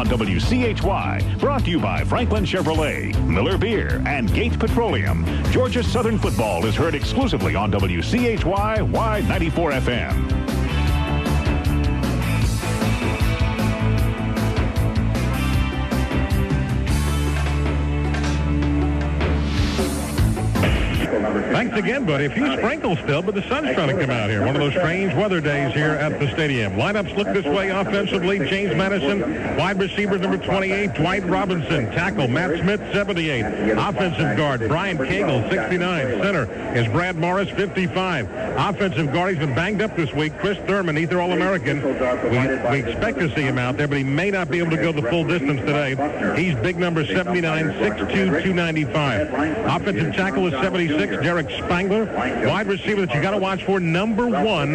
WCHY. Brought to you by Franklin Chevrolet, Miller Beer, and Gates Petroleum. Georgia Southern football is heard exclusively on WCHY Y94 FM. Thanks again, buddy. A few sprinkles still, but the sun's trying to come out here. One of those strange weather days here at the stadium. Lineups look this way offensively. James Madison, wide receiver number 28, Dwight Robinson. Tackle, Matt Smith, 78. Offensive guard, Brian Cagle, 69. Center is Brad Morris, 55. Offensive guard, he's been banged up this week. Chris Thurman, he's their All-American. We expect to see him out there, but he may not be able to go the full distance today. He's big number 79, 6'2", 295. Offensive tackle is 76, Derek Spangler. Wide receiver that you got to watch for, number 1,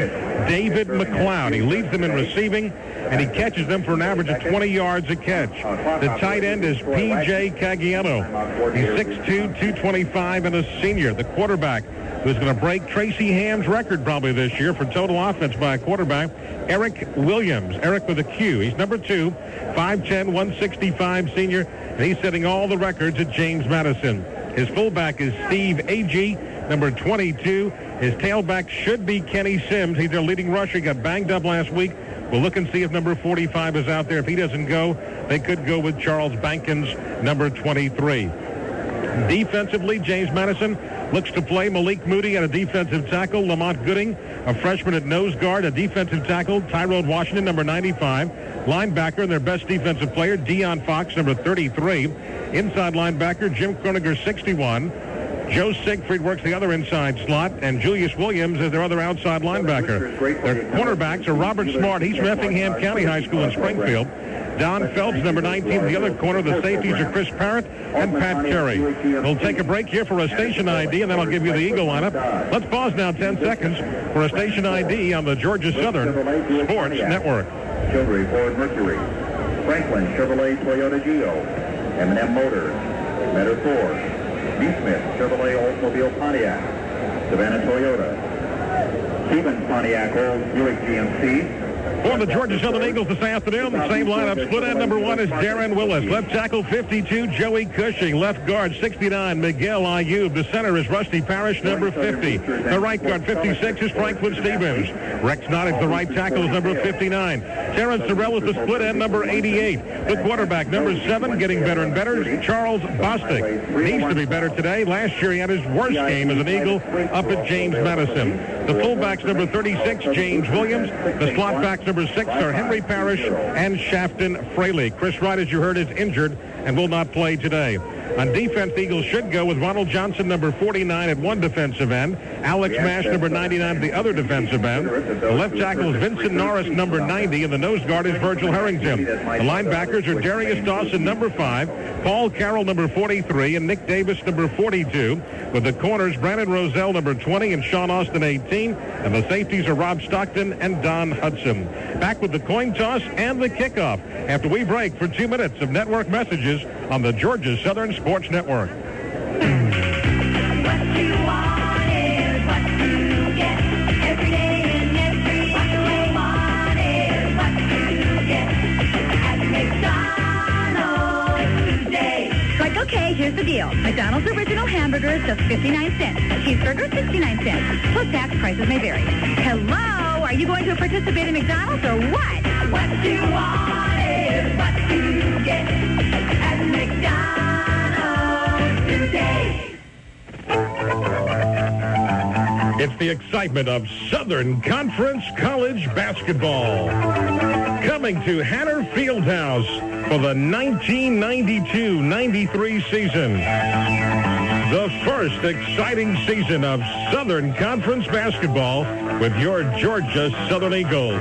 David McLeod. He leads them in receiving, and he catches them for an average of 20 yards a catch. The tight end is P.J. Caggiano. He's 6'2", 225, and a senior. The quarterback, who's going to break Tracy Ham's record probably this year for total offense by a quarterback, Eric Williams. Eric with a Q. He's number 2, 5'10", 165 senior, and he's setting all the records at James Madison. His fullback is Steve Agee, number 22. His tailback should be Kenny Sims. He's their leading rusher. He got banged up last week. We'll look and see if number 45 is out there. If he doesn't go, they could go with Charles Bankins, number 23. Defensively, James Madison looks to play Malik Moody at a defensive tackle. Lamont Gooding, a freshman at nose guard, a defensive tackle. Tyrone Washington, number 95. Linebacker, and their best defensive player, Deion Fox, number 33. Inside linebacker, Jim Kroeniger, 61. Joe Siegfried works the other inside slot, and Julius Williams is their other outside linebacker. Their cornerbacks are Robert Smart. He's from Effingham County High School in Springfield. Don Phelps, number 19, the other corner. The safeties are Chris Parrott and Pat Carey. We'll take a break here for a station ID, and then I'll give you the Eagle lineup. Let's pause now 10 seconds for a station ID on the Georgia Southern Sports Network. Childry Ford Mercury, Franklin Chevrolet Toyota Geo, M&M Motors, Metter Ford, B. Smith Chevrolet Oldsmobile Pontiac, Savannah Toyota, Stevens Pontiac Old Buick GMC. For the Georgia Southern Eagles this afternoon, the same lineup. Split end number 1 is Darren Willis. Left tackle 52, Joey Cushing. Left guard 69, Miguel Ayub. The center is Rusty Parrish, number 50. The right guard 56 is Franklin Stevens. Rex Nottage, the right tackle, is number 59. Terrence Terrell is the split end, number 88. The quarterback, number 7, getting better and better, is Charles Bostic. Needs to be better today. Last year he had his worst game as an Eagle up at James Madison. The fullbacks, number 36, James Williams. The slot backs, number 6, are Henry Parrish and Shafton Fraley. Chris Wright, as you heard, is injured and will not play today. On defense, the Eagles should go with Ronald Johnson, number 49, at one defensive end. Alex Mash, number 99, at the other defensive end. The left tackle is Vincent Norris, number 90, and the nose guard is Virgil Harrington. The linebackers are Darius Dawson, number 5, Paul Carroll, number 43, and Nick Davis, number 42. With the corners, Brandon Roselle, number 20, and Sean Austin, 18. And the safeties are Rob Stockton and Don Hudson. Back with the coin toss and the kickoff after we break for 2 minutes of network messages on the Georgia Southern Sports Network. Okay, here's the deal. McDonald's original hamburger is just 59 cents. Cheeseburger, 69 cents. Plus tax, prices may vary. Hello? Are you going to participate in McDonald's or what? What you want is what you get at McDonald's today. It's the excitement of Southern Conference College basketball. Coming to Hanner Fieldhouse for the 1992-93 season. The first exciting season of Southern Conference basketball with your Georgia Southern Eagles.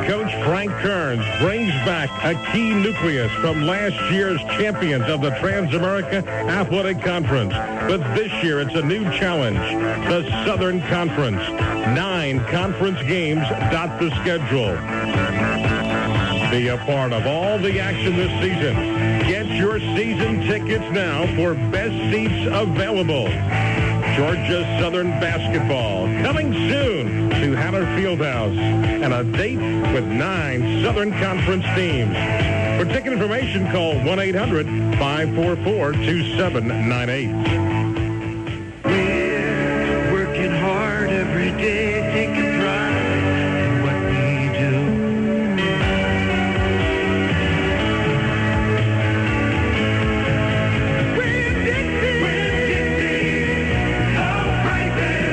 Coach Frank Kearns brings back a key nucleus from last year's champions of the Trans-America Athletic Conference. But this year, it's a new challenge, the Southern Conference. 9 conference games dot the schedule. Be a part of all the action this season. Get your season tickets now for best seats available. Georgia Southern basketball coming soon to Haller Fieldhouse, and a date with 9 Southern Conference teams. For ticket information, call 1-800-544-2798. We're working hard every day, taking pride in what we do. We're Dixie, of Franklin.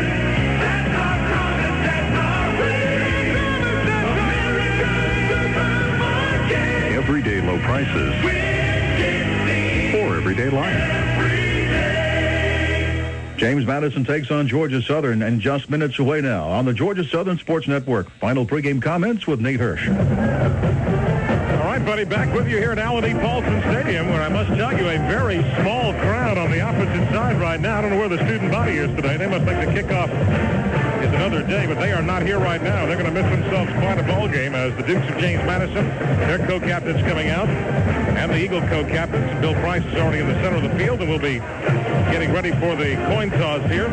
That's our promise, that's our wish. America's supermarket. Everyday low prices for everyday life. James Madison takes on Georgia Southern, and just minutes away now on the Georgia Southern Sports Network. Final pregame comments with Nate Hirsch. All right, buddy, back with you here at Allen E. Paulson Stadium, where I must tell you, a very small crowd on the opposite side right now. I don't know where the student body is today. They must think the kickoff is another day, but they are not here right now. They're going to miss themselves quite a ball game as the Dukes of James Madison, their co-captains coming out, and the Eagle co-captains. Bill Price is already in the center of the field, and we'll be getting ready for the coin toss here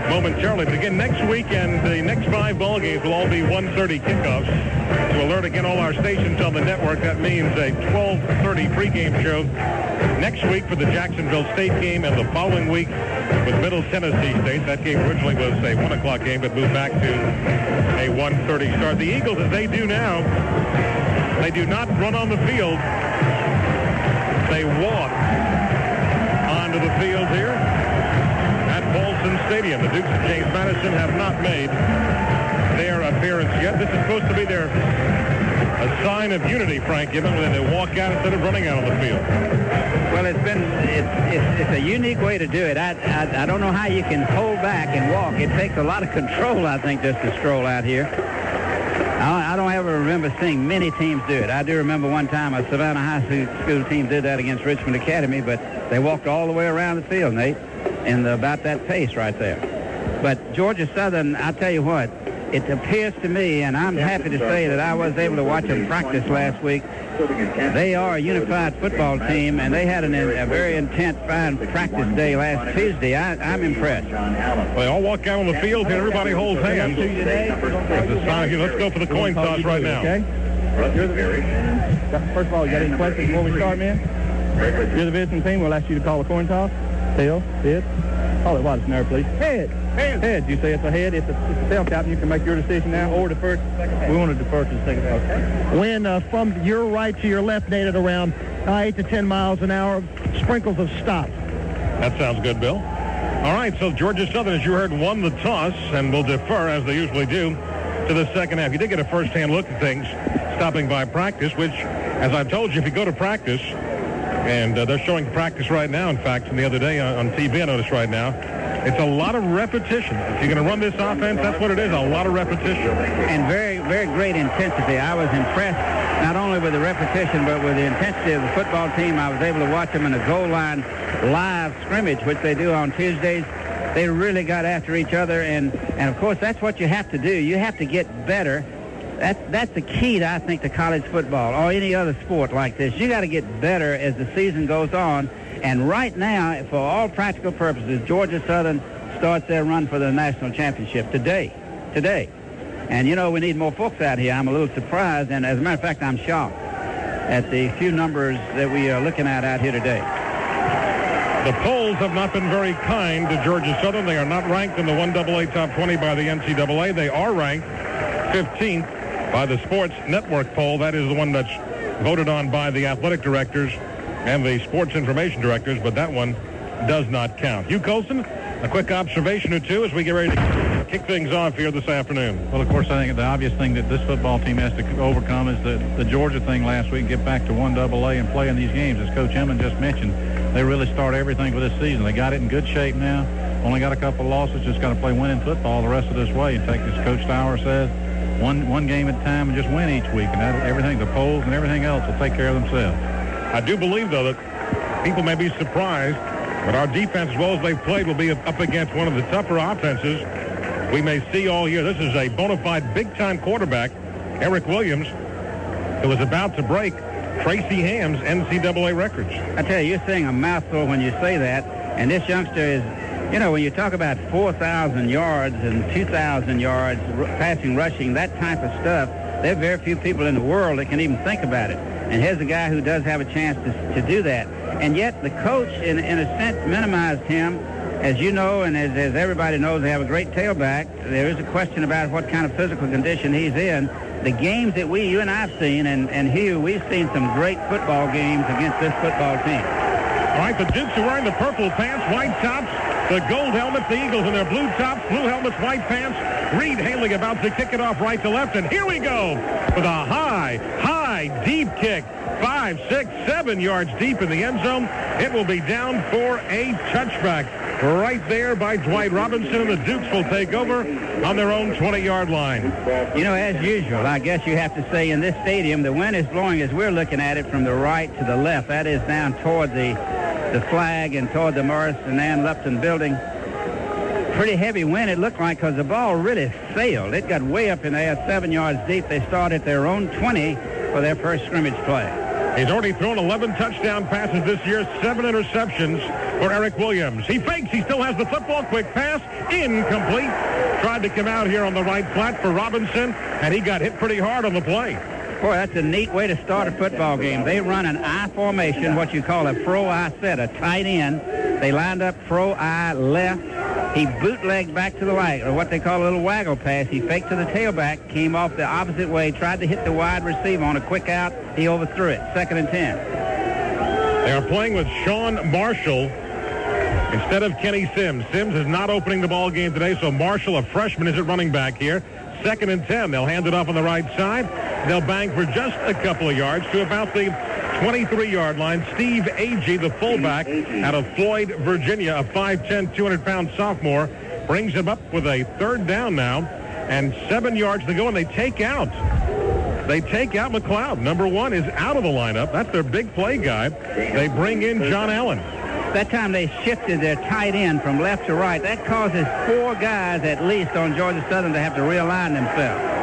momentarily. Begin next week, and the next 5 ball games will all be 1:30 kickoffs. To alert again all our stations on the network, that means a 12:30 pregame show next week for the Jacksonville State game, and the following week with Middle Tennessee State. That game originally was a 1 o'clock game, but moved back to a 1:30 start. The Eagles, as they do now, they do not run on the field. They walk onto the field here at Paulson Stadium. The Dukes of James Madison have not made their appearance yet. This is supposed to be a sign of unity, Frank, given when they walk out instead of running out on the field. Well, it's a unique way to do it. I don't know how you can hold back and walk. It takes a lot of control, I think, just to stroll out here. I don't ever remember seeing many teams do it. I do remember one time a Savannah High School team did that against Richmond Academy, but they walked all the way around the field, Nate, and about that pace right there. But Georgia Southern, I tell you what, it appears to me, and I'm happy to say that I was able to watch them practice last week. They are a unified football team, and they had a very intense, fine practice day last Tuesday. I'm impressed. Well, they all walk out on the field, and everybody holds hands. Let's go for the coin toss right now. Okay. First of all, you got any questions before we start, man? You're the visiting team. We'll ask you to call a coin toss. Tail, head. Call it what, snare, please. Head. Head. You say it's a head. It's a tail, Captain. You can make your decision now or defer to the second half. We want to defer to the second half. Okay. When from your right to your left, Nate, at around 8 to 10 miles an hour, sprinkles have stopped. That sounds good, Bill. All right, so Georgia Southern, as you heard, won the toss and will defer, as they usually do, to the second half. You did get a first-hand look at things stopping by practice, which, as I've told you, if you go to practice, and they're showing practice right now, in fact, from the other day on TV, I noticed right now, it's a lot of repetition. If you're going to run this offense, that's what it is, a lot of repetition. And very, very great intensity. I was impressed not only with the repetition, but with the intensity of the football team. I was able to watch them in a goal line live scrimmage, which they do on Tuesdays. They really got after each other, and of course, that's what you have to do. You have to get better. That's the key, I think, to college football or any other sport like this. You got to get better as the season goes on. And right now, for all practical purposes, Georgia Southern starts their run for the national championship today. And, you know, we need more folks out here. I'm a little surprised, and as a matter of fact, I'm shocked at the few numbers that we are looking at out here today. The polls have not been very kind to Georgia Southern. They are not ranked in the 1AA Top 20 by the NCAA. They are ranked 15th by the Sports Network poll. That is the one that's voted on by the athletic directors and the sports information directors, but that one does not count. Hugh Colson, a quick observation or two as we get ready to kick things off here this afternoon. Well, of course, I think the obvious thing that this football team has to overcome is the Georgia thing last week, get back to 1AA and play in these games. As Coach Emmons just mentioned, they really start everything for this season. They got it in good shape now. Only got a couple of losses, just got to play winning football the rest of this way and take, as Coach Stauer says, one game at a time and just win each week. And everything, the polls and everything else will take care of themselves. I do believe, though, that people may be surprised, but our defense, as well as they've played, will be up against one of the tougher offenses we may see all year. This is a bona fide big-time quarterback, Eric Williams, who is about to break Tracy Ham's NCAA records. I tell you, you're saying a mouthful when you say that, and this youngster is You know, when you talk about 4,000 yards and 2,000 yards passing, rushing, that type of stuff, there are very few people in the world that can even think about it. And here's a guy who does have a chance to do that. And yet the coach, in a sense, minimized him. As you know, and as everybody knows, they have a great tailback. There is a question about what kind of physical condition he's in. The games that you and I have seen, and Hugh, we've seen some great football games against this football team. All right, the Dukes are wearing the purple pants, white tops, the gold helmets, the Eagles in their blue tops, blue helmets, white pants. Reed Haley about to kick it off right to left, and here we go with a high, deep kick. 5, 6, 7 yards deep in the end zone. It will be down for a touchback right there by Dwight Robinson, and the Dukes will take over on their own 20-yard line. You know, as usual, I guess you have to say in this stadium, the wind is blowing as we're looking at it from the right to the left. That is down toward the flag and toward the Morris and Ann Lupton building. Pretty heavy wind, it looked like, because the ball really sailed. It got way up in there, 7 yards deep. They started their own 20 for their first scrimmage play. He's already thrown 11 touchdown passes this year, 7 interceptions for Eric Williams. He fakes. He still has the football. Quick pass. Incomplete. Tried to come out here on the right flat for Robinson, and he got hit pretty hard on the play. Boy, that's a neat way to start a football game. They run an I formation, what you call a fro-I set, a tight end. They lined up fro-I left. He bootlegged back to the right, or what they call a little waggle pass. He faked to the tailback, came off the opposite way, tried to hit the wide receiver on a quick out. He overthrew it. 2nd and 10. They are playing with Sean Marshall instead of Kenny Sims. Sims is not opening the ball game today, so Marshall, a freshman, is at running back here. 2nd and 10. They'll hand it off on the right side. They'll bang for just a couple of yards to about the 23-yard line. Steve Agee, the fullback out of Floyd, Virginia, a 5'10", 200-pound sophomore, brings him up with a 3rd down now and 7 yards to go, and they take out McLeod. Number 1 is out of the lineup. That's their big play guy. They bring in John Allen. That time they shifted their tight end from left to right. That causes 4 guys at least on Georgia Southern to have to realign themselves.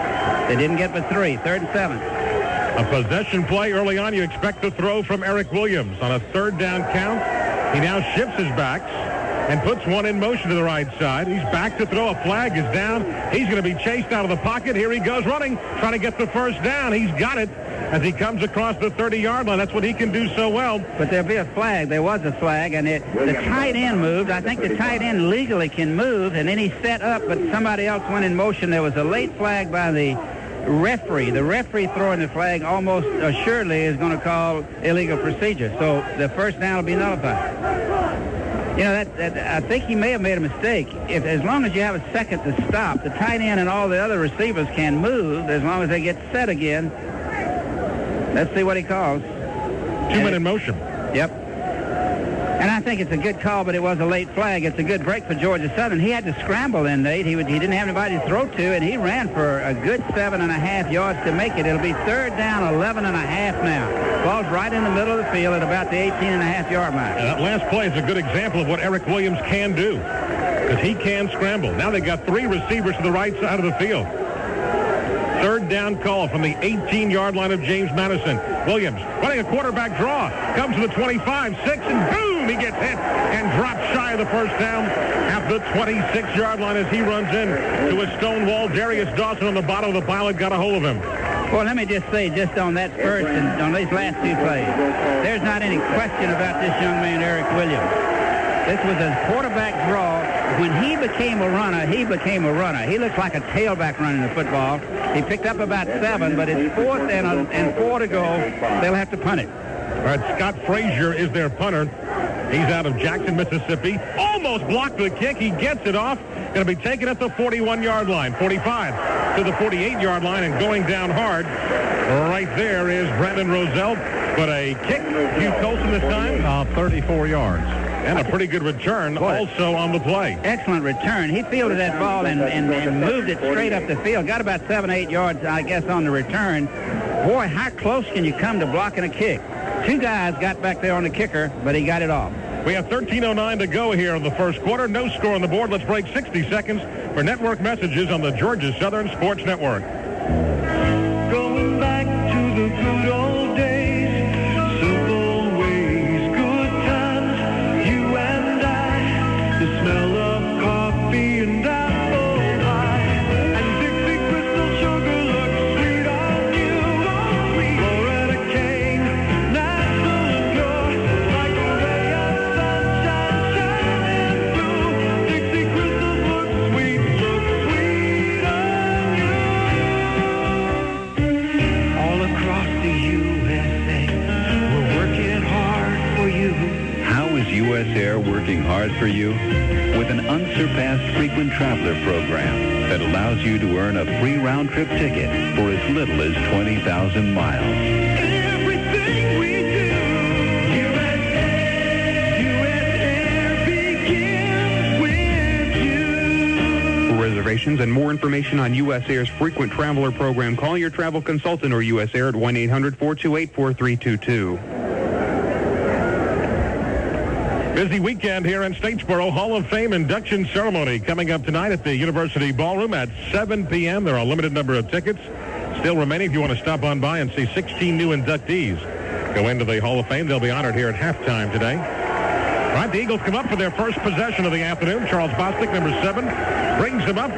They didn't get but 3. 3rd and 7. A possession play early on. You expect the throw from Eric Williams on a 3rd down count. He now shifts his backs and puts one in motion to the right side. He's back to throw. A flag is down. He's going to be chased out of the pocket. Here he goes running, trying to get the 1st down. He's got it as he comes across the 30-yard line. That's what he can do so well. But there'll be a flag. There was a flag, and the tight end moved. I think the tight end legally can move, and then he set up, but somebody else went in motion. There was a late flag by the referee. The referee throwing the flag almost assuredly is going to call illegal procedure. So the 1st down will be nullified. You know, I think he may have made a mistake. As long as you have a second to stop, the tight end and all the other receivers can move as long as they get set again. Let's see what he calls. 2-minute motion. Yep. And I think it's a good call, but it was a late flag. It's a good break for Georgia Southern. He had to scramble in, Nate. He didn't have anybody to throw to, and he ran for a good 7.5 yards to make it. It'll be 3rd down, 11.5 now. Ball's right in the middle of the field at about the 18.5-yard line. And that last play is a good example of what Eric Williams can do, because he can scramble. Now they've got 3 receivers to the right side of the field. 3rd down call from the 18-yard line of James Madison. Williams running a quarterback draw. Comes to the 25, 6, and boom! He gets hit and drops shy of the 1st down at the 26-yard line as he runs in to a stone wall. Darius Dawson on the bottom of the pile got a hold of him. Well, let me just say, just on that first and on these last 2 plays, there's not any question about this young man, Eric Williams. This was a quarterback draw. When he became a runner, he became a runner. He looks like a tailback running the football. He picked up about 7, but it's 4th and 4 to go. They'll have to punt it. All right, Scott Frazier is their punter. He's out of Jackson, Mississippi. Almost blocked the kick. He gets it off. Going to be taken at the 41-yard line. 45 to the 48-yard line and going down hard. Right there is Brandon Roselle. But a kick, Hugh Colson this time. 34 yards. And a pretty good return also on the play. Excellent return. He fielded that ball and moved it straight up the field. Got about 7-8 yards, I guess, on the return. Boy, how close can you come to blocking a kick? 2 guys got back there on the kicker, but he got it off. We have 13:09 to go here in the first quarter. No score on the board. Let's break 60 seconds for network messages on the Georgia Southern Sports Network. Going back to the good old days, simple ways, good times, you and I, the smell of across the USA. We're working hard for you. How is U.S. Air working hard for you? With an unsurpassed frequent traveler program that allows you to earn a free round-trip ticket for as little as 20,000 miles. Everything we do, U.S. Air begins with you. For reservations and more information on U.S. Air's frequent traveler program, call your travel consultant or U.S. Air at 1-800-428-4322. Busy weekend here in Statesboro. Hall of Fame induction ceremony coming up tonight at the University Ballroom at 7 p.m. There are a limited number of tickets still remaining if you want to stop on by and see 16 new inductees go into the Hall of Fame. They'll be honored here at halftime today. All right, the Eagles come up for their first possession of the afternoon. Charles Bostic, number 7, brings him up.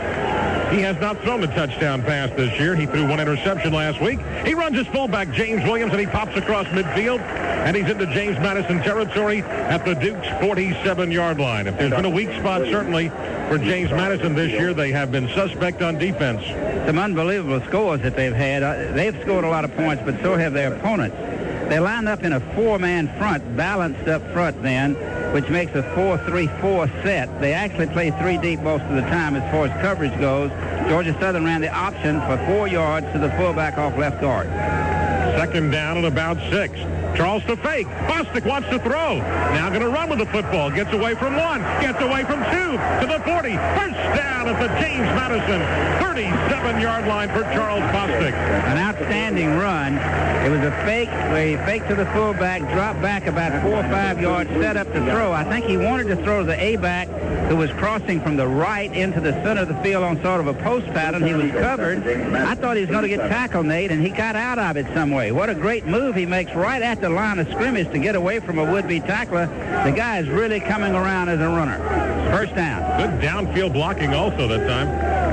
He has not thrown a touchdown pass this year. He threw one interception last week. He runs his fullback, James Williams, and he pops across midfield. And he's into James Madison territory at the Duke's 47-yard line. If there's been a weak spot, certainly, for James Madison this year, they have been suspect on defense. Some unbelievable scores that they've had. They've scored a lot of points, but so have their opponents. They line up in a 4-man front, balanced up front then, which makes a 4-3-4 set. They actually play 3 deep most of the time as far as coverage goes. Georgia Southern ran the option for 4 yards to the fullback off left guard. Second down and about 6. Charles to fake. Bostic wants to throw. Now going to run with the football. Gets away from 1. Gets away from 2. To the 40. First down at the James Madison 37-yard line for Charles Bostic. An outstanding run. It was a fake where he faked to the fullback, dropped back about 4 or 5 yards, set up to throw. I think he wanted to throw to the A-back who was crossing from the right into the center of the field on sort of a post pattern. He was covered. I thought he was going to get tackled, Nate, and he got out of it some way. What a great move he makes right at the line of scrimmage to get away from a would-be tackler. The guy is really coming around as a runner. First down. Good downfield blocking also that time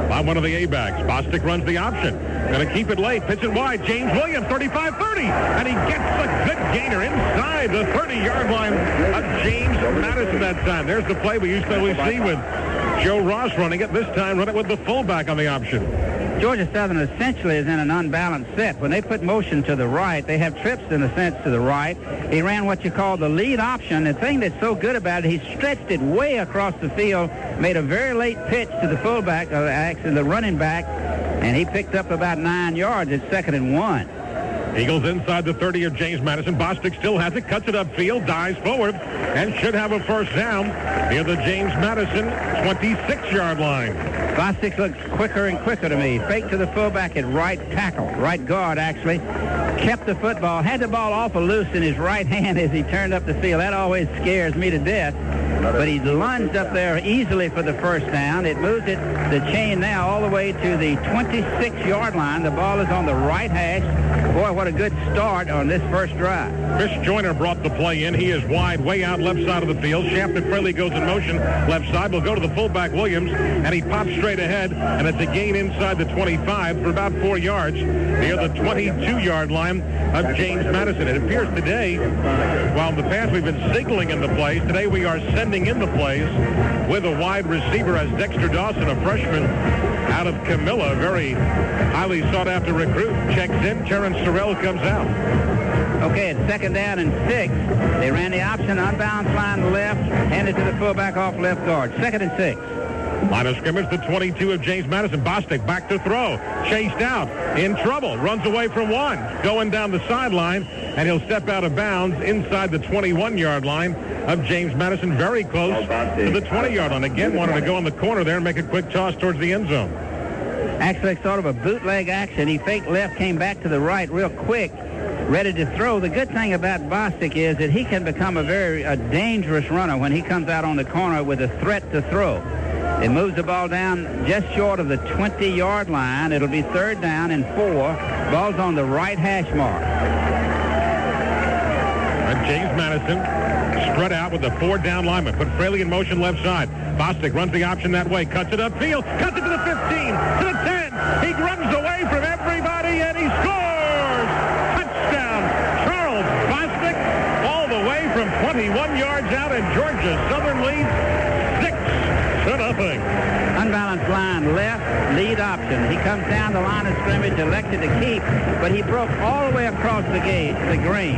by one of the A-backs. Bostic runs the option. Going to keep it late. Pitch it wide. James Williams, 35-30. And he gets a good gainer inside the 30-yard line of James Madison that time. There's the play we used to always see with Joe Ross running it. This time, run it with the fullback on the option. Georgia Southern essentially is in an unbalanced set. When they put motion to the right, they have trips in a sense to the right. He ran what you call the lead option. The thing that's so good about it, he stretched it way across the field, made a very late pitch to the fullback, actually the running back, and he picked up about 9 yards at 2nd and 1. Eagles inside the 30 of James Madison. Bostic still has it, cuts it upfield, dives forward, and should have a first down near the James Madison 26-yard line. Bostic looks quicker and quicker to me. Fake to the fullback at right tackle, right guard actually. Kept the football, had the ball awful loose in his right hand as he turned up the field. That always scares me to death. But he lunged up there easily for the first down. It moves it, the chain now, all the way to the 26-yard line. The ball is on the right hash. Boy, what a good start on this first drive. Chris Joyner brought the play in. He is wide, way out left side of the field. Shafted Fraley goes in motion left side. Will go to the fullback, Williams, and he pops straight ahead, and it's a gain inside the 25 for about 4 yards near the 22-yard line of James Madison. It appears today, while in the past we've been signaling in the plays, today we are sending in the plays with a wide receiver as Dexter Dawson, a freshman out of Camilla, a very highly sought-after recruit, checks in. Terrence Sorrell comes out. Okay, it's 2nd down and 6. They ran the option, unbalanced line left, handed to the fullback off left guard. 2nd and 6. Line of scrimmage, the 22 of James Madison. Bostic back to throw. Chased out. In trouble. Runs away from 1. Going down the sideline, and he'll step out of bounds inside the 21-yard line of James Madison. Very close to the 20-yard line. Again, wanted to go on the corner there and make a quick toss towards the end zone. Actually, sort of a bootleg action. He faked left, came back to the right real quick, ready to throw. The good thing about Bostic is that he can become a very dangerous runner when he comes out on the corner with a threat to throw. It moves the ball down just short of the 20-yard line. It'll be 3rd down and 4. Ball's on the right hash mark. And James Madison spread out with the 4-down lineman. Put Fraley in motion left side. Bostic runs the option that way. Cuts it upfield. Cuts it to the 15. To the 10. He runs away from everybody and he scores. Touchdown. Charles Bostic all the way from 21 yards out, and Georgia Southern leads 6-0. 2-0. Unbalanced line left, lead option. He comes down the line of scrimmage, elected to keep, but he broke all the way across the green.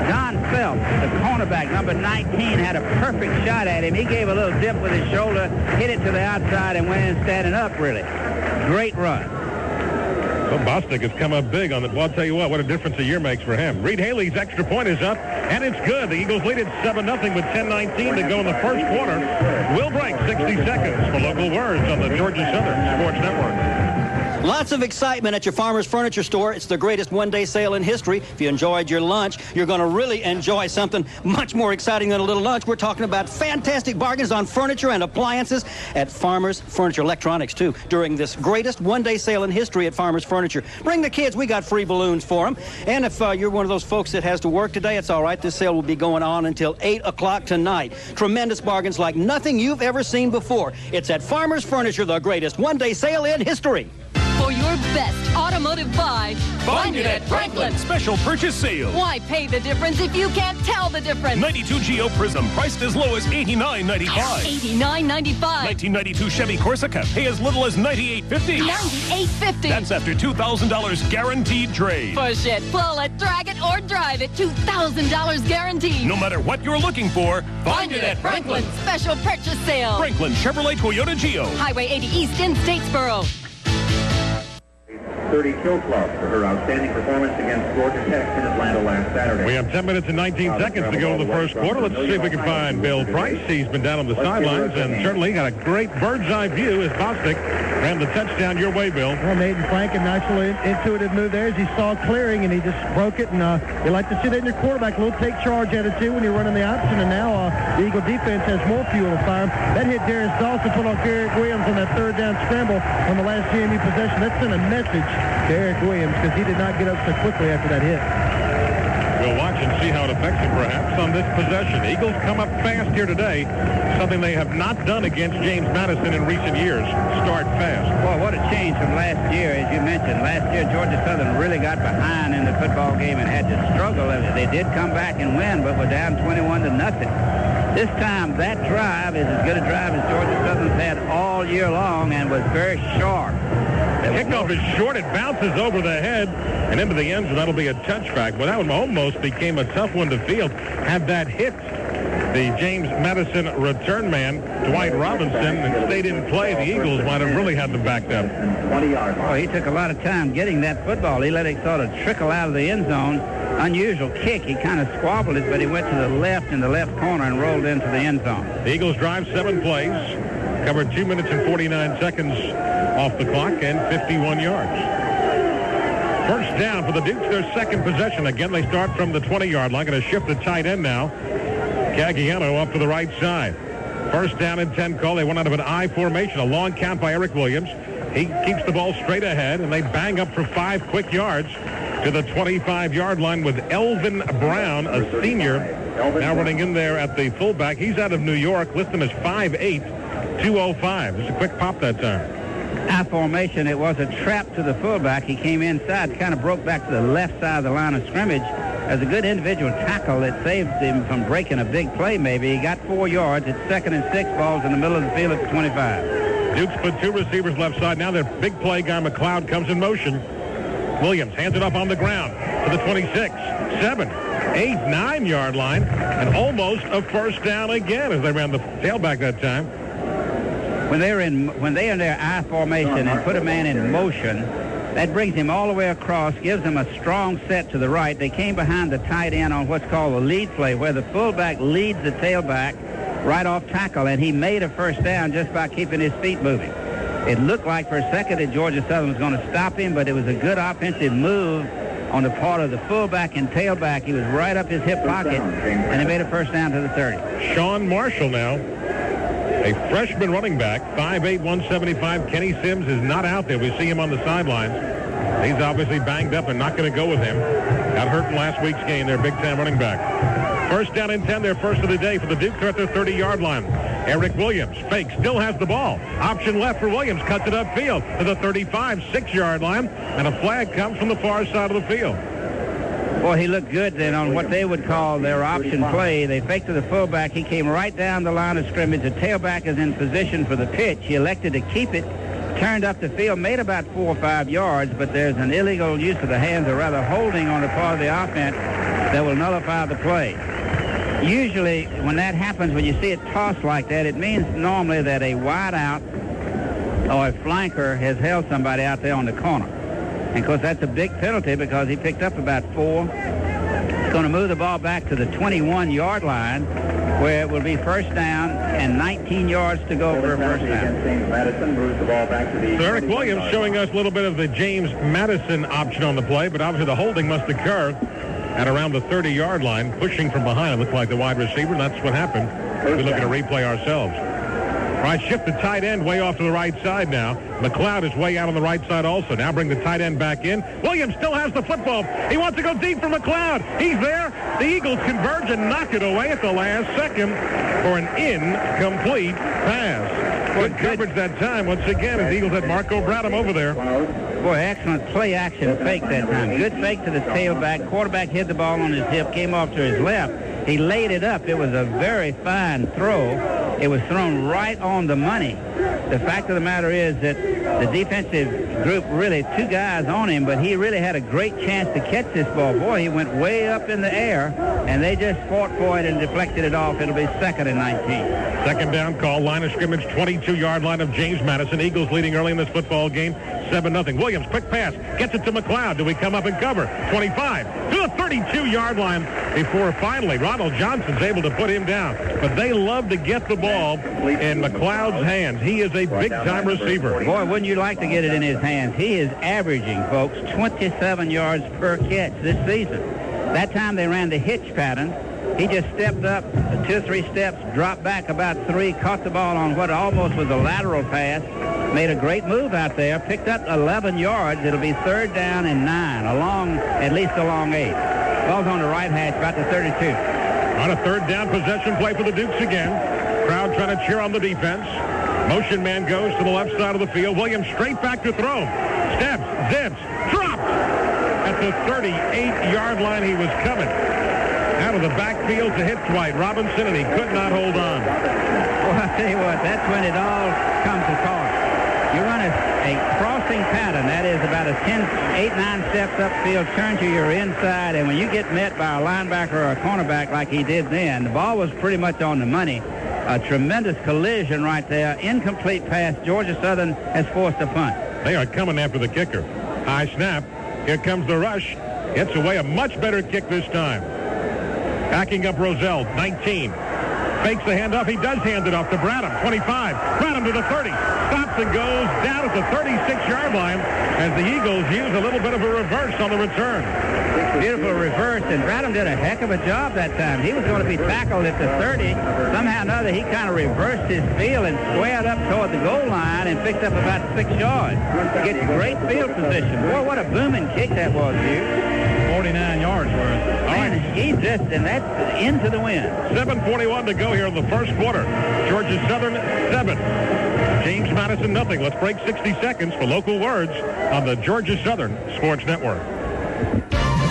John Phelps, the cornerback, number 19, had a perfect shot at him. He gave a little dip with his shoulder, hit it to the outside, and went in standing up, really. Great run. So Bostic has come up big on the. Well, I'll tell you what a difference a year makes for him. Reed Haley's extra point is up, and it's good. The Eagles lead it 7-0 with 10:19 to go in the first quarter. We'll break 60 seconds for local words on the Georgia Southern Sports Network. Lots of excitement at your Farmer's Furniture store. It's the greatest one-day sale in history. If you enjoyed your lunch, you're going to really enjoy something much more exciting than a little lunch. We're talking about fantastic bargains on furniture and appliances at Farmer's Furniture. Electronics, too, during this greatest one-day sale in history at Farmer's Furniture. Bring the kids. We got free balloons for them. And if you're one of those folks that has to work today, it's all right. This sale will be going on until 8 o'clock tonight. Tremendous bargains like nothing you've ever seen before. It's at Farmer's Furniture, the greatest one-day sale in history. For your best automotive buy, find it at Franklin. Special purchase sale. Why pay the difference if you can't tell the difference? 92 Geo Prism, priced as low as $89.95. $89.95. 1992 Chevy Corsica, pay as little as $98.50. $98.50. That's after $2,000 guaranteed trade. Push it, pull it, drag it, or drive it. $2,000 guaranteed. No matter what you're looking for, find it at Franklin. Special purchase sale. Franklin Chevrolet Toyota Geo. Highway 80 East in Statesboro. 30 Kill Club for her outstanding performance against Georgia Tech in Atlanta last Saturday. We have 10 minutes and 19 seconds to go in the first quarter. Let's see if we can find Bill Price. He's been down on the sidelines and certainly got a great bird's eye view as Bostic ran the touchdown your way, Bill. Well, Nathan Frank, a nice little intuitive move there as he saw clearing and he just broke it. And you like to see that in your quarterback, a little take charge attitude when you're running the option. And now the Eagle defense has more fuel to fire. That hit Darius Dawson put on Garrett Williams on that third down scramble on the last GMU possession. That sent a message to Eric Williams because he did not get up so quickly after that hit. We'll watch and see how it affects him perhaps on this possession. Eagles come up fast here today, something they have not done against James Madison in recent years. Start fast. Well, what a change from last year, as you mentioned. Last year, Georgia Southern really got behind in the football game and had to struggle. They did come back and win, but were down 21-0. This time, that drive is as good a drive as Georgia Southern's had all year long and was very sharp. The kickoff is short. It bounces over the head and into the end zone. That'll be a touchback. But that one almost became a tough one to field. Had that hit the James Madison return man, Dwight Robinson, and stayed in play, the Eagles might have really had them backed up. 20 yards. Oh, he took a lot of time getting that football. He let it sort of trickle out of the end zone. Unusual kick. He kind of squabbled it, but he went to the left in the left corner and rolled into the end zone. The Eagles drive 7 plays, covered 2 minutes and 49 seconds off the clock, and 51 yards. First down for the Dukes, their second possession. Again, they start from the 20-yard line. Going to shift to tight end now. Caggiano off to the right side. First down and 10 call. They went out of an I formation. A long count by Eric Williams. He keeps the ball straight ahead, and they bang up for 5 quick yards to the 25-yard line with Elvin Brown, a senior, now running in there at the fullback. He's out of New York. List him as 5'8", 205. Just a quick pop that time. I formation, it was a trap to the fullback. He came inside, kind of broke back to the left side of the line of scrimmage. As a good individual tackle, it saved him from breaking a big play maybe. He got 4 yards. It's 2nd and 6, balls in the middle of the field at the 25. Dukes put 2 receivers left side. Now their big play guy, McLeod, comes in motion. Williams hands it up on the ground to the 26, 7, 8, 9-yard line, and almost a first down again as they ran the tailback that time. When they're in their I formation and put a man in motion, that brings him all the way across, gives him a strong set to the right. They came behind the tight end on what's called a lead play, where the fullback leads the tailback right off tackle, and he made a first down just by keeping his feet moving. It looked like for a second that Georgia Southern was going to stop him, but it was a good offensive move on the part of the fullback and tailback. He was right up his hip pocket, and he made a first down to the 30. Sean Marshall now, a freshman running back, 5'8", 175. Kenny Sims is not out there. We see him on the sidelines. He's obviously banged up and not going to go with him. Got hurt in last week's game, their big-time running back. First down and 10, their first of the day for the Dukes. They're at their 30-yard line. Eric Williams, fake, still has the ball. Option left for Williams, cuts it upfield to the 35, 6-yard line, and a flag comes from the far side of the field. Boy, he looked good then on what they would call their option play. They faked to the fullback. He came right down the line of scrimmage. The tailback is in position for the pitch. He elected to keep it, turned up the field, made about 4 or 5 yards, but there's an illegal use of the hands, or rather holding on the part of the offense that will nullify the play. Usually, when that happens, when you see it tossed like that, it means normally that a wideout or a flanker has held somebody out there on the corner. And, of course, that's a big penalty because he picked up about 4. He's going to move the ball back to the 21-yard line, where it will be first down and 19 yards to go for a first down. James Madison moves the ball back to the... So Eric Williams showing us a little bit of the James Madison option on the play, but obviously the holding must occur at around the 30-yard line, pushing from behind. It looked like the wide receiver, and that's what happened. We look at a replay ourselves. All right, shift the tight end way off to the right side now. McLeod is way out on the right side also. Now bring the tight end back in. Williams still has the football. He wants to go deep for McLeod. He's there. The Eagles converge and knock it away at the last second for an incomplete pass. Good coverage that time. Once again, the Eagles had Marco Bradham over there. Boy, excellent play-action fake that time. Good fake to the tailback. Quarterback hit the ball on his hip, came off to his left. He laid it up. It was a very fine throw. It was thrown right on the money. The fact of the matter is that the defensive group, really 2 guys on him, but he really had a great chance to catch this ball. Boy, he went way up in the air, and they just fought for it and deflected it off. It'll be 2nd and 19. Second down call, line of scrimmage, 22-yard line of James Madison. Eagles leading early in this football game, 7-0. Williams, quick pass, gets it to McLeod. Do we come up and cover? 25 to the 32-yard line before finally Ronald Johnson's able to put him down. But they love to get the ball in McLeod's hands. He is a big-time receiver. Boy, wouldn't you like to get it in his hands? He is averaging, folks, 27 yards per catch this season. That time they ran the hitch pattern. He just stepped up 2 or 3 steps, dropped back about 3, caught the ball on what almost was a lateral pass, made a great move out there, picked up 11 yards. It'll be 3rd down and 9, at least along 8. Ball's on the right hash, about the 32. On a 3rd down possession play for the Dukes again. Crowd trying to cheer on the defense. Motion man goes to the left side of the field. Williams straight back to throw. Steps, zips, dropped. At the 38-yard line he was coming. Out of the backfield to hit Dwight Robinson, and he could not hold on. Well, I'll tell you what, that's when it all comes to pass. You run a crossing pattern, that is about a 8-9 steps upfield, turn to your inside, and when you get met by a linebacker or a cornerback like he did then, the ball was pretty much on the money. A tremendous collision right there. Incomplete pass. Georgia Southern has forced a punt. They are coming after the kicker. High snap. Here comes the rush. Gets away a much better kick this time. Backing up Roselle, 19. Fakes the handoff. He does hand it off to Bradham, 25. Bradham to the 30. Stops and goes down at the 36-yard line as the Eagles use a little bit of a reverse on the return. Beautiful reverse, and Bradham did a heck of a job that time. He was going to be tackled at the 30. Somehow or another, he kind of reversed his field and squared up toward the goal line and picked up about 6 yards. He gets great field position. Boy, what a booming kick that was, dude. 49 yards worth. And that's into the wind. 7:41 to go here in the first quarter. Georgia Southern 7. James Madison nothing. Let's break 60 seconds for local words on the Georgia Southern Sports Network.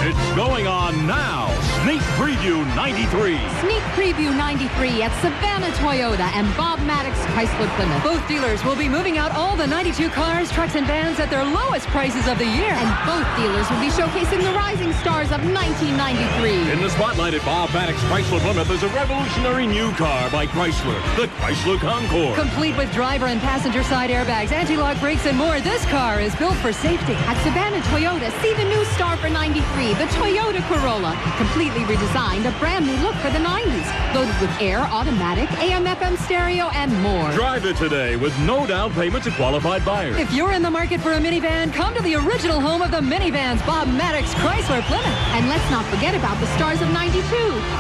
It's going on now. Sneak Preview 93. Sneak Preview 93 at Savannah Toyota and Bob Maddox Chrysler Plymouth. Both dealers will be moving out all the 92 cars, trucks, and vans at their lowest prices of the year. And both dealers will be showcasing the rising stars of 1993. In the spotlight at Bob Maddox Chrysler Plymouth is a revolutionary new car by Chrysler, the Chrysler Concord. Complete with driver and passenger side airbags, anti-lock brakes, and more, this car is built for safety. At Savannah Toyota, see the new star for 93, the Toyota Corolla. Completely redesigned, a brand new look for the 90s. Loaded with air, automatic, AM/FM stereo, and more. Drive it today with no down payment to qualified buyers. If you're in the market for a minivan, come to the original home of the minivans, Bob Maddox Chrysler Plymouth. And let's not forget about the stars of 92.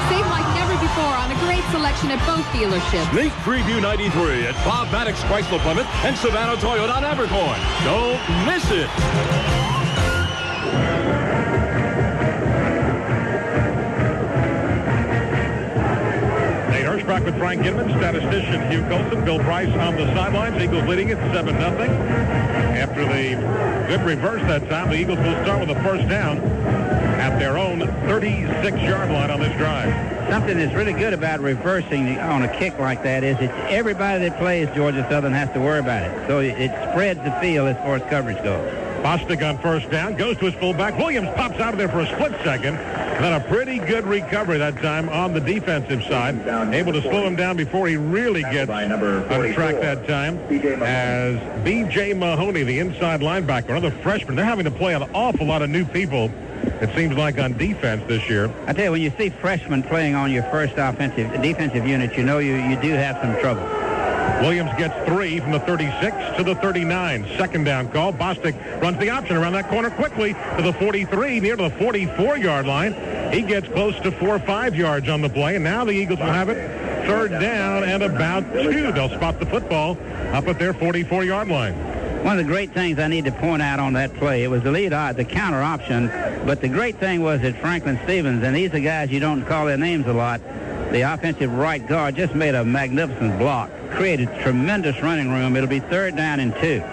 Save like never before on a great selection at both dealerships. Sneak Preview 93 at Bob Maddox Chrysler Plymouth and Savannah Toyota on Abercorn. Don't miss it. Back with Frank Gidman, statistician Hugh Colson, Bill Price on the sidelines. Eagles leading it 7-0. After the good reverse that time, the Eagles will start with a first down at at their own 36-yard line on this drive. Something that's really good about reversing on a kick like that is it's everybody that plays Georgia Southern has to worry about it. So it spreads the field as far as coverage goes. Bostic on first down, goes to his fullback. Williams pops out of there for a split second. And then a pretty good recovery that time on the defensive side. Able to slow him down before he really gets on track that time. As B.J. Mahoney, the inside linebacker, another freshman. They're having to play an awful lot of new people, it seems like, on defense this year. I tell you, when you see freshmen playing on your first defensive unit, you know you do have some trouble. Williams gets 3 from the 36 to the 39. Second down call. Bostic runs the option around that corner quickly to the 43, near to the 44-yard line. He gets close to 4 or 5 yards on the play, and now the Eagles will have it third down and about 2. They'll spot the football up at their 44-yard line. One of the great things I need to point out on that play, it was the counter option, but the great thing was that Franklin Stevens, and these are guys you don't call their names a lot, the offensive right guard just made a magnificent block, created tremendous running room. It'll be third down and 2.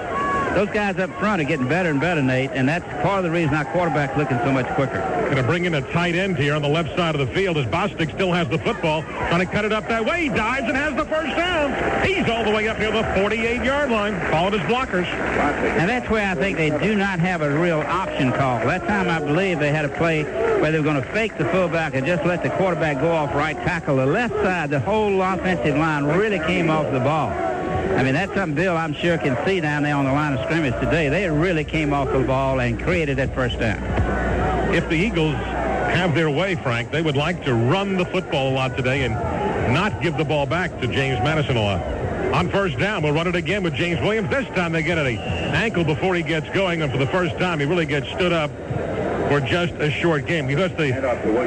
Those guys up front are getting better and better, Nate, and that's part of the reason our quarterback's looking so much quicker. Going to bring in a tight end here on the left side of the field as Bostic still has the football, trying to cut it up that way. He dives and has the first down. He's all the way up near the 48-yard line, followed his blockers. And that's where I think they do not have a real option call. That time I believe they had a play where they were going to fake the fullback and just let the quarterback go off right tackle. The left side, the whole offensive line really came off the ball. I mean, that's something Bill, I'm sure, can see down there on the line of scrimmage today. They really came off the ball and created that first down. If the Eagles have their way, Frank, they would like to run the football a lot today and not give the ball back to James Madison a lot. On first down, we'll run it again with James Williams. This time they get an ankle before he gets going, and for the first time he really gets stood up for just a short game, because the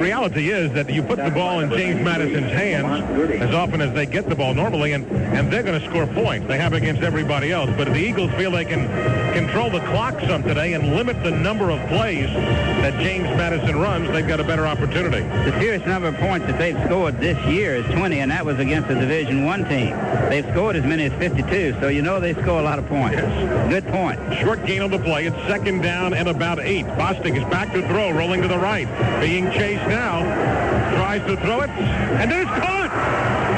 reality is that you put the ball in James Madison's hands as often as they get the ball normally, and they're going to score points. They have against everybody else. But if the Eagles feel they can control the clock some today and limit the number of plays that James Madison runs, they've got a better opportunity. The fewest number of points that they've scored this year is 20, and that was against a Division I team. They've scored as many as 52, so you know they score a lot of points. Yes. Good point. Short gain on the play. It's second down and about 8. Bostic is back to throw, rolling to the right. Being chased now. Tries to throw it, and it's caught!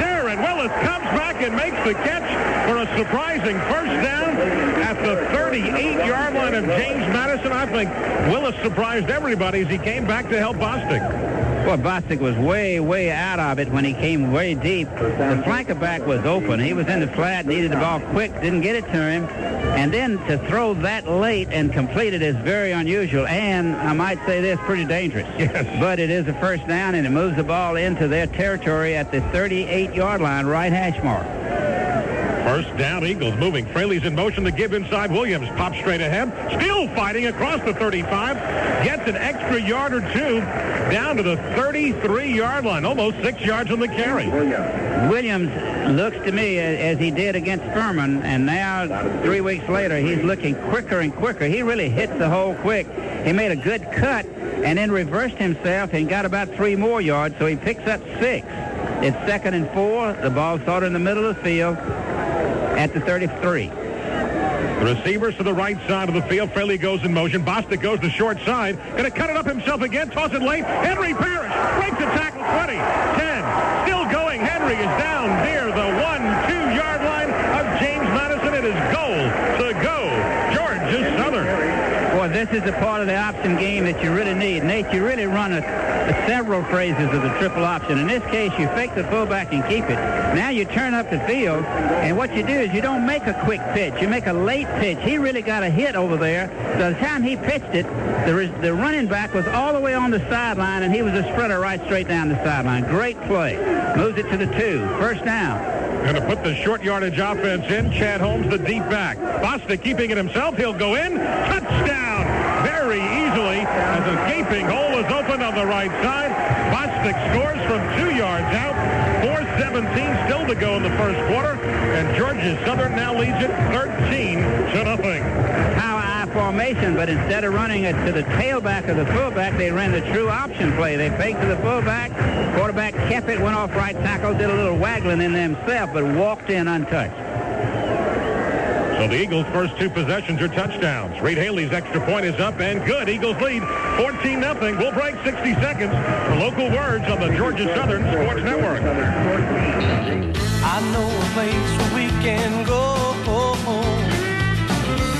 Darren Willis comes back and makes the catch for a surprising first down at the 38-yard line of James Madison. I think Willis surprised everybody as he came back to help Bostic. Well, Bostic was way, way out of it when he came way deep. The flanker back was open. He was in the flat, needed the ball quick, didn't get it to him. And then to throw that late and complete it is very unusual. And I might say this, pretty dangerous. Yes. But it is a first down, and it moves the ball into their territory at the 38-yard line, right hash mark. First down, Eagles moving. Fraley's in motion to give inside. Williams pops straight ahead. Still fighting across the 35. Gets an extra yard or 2 down to the 33-yard line. Almost 6 yards on the carry. Williams looks to me as he did against Furman, and now 3 weeks later he's looking quicker and quicker. He really hits the hole quick. He made a good cut and then reversed himself and got about 3 more yards, so he picks up 6. It's second and 4. The ball's sort of in the middle of the field at the 33. The receivers to the right side of the field. Fraley goes in motion. Bostic goes to short side. Going to cut it up himself again. Toss it late. Henry Parrish breaks the tackle. 20, 10. Still going. Henry is down near the 1-2-yard line of James Madison. It is goal to go. Georgia Southern. Boy, this is the part of the option game that you really need. Nate, you really run several phrases of the triple option. In this case, you fake the fullback and keep it. Now you turn up the field, and what you do is you don't make a quick pitch. You make a late pitch. He really got a hit over there. By the time he pitched it, the running back was all the way on the sideline, and he was a sprinter right straight down the sideline. Great play. Moves it to the 2. First down. Going to put the short yardage offense in. Chad Holmes, the deep back. Bostic keeping it himself. He'll go in. Touchdown! Very easily as a gaping hole is opened on the right side. Bostic scores from 2 yards out. 4:17 still to go in the first quarter. And Georgia Southern now leads it 13-0. Power I formation, but instead of running it to the tailback of the fullback, they ran the true option play. They faked to the fullback. Quarterback kept it, went off right tackle, did a little waggling in themselves, but walked in untouched. So the Eagles' first 2 possessions are touchdowns. Reed Haley's extra point is up and good. Eagles lead 14-0. We'll break 60 seconds for local words on the Georgia Southern Sports Network. I know a place where we can go,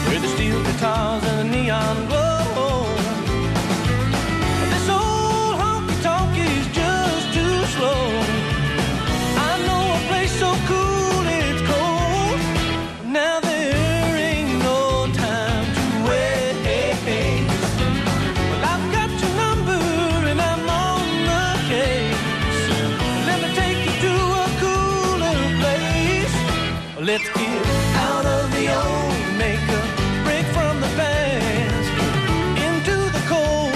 where the steel guitars and the neon glow. This old honky-tonk is just too slow. I know a place so cool it's cold. Now there ain't no time to wait. Well, I've got your number and I'm on the case. Let me take you to a cooler place. Let's get out of the old, make a break from the past, into the cold,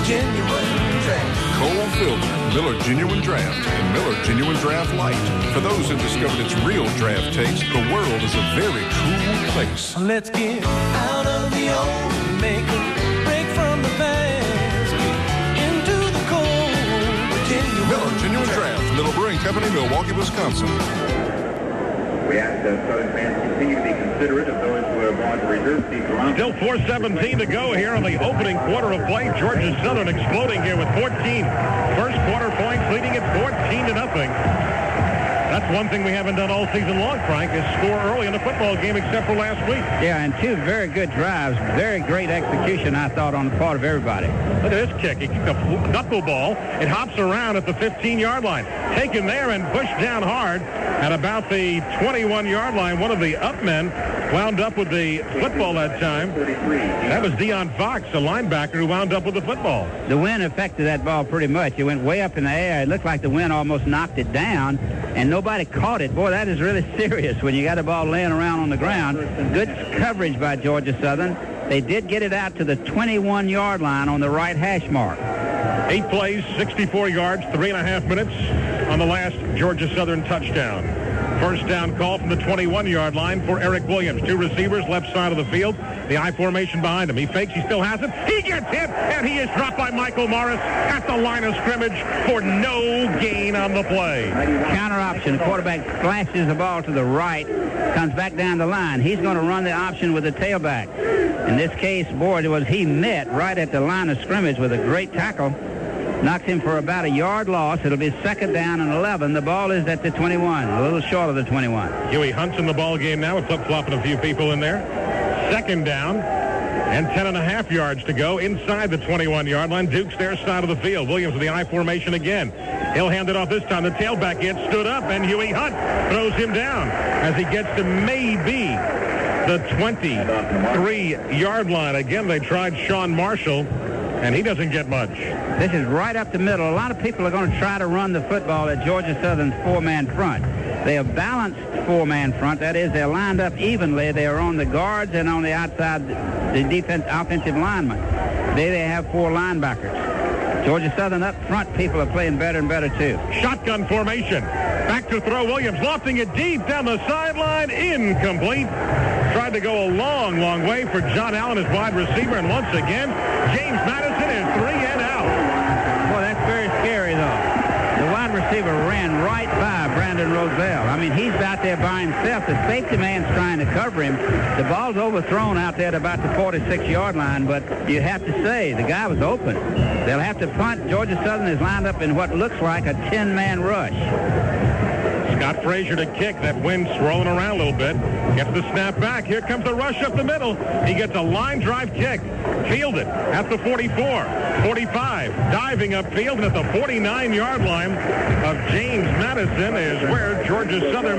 genuine draft. Cold filter, Miller Genuine Draft, and Miller Genuine Draft Light. For those who discovered its real draft taste, the world is a very cool place. Let's get out of the old, make a break from the past, into the cold, genuine Miller Genuine Draft, Little Brewing Company, Milwaukee, Wisconsin. We ask that Southern fans continue to be considerate of those who have gone to reserve seats around. Still 4:17 to go here in the opening quarter of play. Georgia Southern exploding here with 14 first quarter points, leading it 14-0. That's one thing we haven't done all season long, Frank, is score early in the football game except for last week. Yeah, and 2 very good drives. Very great execution, I thought, on the part of everybody. Look at this kick. He kicked a knuckleball. It hops around at the 15-yard line. Taken there and pushed down hard at about the 21-yard line. One of the up men wound up with the football that time. That was Deion Fox, a linebacker, who wound up with the football. The wind affected that ball pretty much. It went way up in the air. It looked like the wind almost knocked it down, and nobody caught it. Boy, that is really serious when you got a ball laying around on the ground. Good coverage by Georgia Southern. They did get it out to the 21-yard line on the right hash mark. 8 plays, 64 yards, 3.5 minutes on the last Georgia Southern touchdown. First down call from the 21-yard line for Eric Williams. 2 receivers, left side of the field. The I formation behind him. He fakes. He still has it. He gets hit, and he is dropped by Michael Morris at the line of scrimmage for no gain on the play. Counter option. The quarterback flashes the ball to the right, comes back down the line. He's going to run the option with the tailback. In this case, boy, was he met right at the line of scrimmage with a great tackle. Knocks him for about a yard loss. It'll be 2nd down and 11. The ball is at the 21, a little short of the 21. Huey Hunt's in the ball game now. We're flip-flopping a few people in there. 2nd down and 10.5 yards to go inside the 21-yard line. Duke's their side of the field. Williams with the I formation again. He'll hand it off this time. The tailback gets stood up, and Huey Hunt throws him down as he gets to maybe the 23-yard line. Again, they tried Sean Marshall, and he doesn't get much. This is right up the middle. A lot of people are going to try to run the football at Georgia Southern's 4-man front. They have balanced 4-man front. That is, they're lined up evenly. They are on the guards and on the outside, the offensive linemen. They have 4 linebackers. Georgia Southern up front, people are playing better and better, too. Shotgun formation. Back to throw. Williams lofting it deep down the sideline. Incomplete. Tried to go a long, long way for John Allen as wide receiver. And once again, James Madison is 3 and out. Boy, that's very scary, though. The wide receiver ran right by Brandon Roselle. I mean, he's out there by himself. The safety man's trying to cover him. The ball's overthrown out there at about the 46-yard line, but you have to say the guy was open. They'll have to punt. Georgia Southern is lined up in what looks like a 10-man rush. Scott Frazier to kick. That wind swirling around a little bit. Gets the snap back. Here comes the rush up the middle. He gets a line drive kick. Fielded at the 44, 45. Diving upfield, and at the 49-yard line of James Madison is where Georgia Southern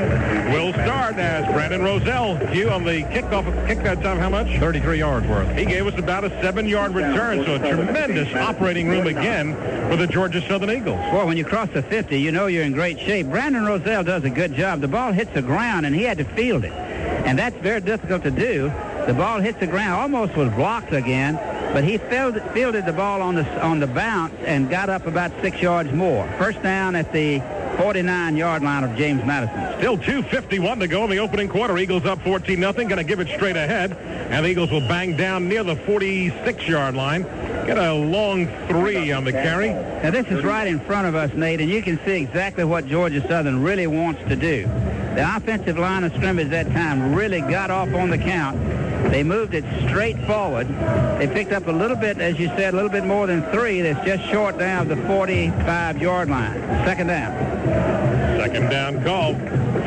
will start as Brandon Roselle, Hugh, on the kickoff. Kick that time, how much? 33 yards worth. He gave us about a 7-yard return, so a tremendous operating room again for the Georgia Southern Eagles. Boy, when you cross the 50, you know you're in great shape. Brandon Roselle does a good job. The ball hits the ground, and he had to field it. And that's very difficult to do. The ball hits the ground, almost was blocked again, but he fielded the ball on the bounce and got up about 6 yards more. First down at the 49-yard line of James Madison. Still 2:51 to go in the opening quarter. Eagles up 14-0. Going to give it straight ahead, and the Eagles will bang down near the 46-yard line. Get a long 3 on the carry. Now, this is right in front of us, Nate, and you can see exactly what Georgia Southern really wants to do. The offensive line of scrimmage that time really got off on the count. They moved it straight forward. They picked up a little bit, as you said, a little bit more than 3. That's just short down of the 45-yard line. Second down. Second down call.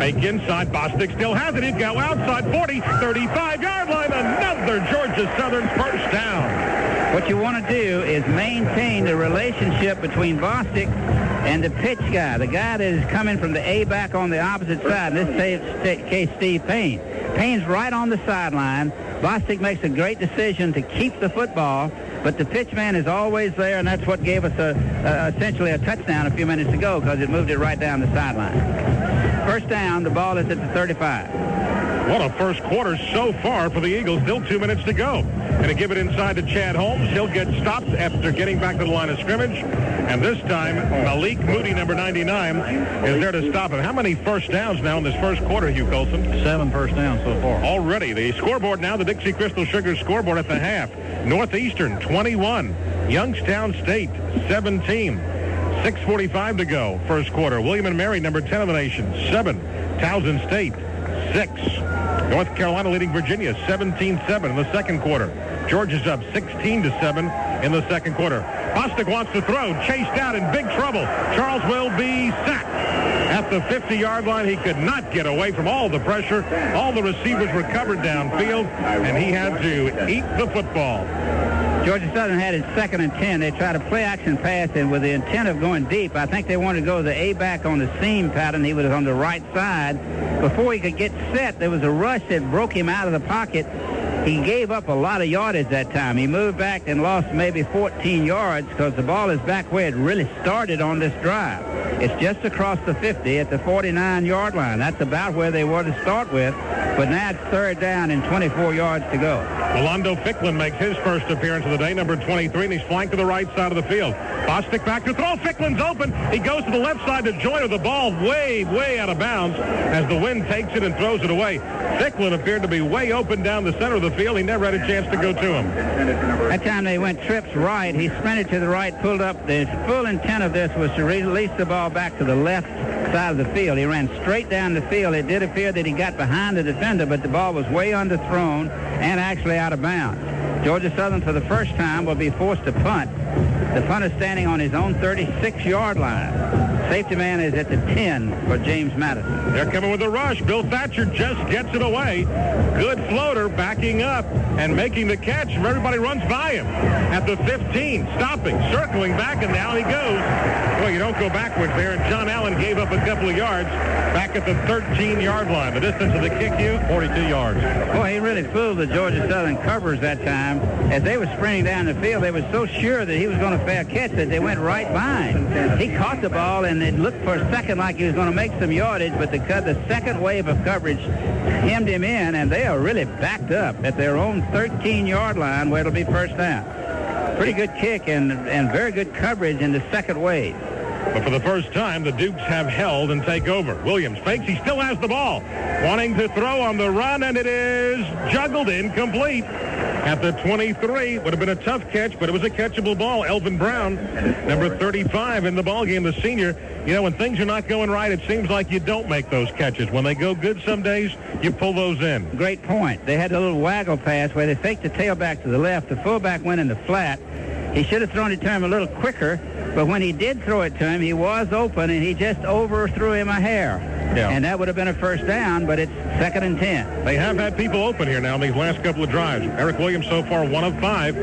Fake inside. Bostic still has it. He's got outside 40, 35-yard line. Another Georgia Southern first down. What you want to do is maintain the relationship between Bostic and the pitch guy, the guy that is coming from the A-back on the opposite side. In this case, Steve Payne. Payne's right on the sideline. Bostic makes a great decision to keep the football, but the pitch man is always there, and that's what gave us essentially a touchdown a few minutes ago because it moved it right down the sideline. First down, the ball is at the 35. What a first quarter so far for the Eagles. Still 2 minutes to go. Going to give it inside to Chad Holmes. He'll get stopped after getting back to the line of scrimmage. And this time, Malik Moody, number 99, is there to stop him. How many first downs now in this first quarter, Hugh Colson? 7 first downs so far. Already. The scoreboard now, the Dixie Crystal Sugar scoreboard at the half. Northeastern, 21. Youngstown State, 17. 6:45 to go, first quarter. William and Mary, number 10 of the nation, 7. Towson State, 6. North Carolina leading Virginia 17-7 in the second quarter. Georgia's up 16-7 in the second quarter. Bostic wants to throw, chased out in big trouble. Charles will be sacked at the 50-yard line. He could not get away from all the pressure. All the receivers were covered downfield, and he had to eat the football. Georgia Southern had it 2nd and 10. They tried a play-action pass, and with the intent of going deep, I think they wanted to go to the A-back on the seam pattern. He was on the right side. Before he could get set, there was a rush that broke him out of the pocket. He gave up a lot of yardage that time. He moved back and lost maybe 14 yards because the ball is back where it really started on this drive. It's just across the 50 at the 49-yard line. That's about where they were to start with, but now it's third down and 24 yards to go. Rolando Ficklin makes his first appearance of the day, number 23, and he's flanked to the right side of the field. Bostic back to throw. Ficklin's open. He goes to the left side to Joyner. The ball way out of bounds as the wind takes it and throws it away. Ficklin appeared to be way open down the center of the field. He never had a chance to go to him. That time they went trips right. He sprinted to the right, pulled up. The full intent of this was to release the ball back to the left side of the field. He ran straight down the field. It did appear that he got behind the defender, but the ball was way underthrown and actually out of bounds. Georgia Southern, for the first time, will be forced to punt. The punter standing on his own 36-yard line. Safety man is at the 10 for James Madison. They're coming with a rush. Bill Thatcher just gets it away. Good floater, backing up and making the catch. Everybody runs by him at the 15, stopping, circling back, and down he goes. Well, you don't go backwards there, and John Allen gave up a couple of yards back at the 13-yard line. The distance of the kick, 42 yards. Boy, he really fooled the Georgia Southern covers that time. As they were sprinting down the field, they were so sure that he was going to fair catch that they went right by him. He caught the ball, and it looked for a second like he was going to make some yardage, but the second wave of coverage hemmed him in, and they are really backed up at their own 13-yard line where it'll be first down. Pretty good kick and very good coverage in the second wave. But for the first time, the Dukes have held and take over. Williams fakes. He still has the ball. Wanting to throw on the run, and it is juggled incomplete. At the 23, would have been a tough catch, but it was a catchable ball. Elvin Brown, number 35 in the ballgame, the senior. You know, when things are not going right, it seems like you don't make those catches. When they go good some days, you pull those in. Great point. They had a little waggle pass where they faked the tailback to the left. The fullback went in the flat. He should have thrown it to him a little quicker, but when he did throw it to him, he was open, and he just overthrew him a hair. Yeah. And that would have been a first down, but it's 2nd and 10. They have had people open here now in these last couple of drives. Eric Williams so far 1 of 5.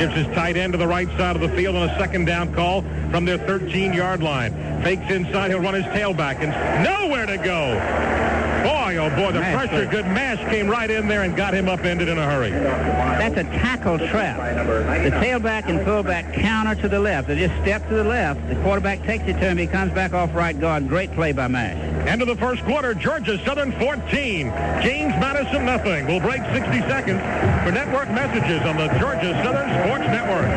Shifts his tight end to the right side of the field on a second down call from their 13-yard line. Fakes inside. He'll run his tailback and nowhere to go. Boy, oh boy, the pressure, good mash came right in there and got him upended in a hurry. That's a tackle trap. The tailback and fullback counter to the left. They just step to the left. The quarterback takes it to him. He comes back off right guard. Great play by Mash. End of the first quarter, Georgia Southern 14, James Madison nothing. We'll break 60 seconds for network messages on the Georgia Southern Sports Network.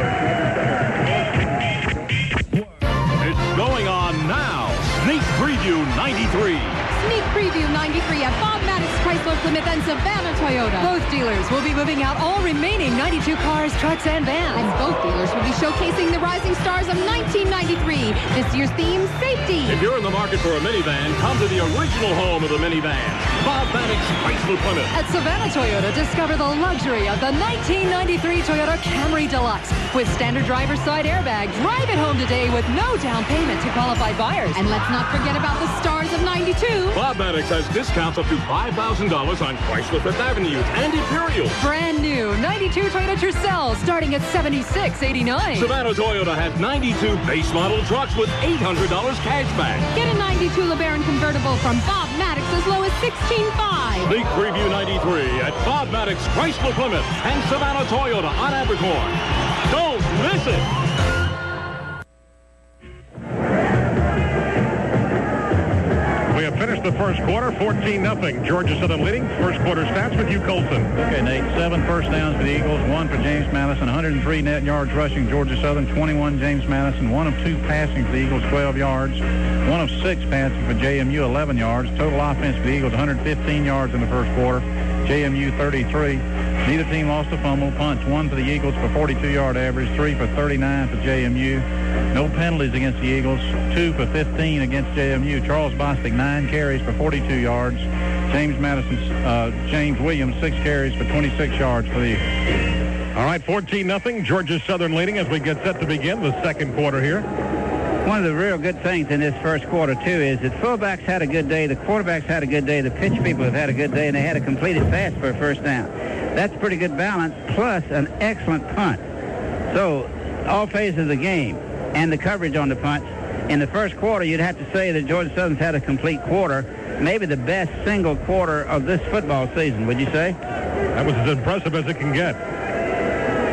It's going on now. Sneak Preview 93. Sneak Preview 93 at Bob Maddox Chrysler Plymouth and Savannah Toyota. Both dealers will be moving out all remaining 92 cars, trucks, and vans. And both dealers will be showcasing the rising stars of 1993. This year's theme, safety. If you're in the market for a minivan, come to the original home of the minivan, Bob Maddox Chrysler Plymouth. At Savannah Toyota, discover the luxury of the 1993 Toyota Camry Deluxe. With standard driver's side airbag, drive it home today with no down payment to qualified buyers. And let's not forget about the stars of 92. Bob Maddox has discounts up to $5,000 on Chrysler Fifth Avenue and Imperial. Brand new 92 Toyota Tercel starting at $76.89. Savannah Toyota has 92 base model trucks with $800 cash back. Get a 92 LeBaron convertible from Bob Maddox as low as $16,500. Big Preview 93 at Bob Maddox Chrysler Plymouth and Savannah Toyota on Abercorn. Don't miss it. We have finished the first quarter, 14-0. Georgia Southern leading. First quarter stats with you, Colson. Okay, Nate, 7 first downs for the Eagles, 1 for James Madison, 103 net yards rushing Georgia Southern, 21 James Madison, 1 of 2 passing for the Eagles, 12 yards, 1 of 6 passing for JMU, 11 yards. Total offense for the Eagles, 115 yards in the first quarter, JMU 33. Neither team lost a fumble. Punts, 1 for the Eagles for 42-yard average, 3 for 39 for JMU. No penalties against the Eagles, 2 for 15 against JMU. Charles Bostic, 9 carries for 42 yards. James Williams, 6 carries for 26 yards for the Eagles. All right, 14-0. Georgia Southern leading as we get set to begin the second quarter here. One of the real good things in this first quarter, too, is that fullbacks had a good day, the quarterbacks had a good day, the pitch people have had a good day, and they had a completed pass for a first down. That's pretty good balance, plus an excellent punt. So all phases of the game and the coverage on the punts. In the first quarter, you'd have to say that Georgia Southern's had a complete quarter, maybe the best single quarter of this football season, would you say? That was as impressive as it can get.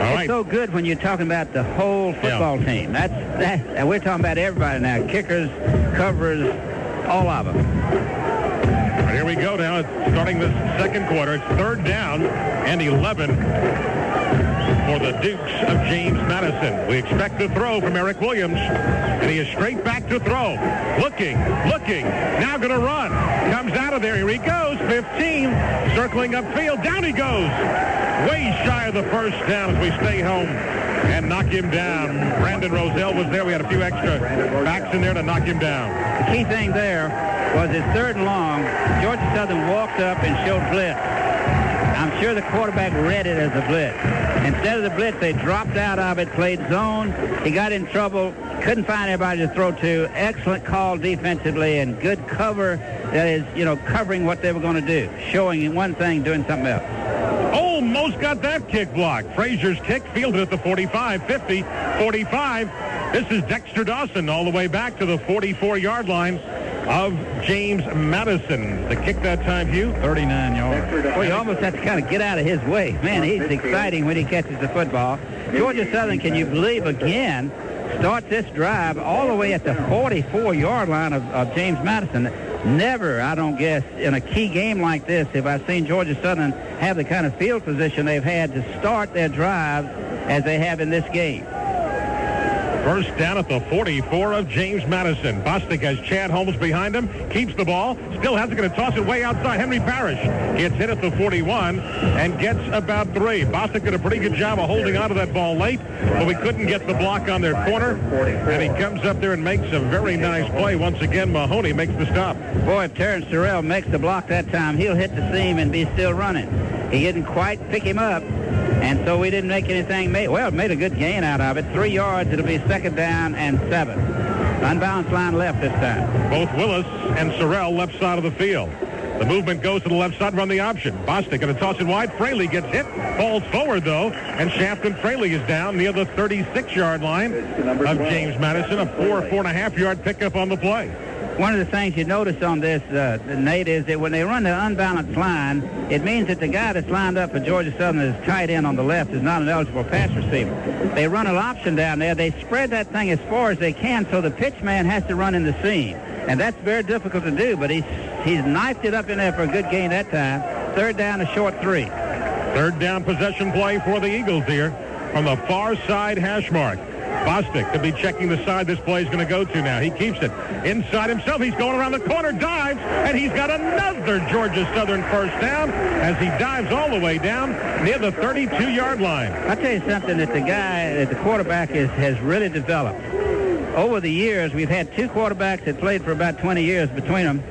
It's so good when you're talking about the whole football team. And we're talking about everybody now, kickers, coverers, all of them. Right, here we go now. It's starting the second quarter. It's 3rd down and 11 for the Dukes of James Madison. We expect to throw from Eric Williams, and he is straight back to throw. Looking, now going to run. Comes out of there. Here he goes, 15, circling upfield. Down he goes. Way shy of the first down as we stay home and knock him down. Brandon Roselle was there. We had a few extra backs in there to knock him down. The key thing there was his 3rd and long. Georgia Southern walked up and showed blitz. I'm sure the quarterback read it as a blitz. Instead of the blitz, they dropped out of it, played zone. He got in trouble, couldn't find anybody to throw to. Excellent call defensively and good cover. That is, covering what they were going to do, showing one thing, doing something else. Almost got that kick blocked. Frazier's kick fielded at the 45, 50, 45. This is Dexter Dawson all the way back to the 44-yard line of James Madison. The kick that time, Hugh, 39 yards. Well, you almost have to kind of get out of his way. Man, he's exciting when he catches the football. Georgia Southern, can you believe, again, starts this drive all the way at the 44-yard line of James Madison. Never, I don't guess, in a key game like this have I seen Georgia Southern have the kind of field position they've had to start their drive as they have in this game. First down at the 44 of James Madison. Bostic has Chad Holmes behind him, keeps the ball, still has it, going to toss it way outside. Henry Parrish gets hit at the 41 and gets about 3. Bostic did a pretty good job of holding onto that ball late, but we couldn't get the block on their corner, and he comes up there and makes a very nice play. Once again, Mahoney makes the stop. Boy, if Terrence Terrell makes the block that time, he'll hit the seam and be still running. He didn't quite pick him up, and so we didn't make anything. Well, it made a good gain out of it. 3 yards, it'll be 2nd down and 7. Unbalanced line left this time. Both Willis and Sorrell left side of the field. The movement goes to the left side, run the option. Bostic going to toss it wide. Fraley gets hit, falls forward, though, and Shafton Fraley is down near the 36-yard line of James Madison. A 4.5-yard pickup on the play. One of the things you notice on this, Nate, is that when they run the unbalanced line, it means that the guy that's lined up for Georgia Southern as tight end on the left is not an eligible pass receiver. They run an option down there. They spread that thing as far as they can, so the pitch man has to run in the seam. And that's very difficult to do, but he's knifed it up in there for a good gain that time. 3rd down, a short 3. 3rd down possession play for the Eagles here from the far side hash mark. Bostic could be checking the side this play is going to go to now. He keeps it inside himself. He's going around the corner, dives, and he's got another Georgia Southern first down as he dives all the way down near the 32-yard line. I'll tell you something that the quarterback has really developed. Over the years, we've had two quarterbacks that played for about 20 years between them.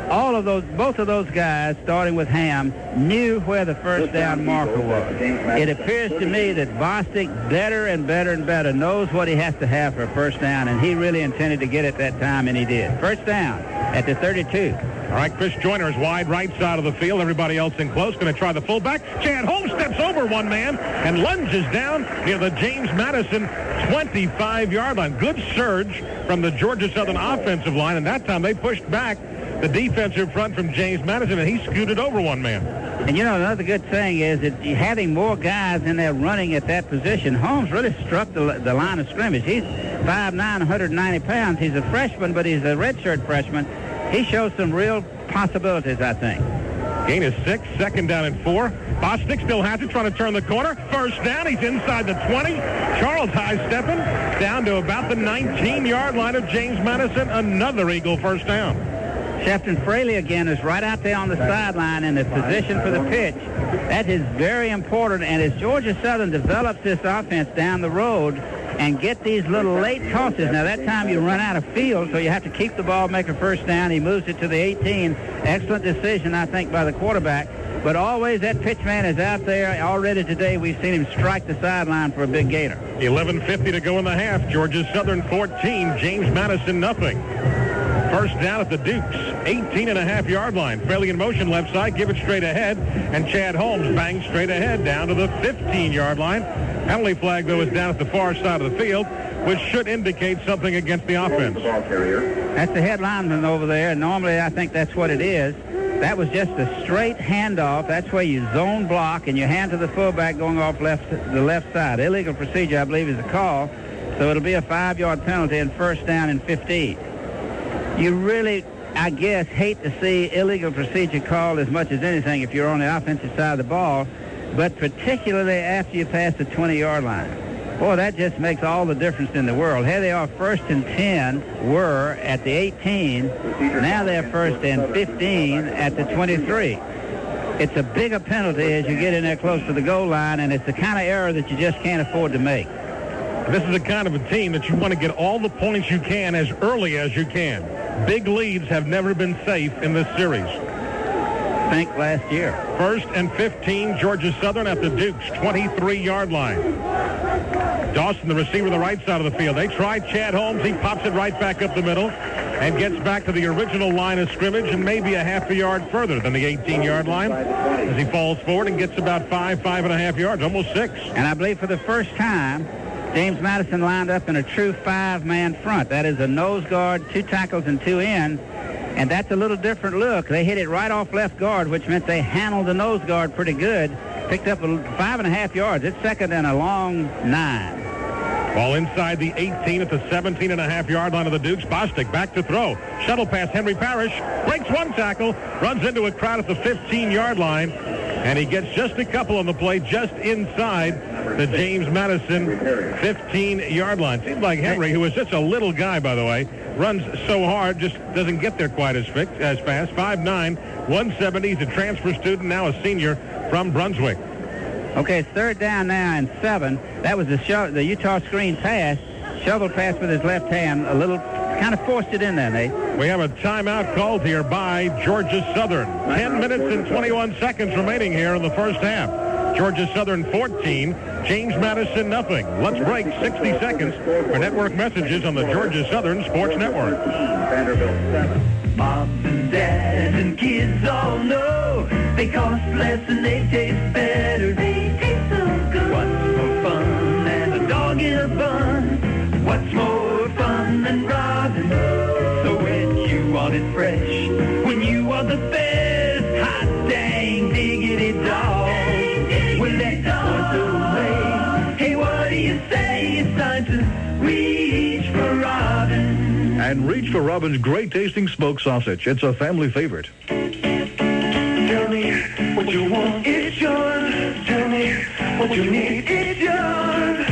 Both of those guys, starting with Ham, knew where the first down marker was. It appears to me that Bostic better and better knows what he has to have for a first down, and he really intended to get it that time, and he did. First down at the 32. All right, Chris Joyner is wide right side of the field. Everybody else in close. Going to try the fullback. Chad Holmes steps over one man and lunges down near the James Madison 25-yard line. Good surge from the Georgia Southern offensive line, and that time they pushed back the defensive front from James Madison, and he scooted over one man. And, another good thing is that having more guys in there running at that position, Holmes really struck the line of scrimmage. He's 5'9", 190 pounds. He's a freshman, but he's a redshirt freshman. He shows some real possibilities, I think. Gain is 6, second down and 4. Bostic still has it, trying to turn the corner. First down, he's inside the 20. Charles high-stepping down to about the 19-yard line of James Madison. Another Eagle first down. Shefton Fraley again is right out there on the sideline in the position for the pitch. That is very important, and as Georgia Southern develops this offense down the road and get these little late tosses. Now, that time you run out of field, so you have to keep the ball, make a first down. He moves it to the 18. Excellent decision, I think, by the quarterback. But always that pitch man is out there. Already today we've seen him strike the sideline for a big gainer. 11:50 to go in the half. Georgia Southern 14, James Madison nothing. First down at the Dukes, 18.5-yard line. Fraley in motion left side, give it straight ahead, and Chad Holmes bangs straight ahead down to the 15-yard line. Penalty flag, though, is down at the far side of the field, which should indicate something against the offense. That's the head lineman over there, and normally I think that's what it is. That was just a straight handoff. That's where you zone block, and you hand to the fullback going off the left side. Illegal procedure, I believe, is a call, so it'll be a 5-yard penalty and first down and 15. You really, I guess, hate to see illegal procedure called as much as anything if you're on the offensive side of the ball, but particularly after you pass the 20-yard line. Boy, that just makes all the difference in the world. Here they are, 1st and 10 were at the 18. Now they're 1st and 15 at the 23. It's a bigger penalty as you get in there close to the goal line, and it's the kind of error that you just can't afford to make. This is the kind of a team that you want to get all the points you can as early as you can. Big leads have never been safe in this series. Think last year. 1st and 15, Georgia Southern at the Dukes, 23-yard line. Dawson, the receiver, the right side of the field. They try Chad Holmes. He pops it right back up the middle and gets back to the original line of scrimmage and maybe a half a yard further than the 18-yard line as he falls forward and gets about 5.5 yards, almost 6. And I believe for the first time, James Madison lined up in a true 5-man front. That is a nose guard, 2 tackles, and 2 ends. And that's a little different look. They hit it right off left guard, which meant they handled the nose guard pretty good. Picked up 5.5 yards. It's second and a long 9. Ball inside the 18 at the 17.5-yard line of the Dukes. Bostic back to throw. Shuttle pass Henry Parrish. Breaks one tackle. Runs into a crowd at the 15-yard line. And he gets just a couple on the play just inside the James Madison 15-yard line. Seems like Henry, who is just a little guy, by the way, runs so hard, just doesn't get there quite as fast. 5'9", 170. He's a transfer student, now a senior from Brunswick. Okay, it's 3rd down now and 7. That was the Utah screen pass. Shovel pass with his left hand. A little, kind of forced it in there, Nate. We have a timeout called here by Georgia Southern. 10 minutes and 21 seconds remaining here in the first half. Georgia Southern 14, James Madison nothing. Let's break 60 seconds for network messages on the Georgia Southern Sports Network. Vanderbilt 7. Moms and dads and kids all know they cost less and they taste better. They taste so good. What's more fun than a dog in a bun? What's more fun than Robin? So when you want it fresh, when you want the best, hot dang diggity dog. Well, that's the way. Hey, what do you say? It's time to reach for Robin. And reach for Robin's great tasting smoked sausage. It's a family favorite. Tell me what you want, it's yours. Tell me what you need, it's yours.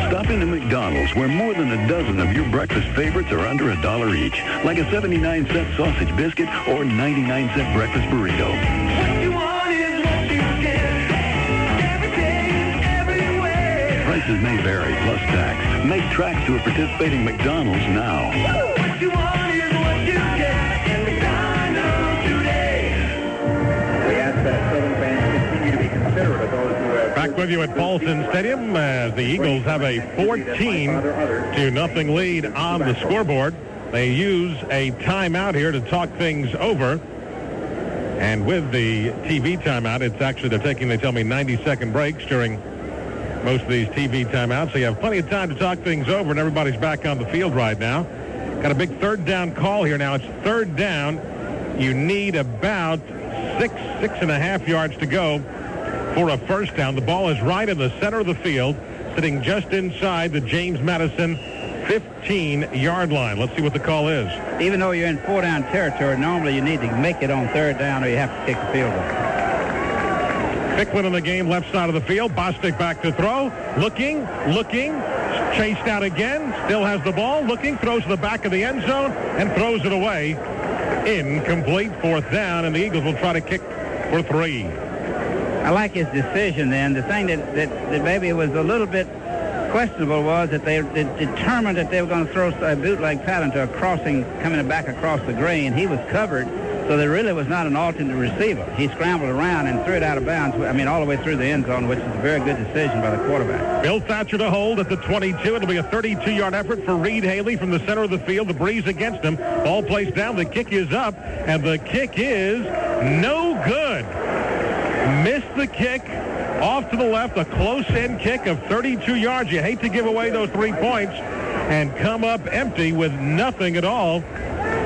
Stop into McDonald's where more than a dozen of your breakfast favorites are under $1 each, like a 79-cent sausage biscuit or 99-cent breakfast burrito. What you want is what you get. Every day, everywhere. Prices may vary, plus tax. Make tracks to a participating McDonald's now. What you want is what you get in McDonald's today. We ask that Southern fans continue to be considerate of those who have... Back with you at Paulson Stadium as the Eagles have a 14-0 lead on the scoreboard. They use a timeout here to talk things over. And with the TV timeout, it's actually, they tell me 90-second breaks during most of these TV timeouts. So you have plenty of time to talk things over, and everybody's back on the field right now. Got a big third down call here now. It's third down. You need about 6.5 yards to go for a first down. The ball is right in the center of the field, sitting just inside the James Madison 15-yard line. Let's see what the call is. Even though you're in four-down territory, normally you need to make it on third down or you have to kick the field goal. Picklin in the game, left side of the field. Bostic back to throw. Looking, chased out again. Still has the ball. Looking, throws to the back of the end zone and throws it away. Incomplete, fourth down, and the Eagles will try to kick for 3. I like his decision then. The thing that maybe was a little bit questionable was that they determined that they were going to throw a bootleg pattern to a crossing coming back across the green. He was covered, so there really was not an alternate receiver. He scrambled around and threw it out of bounds, all the way through the end zone, which is a very good decision by the quarterback. Bill Thatcher to hold at the 22. It'll be a 32-yard effort for Reed Haley from the center of the field. The breeze against him. Ball placed down. The kick is up, and the kick is no good. Missed the kick off to the left, a close-in kick of 32 yards. You hate to give away those 3 points and come up empty with nothing at all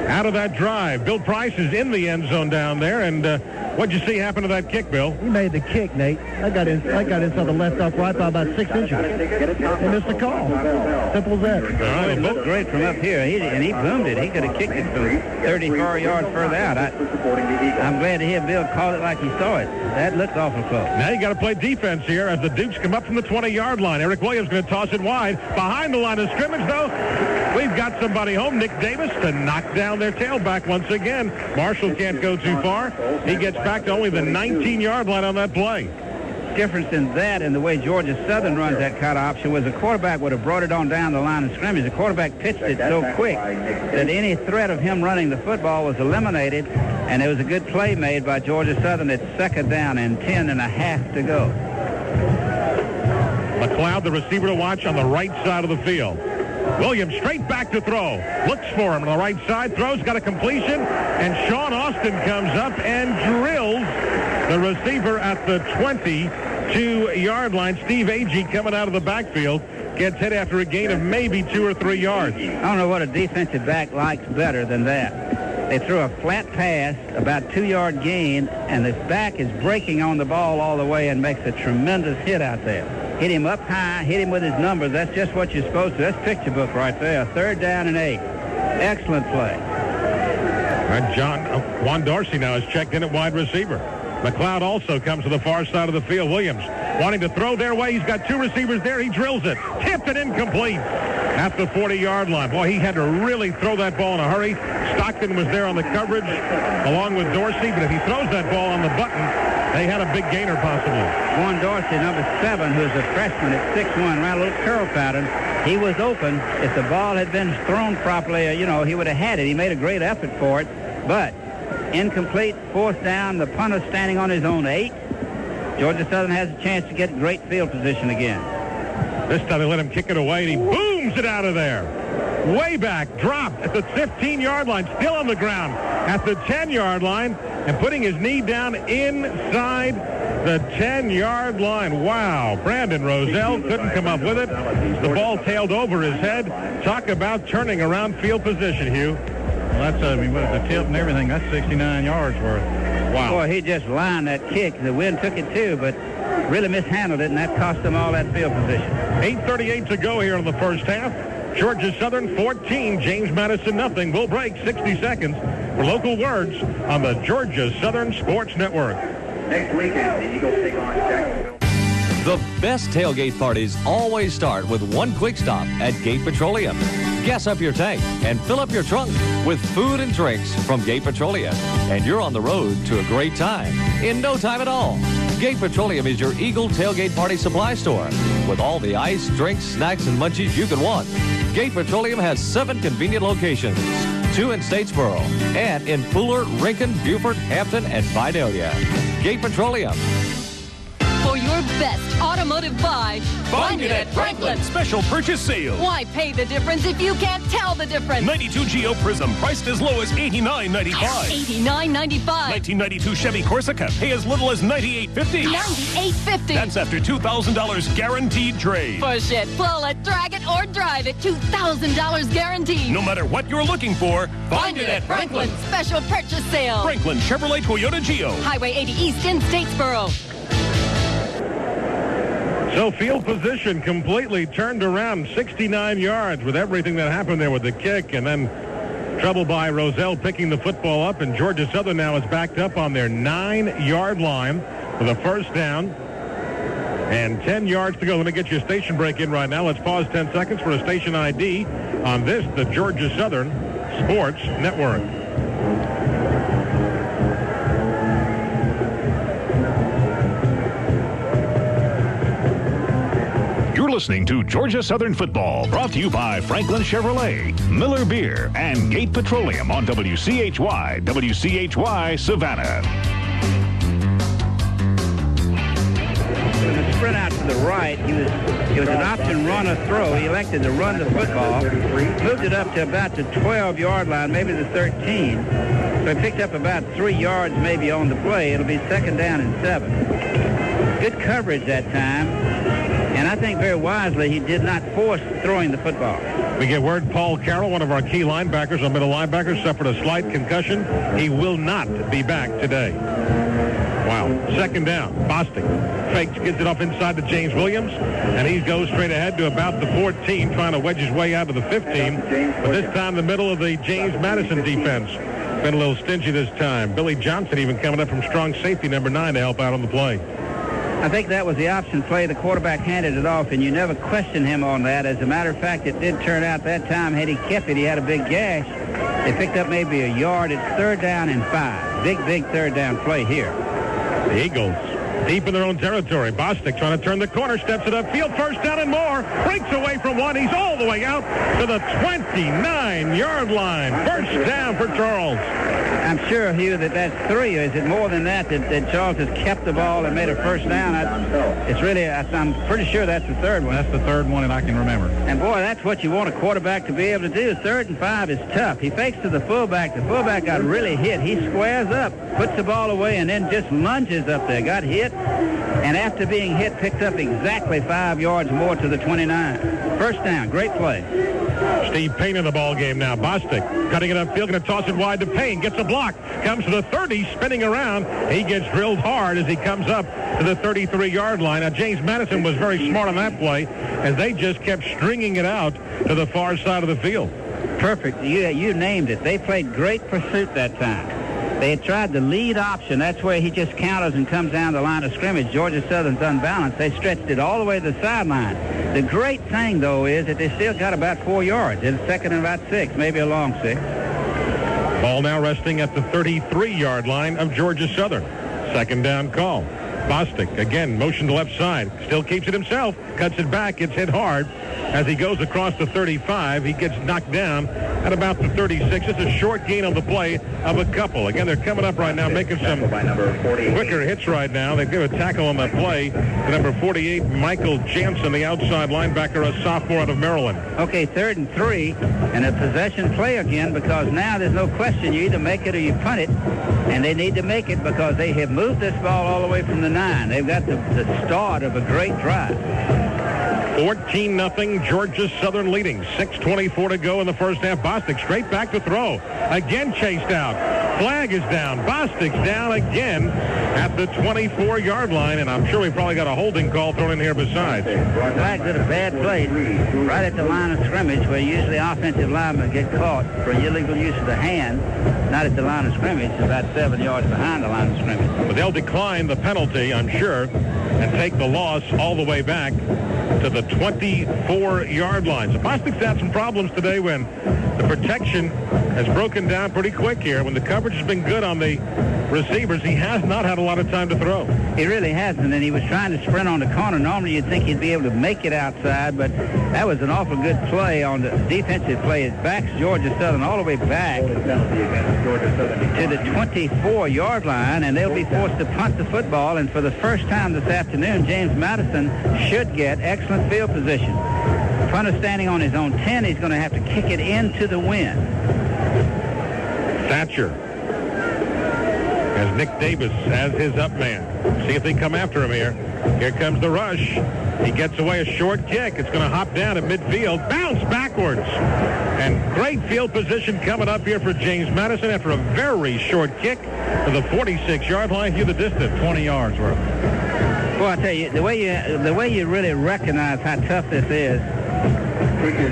out of that drive. Bill Price is in the end zone down there, and what'd you see happen to that kick, Bill? He made the kick, Nate. I got inside the left upright by about 6 inches. He missed the call. Simple as that. It looked great from up here, and he boomed it. He could have kicked it from 34 yards further out. I'm glad to hear Bill call it like he saw it. That looked awful close. Now you got to play defense here as the Dukes come up from the 20-yard line. Eric Williams going to toss it wide. Behind the line of scrimmage, though, we've got somebody home, Nick Davis, to knock down their tailback once again. Marshall can't go too far. He gets back to only the 19-yard line on that play. Difference in that and the way Georgia Southern runs that kind of option was the quarterback would have brought it on down the line of scrimmage. The quarterback pitched it so quick that any threat of him running the football was eliminated, and it was a good play made by Georgia Southern at second down and 10.5 to go. McLeod, the receiver to watch on the right side of the field. Williams straight back to throw. Looks for him on the right side. Throws, got a completion. And Sean Austin comes up and drills the receiver at the 22-yard line. Steve Agee coming out of the backfield. Gets hit after a gain of maybe 2 or 3 yards. I don't know what a defensive back likes better than that. They threw a flat pass, about 2-yard gain, and the back is breaking on the ball all the way and makes a tremendous hit out there. Hit him up high, hit him with his numbers. That's just what you're supposed to. That's picture book right there. Third down and 8. Excellent play. Juan Dorsey now is checked in at wide receiver. McLeod also comes to the far side of the field. Williams wanting to throw their way. He's got 2 receivers there. He drills it. Tipped and incomplete at the 40-yard line. Boy, he had to really throw that ball in a hurry. Stockton was there on the coverage along with Dorsey, but if he throws that ball on the button, they had a big gainer possibly. Juan Dorsey, number 7, who's a freshman at 6'1", ran a little curl pattern. He was open. If the ball had been thrown properly, he would have had it. He made a great effort for it, but incomplete, fourth down. The punter standing on his own 8. Georgia Southern has a chance to get great field position again. This time they let him kick it away, and he booms it out of there. Way back, dropped at the 15-yard line, still on the ground at the 10-yard line, and putting his knee down inside the 10-yard line. Wow. Brandon Roselle couldn't come up with it. The ball tailed over his head. Talk about turning around field position, Hugh. Well, that's, with the tip and everything, that's 69 yards worth. Wow. Boy, he just lined that kick. The wind took it too, but really mishandled it, and that cost them all that field position. 8:38 to go here in the first half. Georgia Southern 14, James Madison nothing. We'll break 60 seconds for local words on the Georgia Southern Sports Network. Next weekend, the Eagles take on Jacksonville. The best tailgate parties always start with one quick stop at Gate Petroleum. Gas up your tank and fill up your trunk with food and drinks from Gate Petroleum. And you're on the road to a great time in no time at all. Gate Petroleum is your Eagle tailgate party supply store with all the ice, drinks, snacks, and munchies you could want. Gate Petroleum has 7 convenient locations, 2 in Statesboro, and in Fuller, Rincon, Beaufort, Hampton, and Vidalia. Gate Petroleum. For your best automotive buy, Find it at Franklin Special Purchase Sale. Why pay the difference if you can't tell the difference? 92 Geo Prism priced as low as $89.95. $89.95. 1992 Chevy Corsica pay as little as $98.50. $98.50. That's after $2,000 guaranteed trade. Push it, pull it, drag it, or drive it. $2,000 guaranteed. No matter what you're looking for, find it at Franklin. Special Purchase Sale. Franklin Chevrolet Toyota Geo. Highway 80 East in Statesboro. So field position completely turned around 69 yards with everything that happened there with the kick, and then trouble by Roselle picking the football up, and Georgia Southern now is backed up on their 9-yard line with a first down and 10 yards to go. Let me get your station break in right now. Let's pause 10 seconds for a station ID on this, the Georgia Southern Sports Network. Listening to Georgia Southern Football, brought to you by Franklin Chevrolet, Miller Beer, and Gate Petroleum on WCHY Savannah. With a sprint out to the right, it was an option run or throw. He elected to run the football, moved it up to about the 12-yard line, maybe the 13. So he picked up about 3 yards maybe on the play. It'll be second down and 7. Good coverage that time. And I think very wisely he did not force throwing the football. We get word Paul Carroll, one of our key linebackers, our middle linebacker, suffered a slight concussion. He will not be back today. Wow. Second down. Bostic fakes, gets it off inside to James Williams, and he goes straight ahead to about the 14, trying to wedge his way out of the 15. But this time the middle of the James Madison defense. Been a little stingy this time. Billy Johnson even coming up from strong safety number 9 to help out on the play. I think that was the option play. The quarterback handed it off, and you never question him on that. As a matter of fact, it did turn out that time. Had he kept it, he had a big gash. They picked up maybe a yard. It's third down and 5. Big third down play here. The Eagles deep in their own territory. Bostic trying to turn the corner, steps it upfield, first down and more. Breaks away from one. He's all the way out to the 29-yard line. First down for Charles. I'm sure, Hugh, that's 3. Is it more than that Charles has kept the ball and made a first down? It's really, I'm pretty sure that's the third one. That's the third one that I can remember. And, boy, that's what you want a quarterback to be able to do. 3rd and 5 is tough. He fakes to the fullback. The fullback got really hit. He squares up, puts the ball away, and then just lunges up there. Got hit, and after being hit, picked up exactly 5 yards more to the 29. First down. Great play. Steve Payne in the ball game now. Bostic cutting it upfield, going to toss it wide to Payne. Gets a block. Comes to the 30, spinning around. He gets drilled hard as he comes up to the 33-yard line. Now, James Madison was very smart on that play as they just kept stringing it out to the far side of the field. Perfect. You named it. They played great pursuit that time. They had tried the lead option. That's where he just counters and comes down the line of scrimmage. Georgia Southern's unbalanced. They stretched it all the way to the sideline. The great thing, though, is that they still got about 4 yards. It's second and about 6, maybe a long 6. Ball now resting at the 33-yard line of Georgia Southern. Second down call. Bostic, again, motion to left side. Still keeps it himself. Cuts it back. Gets hit hard. As he goes across the 35, he gets knocked down at about the 36. Just a short gain on the play of a couple. Again, they're coming up right now, making some quicker hits right now. They give a tackle on the play to number 48, Michael Jansen, the outside linebacker, a sophomore out of Maryland. Okay, 3rd and 3, and a possession play again, because now there's no question. You either make it or you punt it, and they need to make it because they have moved this ball all the way from the 9. They've got the start of a great drive. 14-0, Georgia Southern leading. 6:24 to go in the first half. Bostic straight back to throw. Again chased out. Flag is down. Bostic's down again at the 24-yard line, and I'm sure we probably got a holding call thrown in here besides. Flag's at a bad place, right at the line of scrimmage, where usually offensive linemen get caught for illegal use of the hand. Not at the line of scrimmage, about 7 yards behind the line of scrimmage. But they'll decline the penalty, I'm sure, and take the loss all the way back to the 24-yard line. So Bostic's had some problems today when the protection has broken down pretty quick here. When the coverage has been good on the receivers, he has not had a lot of time to throw. He really hasn't, and he was trying to sprint on the corner. Normally you'd think he'd be able to make it outside, but that was an awful good play on the defensive play. It backs Georgia Southern all the way back to the 24-yard line, and they'll be forced to punt the football. And for the first time this afternoon, James Madison should get excellent field position. Punter standing on his own 10, he's going to have to kick it into the wind. Thatcher has Nick Davis as his up man. See if they come after him here. Here comes the rush. He gets away a short kick. It's going to hop down at midfield, bounce backwards. And great field position coming up here for James Madison after a very short kick to the 46-yard line through the distance. 20 yards worth. Well, I tell you, the way you really recognize how tough this is,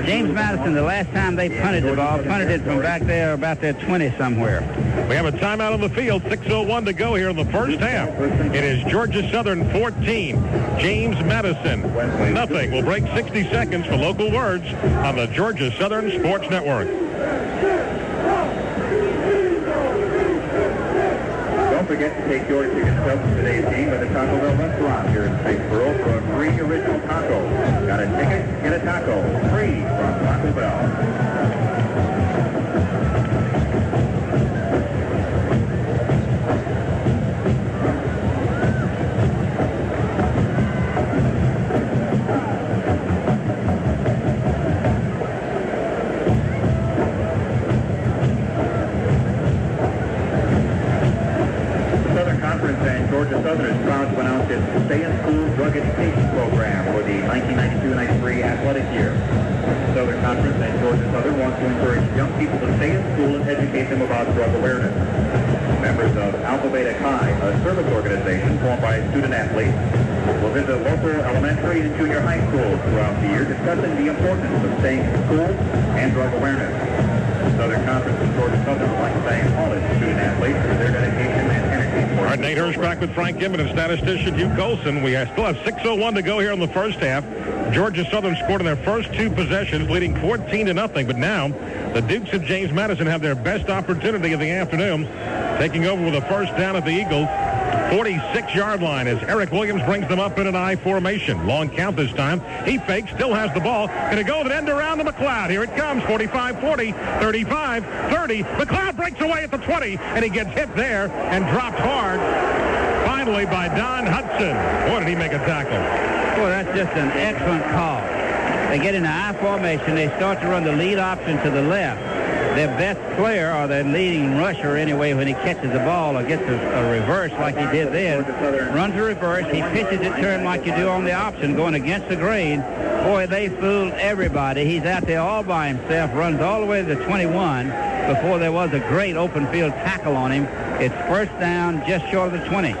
James Madison, the last time they punted the ball, punted it from back there, about their 20 somewhere. We have a timeout on the field, 6:01 to go here in the first half. It is Georgia Southern 14, James Madison nothing. We'll break 60 seconds for local words on the Georgia Southern Sports Network. Don't forget to take your ticket stubs to today's game at the Taco Bell restaurant here in Statesboro for a free original taco. Got a ticket? Get a taco. Free from Taco Bell. Georgia Southern is proud to announce its Stay in School Drug Education Program for the 1992-93 athletic year. The Southern Conference and Georgia Southern wants to encourage young people to stay in school and educate them about drug awareness. Members of Alpha Beta Chi, a service organization formed by student athletes, will visit local elementary and junior high schools throughout the year discussing the importance of staying in school and drug awareness. Southern Conference and Georgia Southern would like to thank all its student athletes for their dedication and energy. All right, Nate Hirsch back with Frank Gibbon and statistician Hugh Colson. We still have 6:01 to go here in the first half. Georgia Southern scored in their first two possessions, leading 14-0. But now the Dukes of James Madison have their best opportunity of the afternoon, taking over with a first down at the Eagles' 46-yard line as Eric Williams brings them up in an I formation. Long count this time. He fakes, still has the ball. Going to go with an end around to McLeod. Here it comes, 45-40, 35-30. McLeod breaks away at the 20, and he gets hit there and dropped hard. Finally by Don Hudson. Boy, did he make a tackle. Boy, that's just an excellent call. They get in the I formation. They start to run the lead option to the left. Their best player, or their leading rusher anyway, when he catches the ball or gets a reverse like he did then, runs a reverse. He pitches it to him like you do on the option, going against the grain. Boy, they fooled everybody. He's out there all by himself, runs all the way to the 21 before there was a great open field tackle on him. It's first down just short of the 20.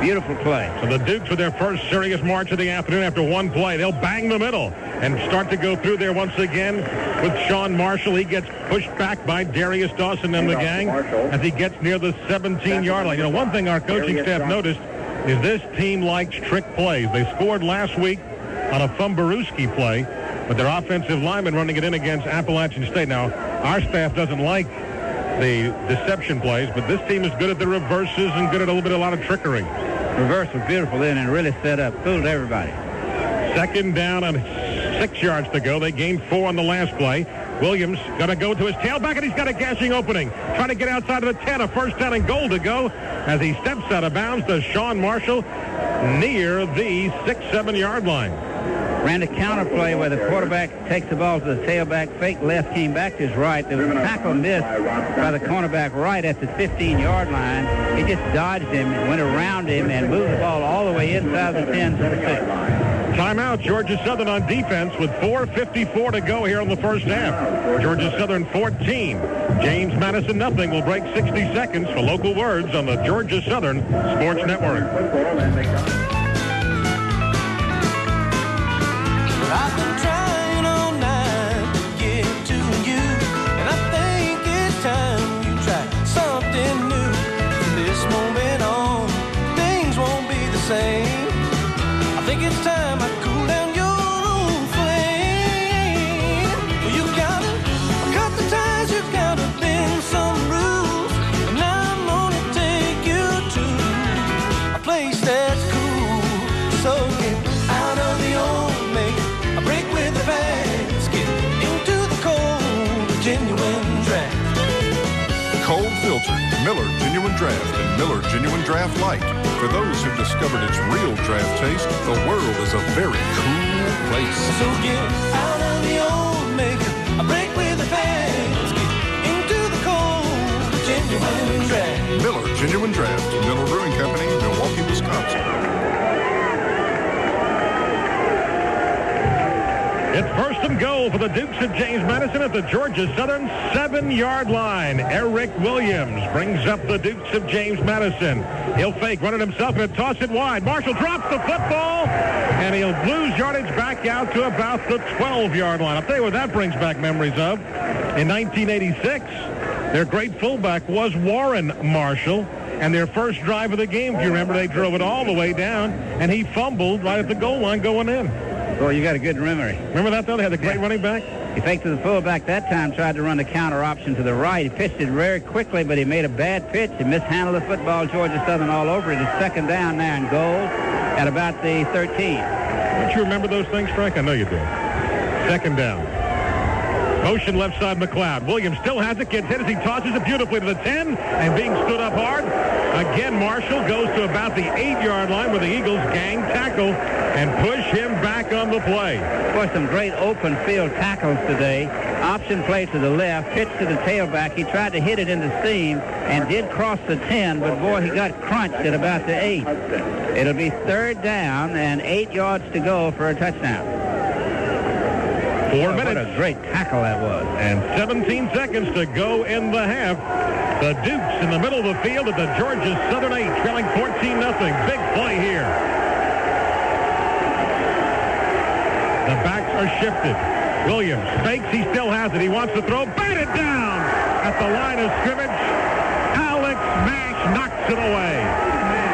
Beautiful play. So the Dukes with their first serious march of the afternoon after one play. They'll bang the middle and start to go through there once again with Sean Marshall. He gets pushed back by Darius Dawson and the gang as he gets near the 17-yard line. You know, one thing our coaching staff noticed is this team likes trick plays. They scored last week on a Fumbarewski play, but their offensive lineman running it in against Appalachian State. Now, our staff doesn't like the deception plays, but this team is good at the reverses and good at a lot of trickery. Reverse was beautiful then and really set up, fooled everybody. Second down on 6 yards to go. They gained 4 on the last play. Williams going to go to his tailback, and he's got a gashing opening. Trying to get outside of the 10, a first down and goal to go as he steps out of bounds to Sean Marshall near the 6-7 yard line. Ran a counter play where the quarterback takes the ball to the tailback, fake left, came back to his right. There was a tackle missed by the cornerback right at the 15-yard line. He just dodged him, went around him, and moved the ball all the way inside the 10 to the 6. Timeout, Georgia Southern on defense with 4:54 to go here in the first half. Georgia Southern 14. James Madison nothing. Will break 60 seconds for local words on the Georgia Southern Sports Network. I've been trying all night to get to you, and I think it's time you try something new. From this moment on, things won't be the same. I think it's time I cool down your own flame. Well, you gotta cut the ties, you gotta bend some rules, and I'm gonna take you to a place that's cool. So get out of the old, make a break with the past, get into the cold, genuine draft. Cold filtered Miller Genuine Draft and Miller Genuine Draft Light. For those who've discovered its real draft taste, the world is a very cool place. So get out of the old, make a break with the past, get into the cold, genuine draft. Miller Genuine Draft, Miller Brewing Company, Milwaukee, Wisconsin. It's first and goal for the Dukes of James Madison at the Georgia Southern 7-yard line. Eric Williams brings up the Dukes of James Madison. He'll fake, run it himself, and toss it wide. Marshall drops the football, and he'll lose yardage back out to about the 12-yard line. I'll tell you what that brings back memories of. In 1986, their great fullback was Warren Marshall. And their first drive of the game, if you remember, they drove it all the way down, and he fumbled right at the goal line going in. Well, you got a good memory. Remember that, though? They had the great running back? He faked to the fullback that time, tried to run the counter option to the right. He pitched it very quickly, but he made a bad pitch. He mishandled the football. Georgia Southern all over it. It's second down now and goal at about the 13. Don't you remember those things, Frank? I know you do. Second down. Motion left side McLeod. Williams still has it. Gets hit as he tosses it beautifully to the 10 and being stood up hard. Again, Marshall goes to about the 8-yard line where the Eagles gang tackle and push him back on the play. Boy, some great open field tackles today. Option play to the left, pitch to the tailback. He tried to hit it in the seam and did cross the 10, but boy, he got crunched at about the 8. It'll be third down and 8 yards to go for a touchdown. 4 minutes. What a great tackle that was. And 17 seconds to go in the half. The Dukes in the middle of the field at the Georgia Southern 8, trailing 14-0. Big play here. The backs are shifted. Williams fakes. He still has it. He wants to throw. Batted down at the line of scrimmage. Alex Mash knocks it away.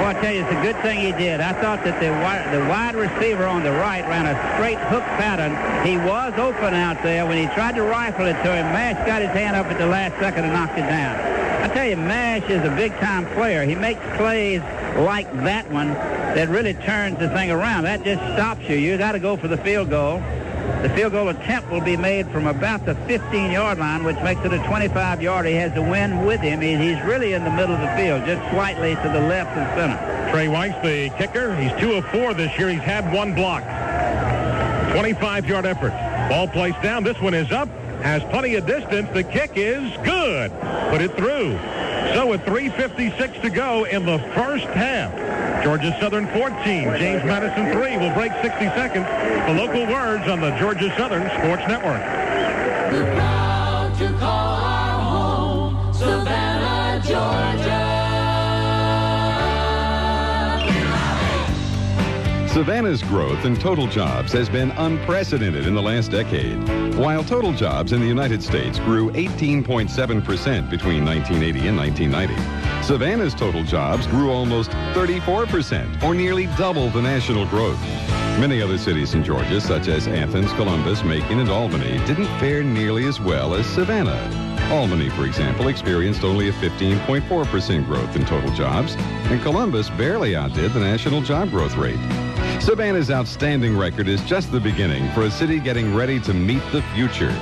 Well, I tell you, it's a good thing he did. I thought that the wide receiver on the right ran a straight hook pattern. He was open out there. When he tried to rifle it to him, Mash got his hand up at the last second and knocked it down. I tell you, Mash is a big-time player. He makes plays like that one that really turns the thing around. That just stops you. You got to go for the field goal. The field goal attempt will be made from about the 15-yard line, which makes it a 25-yarder. He has the wind with him. He's really in the middle of the field, just slightly to the left and center. Trey Weiss, the kicker, he's 2 of 4 this year. He's had 1 block. 25-yard effort. Ball placed down. This one is up. Has plenty of distance. The kick is good. Put it through. So with 3:56 to go in the first half, Georgia Southern 14, James Madison 3. Will break 60 seconds. The local words on the Georgia Southern Sports Network. We're proud to call our home Savannah, Georgia. Savannah's growth in total jobs has been unprecedented in the last decade. While total jobs in the United States grew 18.7% between 1980 and 1990, Savannah's total jobs grew almost 34%, or nearly double the national growth. Many other cities in Georgia, such as Athens, Columbus, Macon, and Albany, didn't fare nearly as well as Savannah. Albany, for example, experienced only a 15.4% growth in total jobs, and Columbus barely outdid the national job growth rate. Savannah's outstanding record is just the beginning for a city getting ready to meet the future.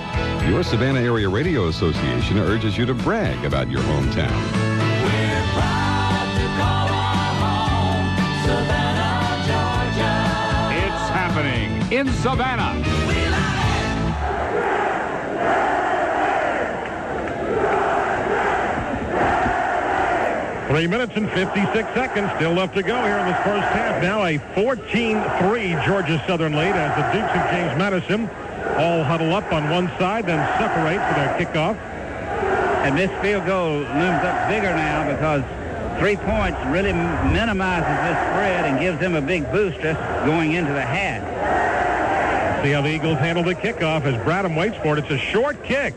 Your Savannah Area Radio Association urges you to brag about your hometown. We're proud to call our home Savannah, Georgia. It's happening in Savannah. 3 minutes and 56 seconds still left to go here in this first half. Now a 14-3 Georgia Southern lead as the Dukes of James Madison all huddle up on one side, then separate for their kickoff. And this field goal looms up bigger now because 3 points really minimizes this spread and gives them a big boost just going into the half. See how the Eagles handle the kickoff as Bradham waits for it. It's a short kick.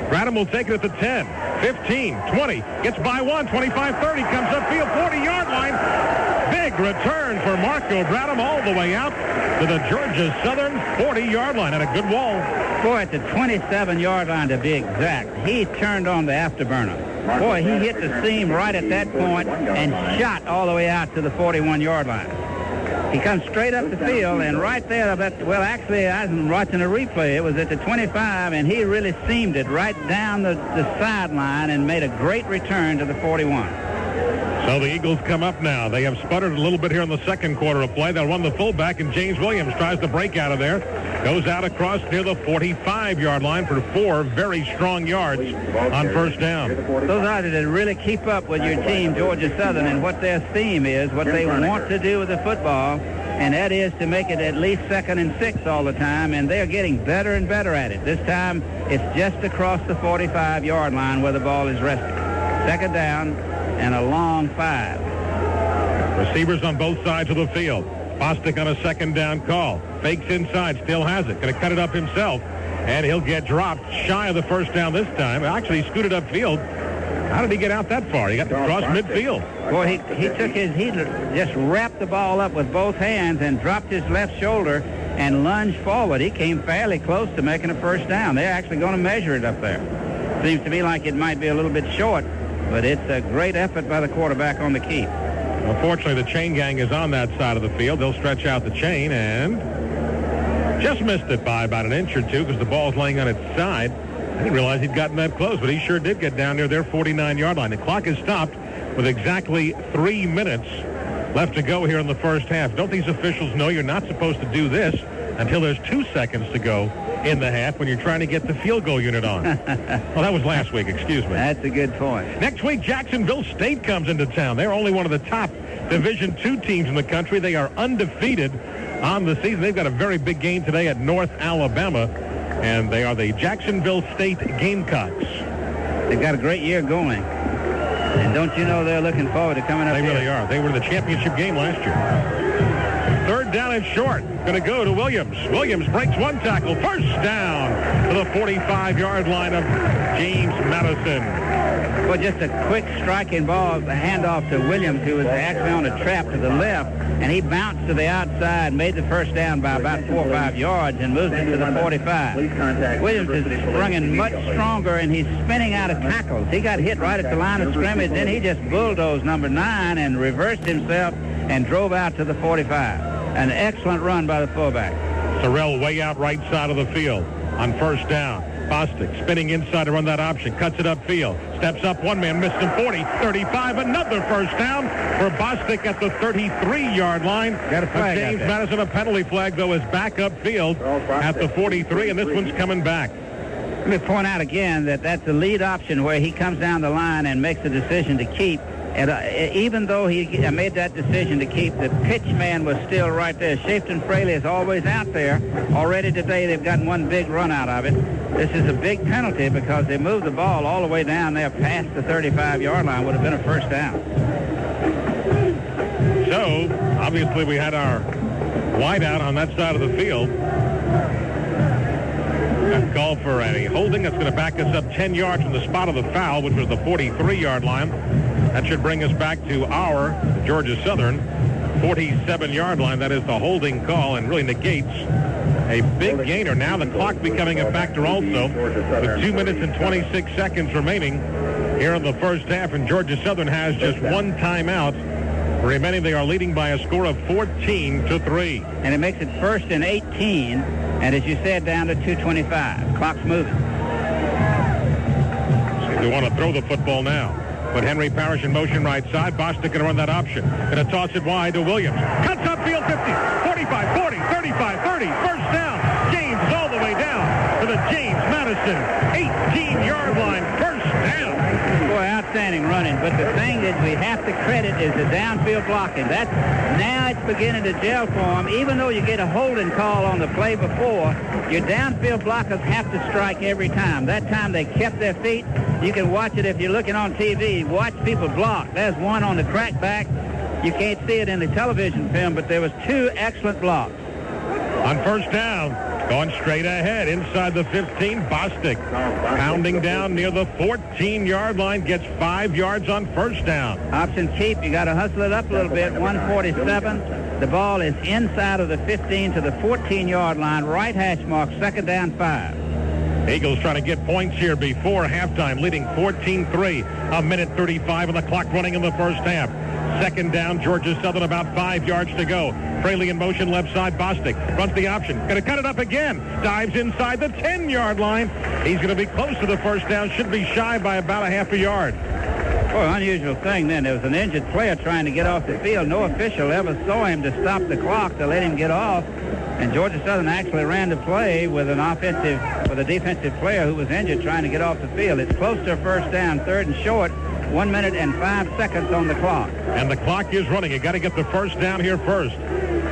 Bradham will take it at the 10, 15, 20, gets by 1, 25, 30, comes upfield, 40-yard line. Big return for Marco Bradham all the way out to the Georgia Southern 40-yard line, and a good wall. Boy, at the 27-yard line to be exact, he turned on the afterburner. Boy, he hit the seam right at that point and shot all the way out to the 41-yard line. He comes straight up the field, and right there, well, actually, I was watching a replay. It was at the 25, and he really seamed it right down the sideline and made a great return to the 41. So the Eagles come up now. They have sputtered a little bit here in the second quarter of play. They'll run the fullback, and James Williams tries to break out of there. Goes out across near the 45-yard line for 4 very strong yards on first down. Those are to really keep up with your team, Georgia Southern, and what their theme is, what they want to do with the football, and that is to make it at least 2nd and 6 all the time, and they're getting better and better at it. This time, it's just across the 45-yard line where the ball is resting. 2nd down and a long 5. Receivers on both sides of the field. Bostic on a 2nd down call. Fakes inside, still has it. Going to cut it up himself, and he'll get dropped shy of the first down this time. Actually, he scooted upfield. How did he get out that far? He got across midfield. Boy, he just wrapped the ball up with both hands and dropped his left shoulder and lunged forward. He came fairly close to making a first down. They're actually going to measure it up there. Seems to me like it might be a little bit short, but it's a great effort by the quarterback on the keep. Unfortunately, the chain gang is on that side of the field. They'll stretch out the chain and just missed it by about an inch or two because the ball's laying on its side. I didn't realize he'd gotten that close, but he sure did get down near their 49-yard line. The clock is stopped with exactly 3 minutes left to go here in the first half. Don't these officials know you're not supposed to do this until there's 2 seconds to go in the half when you're trying to get the field goal unit on? Well, that was last week, excuse me. That's a good point. Next week, Jacksonville State comes into town. They're only one of the top Division II teams in the country. They are undefeated on the season. They've got a very big game today at North Alabama, and they are the Jacksonville State Gamecocks. They've got a great year going. And don't you know they're looking forward to coming up here? They really are. They were in the championship game last year. 3rd down and short. Going to go to Williams. Williams breaks 1 tackle. First down to the 45-yard line of James Madison. Well, just a quick striking ball, a handoff to Williams, who was actually on a trap to the left, and he bounced to the outside, made the first down by about 4 or 5 yards, and moved it to the 45. Williams is sprung in much stronger, and he's spinning out of tackles. He got hit right at the line of scrimmage, then he just bulldozed number 9 and reversed himself and drove out to the 45. An excellent run by the fullback. Sorrell way out right side of the field on first down. Bostic spinning inside to run that option. Cuts it upfield. Steps up. One man missed him. 40, 35. Another first down for Bostic at the 33-yard line. Got a flag James Madison, a penalty flag, though, is back upfield at the 43, and this one's coming back. Let me point out again that that's the lead option where he comes down the line and makes a decision to keep. And even though he made that decision to keep, the pitch man was still right there. Shafton Fraley is always out there. Already today they've gotten one big run out of it. This is a big penalty because they moved the ball all the way down there past the 35-yard line. Would have been a first down. So, obviously we had our wideout on that side of the field. A call for a holding that's going to back us up 10 yards from the spot of the foul, which was the 43-yard line. That should bring us back to our Georgia Southern 47-yard line. That is the holding call and really negates a big gainer. Now the clock becoming a factor also with 2 minutes and 26 seconds remaining here in the first half, and Georgia Southern has just 1 timeout remaining. They are leading by a score of 14-3. And it makes it 1st and 18, and as you said, down to 2:25. Clock's moving. See if they want to throw the football now. But Henry Parrish in motion right side. Bostic going to run that option. Going to toss it wide to Williams. Cuts upfield 50, 45, 40, 35, 30. First down. James is all the way down to the James Madison 18-yard line. First down. Boy, out outstanding running, but the thing that we have to credit is the downfield blocking. Now it's beginning to gel for him. Even though you get a holding call on the play before, your downfield blockers have to strike every time. That time they kept their feet. You can watch it if you're looking on TV. Watch people block. There's one on the crackback. You can't see it in the television film, but there was 2 excellent blocks. On first down, going straight ahead inside the 15, Bostic pounding down near the 14-yard line, gets 5 yards on first down. Option keep. You got to hustle it up a little bit. 147. The ball is inside of the 15 to the 14-yard line. Right hash mark, second down 5. Eagles trying to get points here before halftime, leading 14-3. A minute 35 on the clock running in the first half. Second down, Georgia Southern, about 5 yards to go. Fraley in motion, left side, Bostic runs the option. Going to cut it up again. Dives inside the 10-yard line. He's going to be close to the first down. Should be shy by about a half a yard. Well, unusual thing then. There was an injured player trying to get off the field. No official ever saw him to stop the clock to let him get off. And Georgia Southern actually ran the play with a defensive player who was injured trying to get off the field. It's close to a first down, third and short. 1 minute and 5 seconds on the clock. And the clock is running. You got to get the first down here first.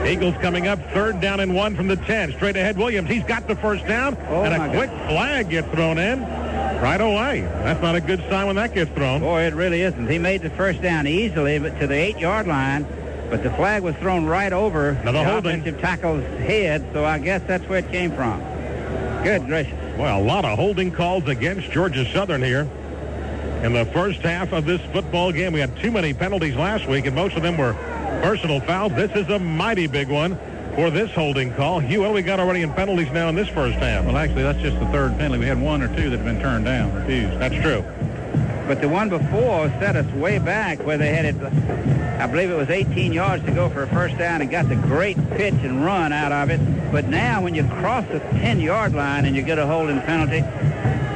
Eagles coming up, third down and 1 from the 10. Straight ahead, Williams. He's got the first down, and a quick flag gets thrown in right away. That's not a good sign when that gets thrown. Boy, it really isn't. He made the first down easily, but to the 8-yard line. But the flag was thrown right over the offensive tackle's head, so I guess that's where it came from. Good gracious. Well, a lot of holding calls against Georgia Southern here. In the first half of this football game, we had too many penalties last week, and most of them were personal fouls. This is a mighty big one for this holding call. Hugh, what do we got already in penalties now in this first half? Well, actually, that's just the third penalty. We had 1 or 2 that have been turned down, refused. That's true. But the one before set us way back where they had it, I believe it was 18 yards to go for a first down and got the great pitch and run out of it. But now when you cross the 10-yard line and you get a holding penalty,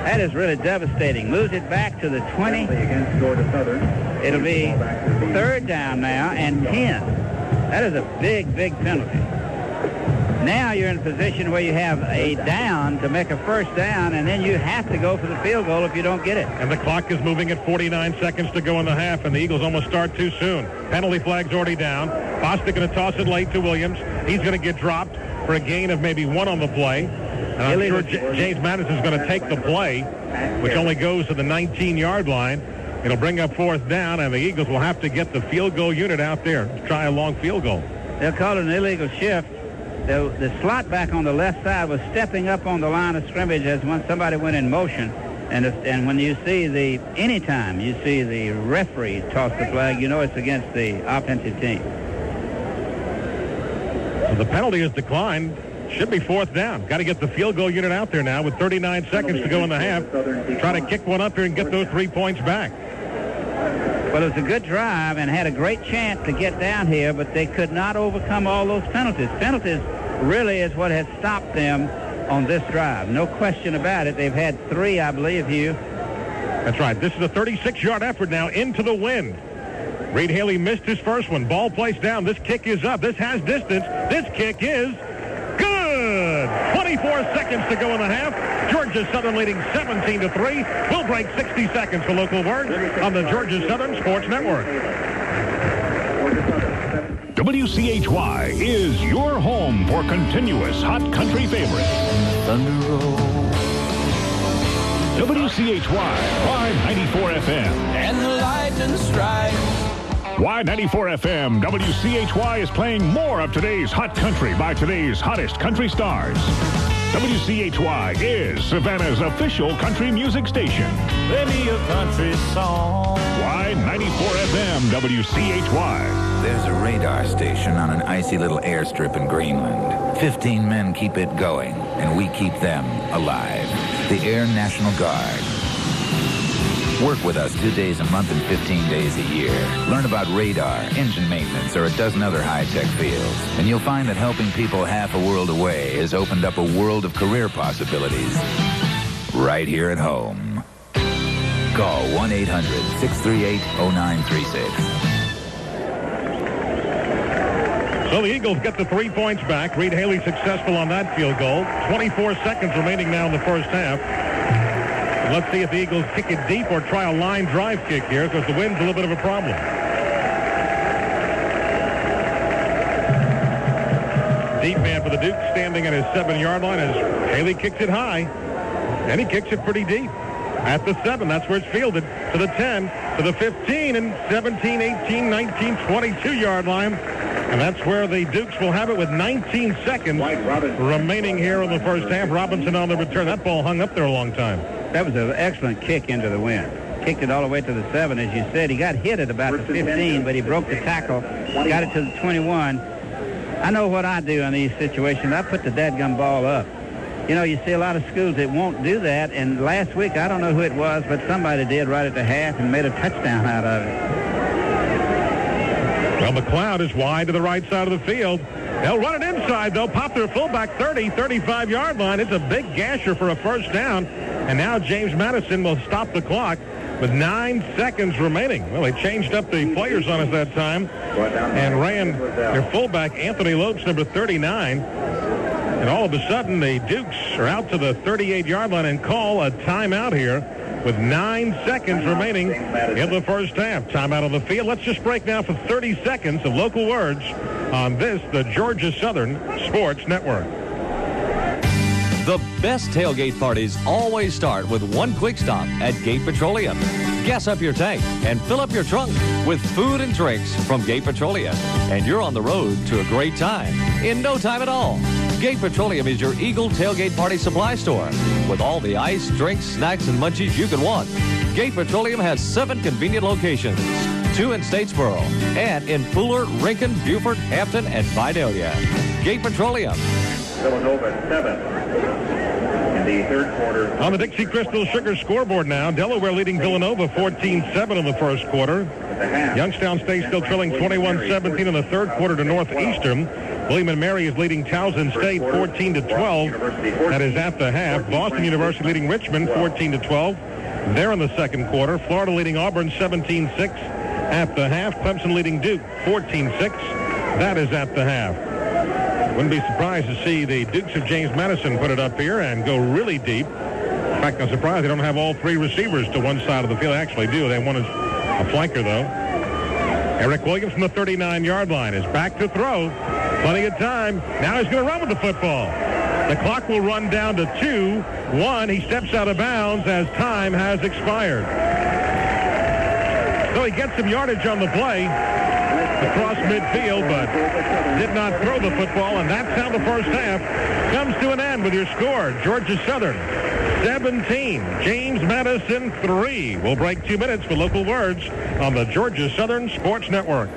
that is really devastating. Moves it back to the 20. Against Georgia Southern. It'll be third down now and 10. That is a big, big penalty. Now you're in a position where you have a down to make a first down, and then you have to go for the field goal if you don't get it. And the clock is moving at 49 seconds to go in the half, and the Eagles almost start too soon. Penalty flag's already down. Bostic going to toss it late to Williams. He's going to get dropped for a gain of maybe 1 on the play. And I'm sure James Madison is going to take the play, which only goes to the 19-yard line. It'll bring up fourth down, and the Eagles will have to get the field goal unit out there to try a long field goal. They'll call it an illegal shift. The slot back on the left side was stepping up on the line of scrimmage as when somebody went in motion. And when you see anytime you see the referee toss the flag, you know it's against the offensive team. So the penalty is declined. Should be fourth down. Got to get the field goal unit out there now with 39 seconds to go in the half. Try to kick one up here and get those 3 points back. Well, it was a good drive and had a great chance to get down here, but they could not overcome all those penalties. Penalties really is what has stopped them on this drive. No question about it. They've had 3, I believe, Hugh. That's right. This is a 36-yard effort now into the wind. Reed Haley missed his first one. Ball placed down. This kick is up. This has distance. This kick is good. 24 seconds to go in the half. Georgia Southern leading 17-3. We'll break 60 seconds for local word on the Georgia Southern Sports Network. WCHY is your home for continuous hot country favorites. Thunder Roll. WCHY, Y94 FM. And the lightning strike. Y94 FM, WCHY is playing more of today's hot country by today's hottest country stars. WCHY is Savannah's official country music station. Play me a country song. Y94 FM, WCHY. There's a radar station on an icy little airstrip in Greenland. 15 men keep it going, and we keep them alive. The Air National Guard. Work with us 2 days a month and 15 days a year. Learn about radar, engine maintenance, or a dozen other high-tech fields. And you'll find that helping people half a world away has opened up a world of career possibilities right here at home. Call 1-800-638-0936. So the Eagles get the 3 points back. Reed Haley successful on that field goal. 24 seconds remaining now in the first half. Let's see if the Eagles kick it deep or try a line drive kick here, because the wind's a little bit of a problem. Deep man for the Dukes, standing at his 7-yard line as Haley kicks it high, and he kicks it pretty deep. At the 7, that's where it's fielded, to the 10, to the 15, and 17, 18, 19, 22-yard line. And that's where the Dukes will have it with 19 seconds remaining here in the first half. Robinson on the return. That ball hung up there a long time. That was an excellent kick into the wind. Kicked it all the way to the 7, as you said. He got hit at about the 15, but he broke the tackle, got it to the 21. I know what I do in these situations. I put the dadgum ball up. You know, you see a lot of schools that won't do that, and last week, I don't know who it was, but somebody did right at the half and made a touchdown out of it. Well, McLeod is wide to the right side of the field. They'll run it inside. They'll pop their fullback 30, 35-yard line. It's a big gasher for a first down. And now James Madison will stop the clock with 9 seconds remaining. Well, they changed up the players on us that time and ran their fullback, Anthony Lopes, number 39. And all of a sudden, the Dukes are out to the 38-yard line and call a timeout here with 9 seconds remaining in the first half. Timeout on the field. Let's just break now for 30 seconds of local words on this, the Georgia Southern Sports Network. The best tailgate parties always start with one quick stop at Gate Petroleum. Gas up your tank and fill up your trunk with food and drinks from Gate Petroleum. And you're on the road to a great time in no time at all. Gate Petroleum is your Eagle tailgate party supply store with all the ice, drinks, snacks, and munchies you can want. Gate Petroleum has 7 convenient locations, 2 in Statesboro, and in Fuller, Rincon, Beaufort, Hampton, and Vidalia. Gate Petroleum. Villanova 7 in the third quarter. On the Dixie Crystal Sugar scoreboard now, Delaware leading Villanova 14-7 in the first quarter. Youngstown State still trailing 21-17 in the third quarter to Northeastern. William & Mary is leading Towson State 14-12. That is at the half. Boston University leading Richmond 14-12. There in the second quarter. Florida leading Auburn 17-6 at the half. Clemson leading Duke 14-6. That is at the half. Wouldn't be surprised to see the Dukes of James Madison put it up here and go really deep. In fact, I'm surprised they don't have all 3 receivers to one side of the field. They actually do. They want a flanker, though. Eric Williams from the 39-yard line is back to throw. Plenty of time. Now he's going to run with the football. The clock will run down to 2-1. He steps out of bounds as time has expired. So he gets some yardage on the play across midfield, but did not throw the football, and that's how the first half comes to an end with your score. Georgia Southern 17, James Madison 3. We'll break 2 minutes for local words on the Georgia Southern Sports Network.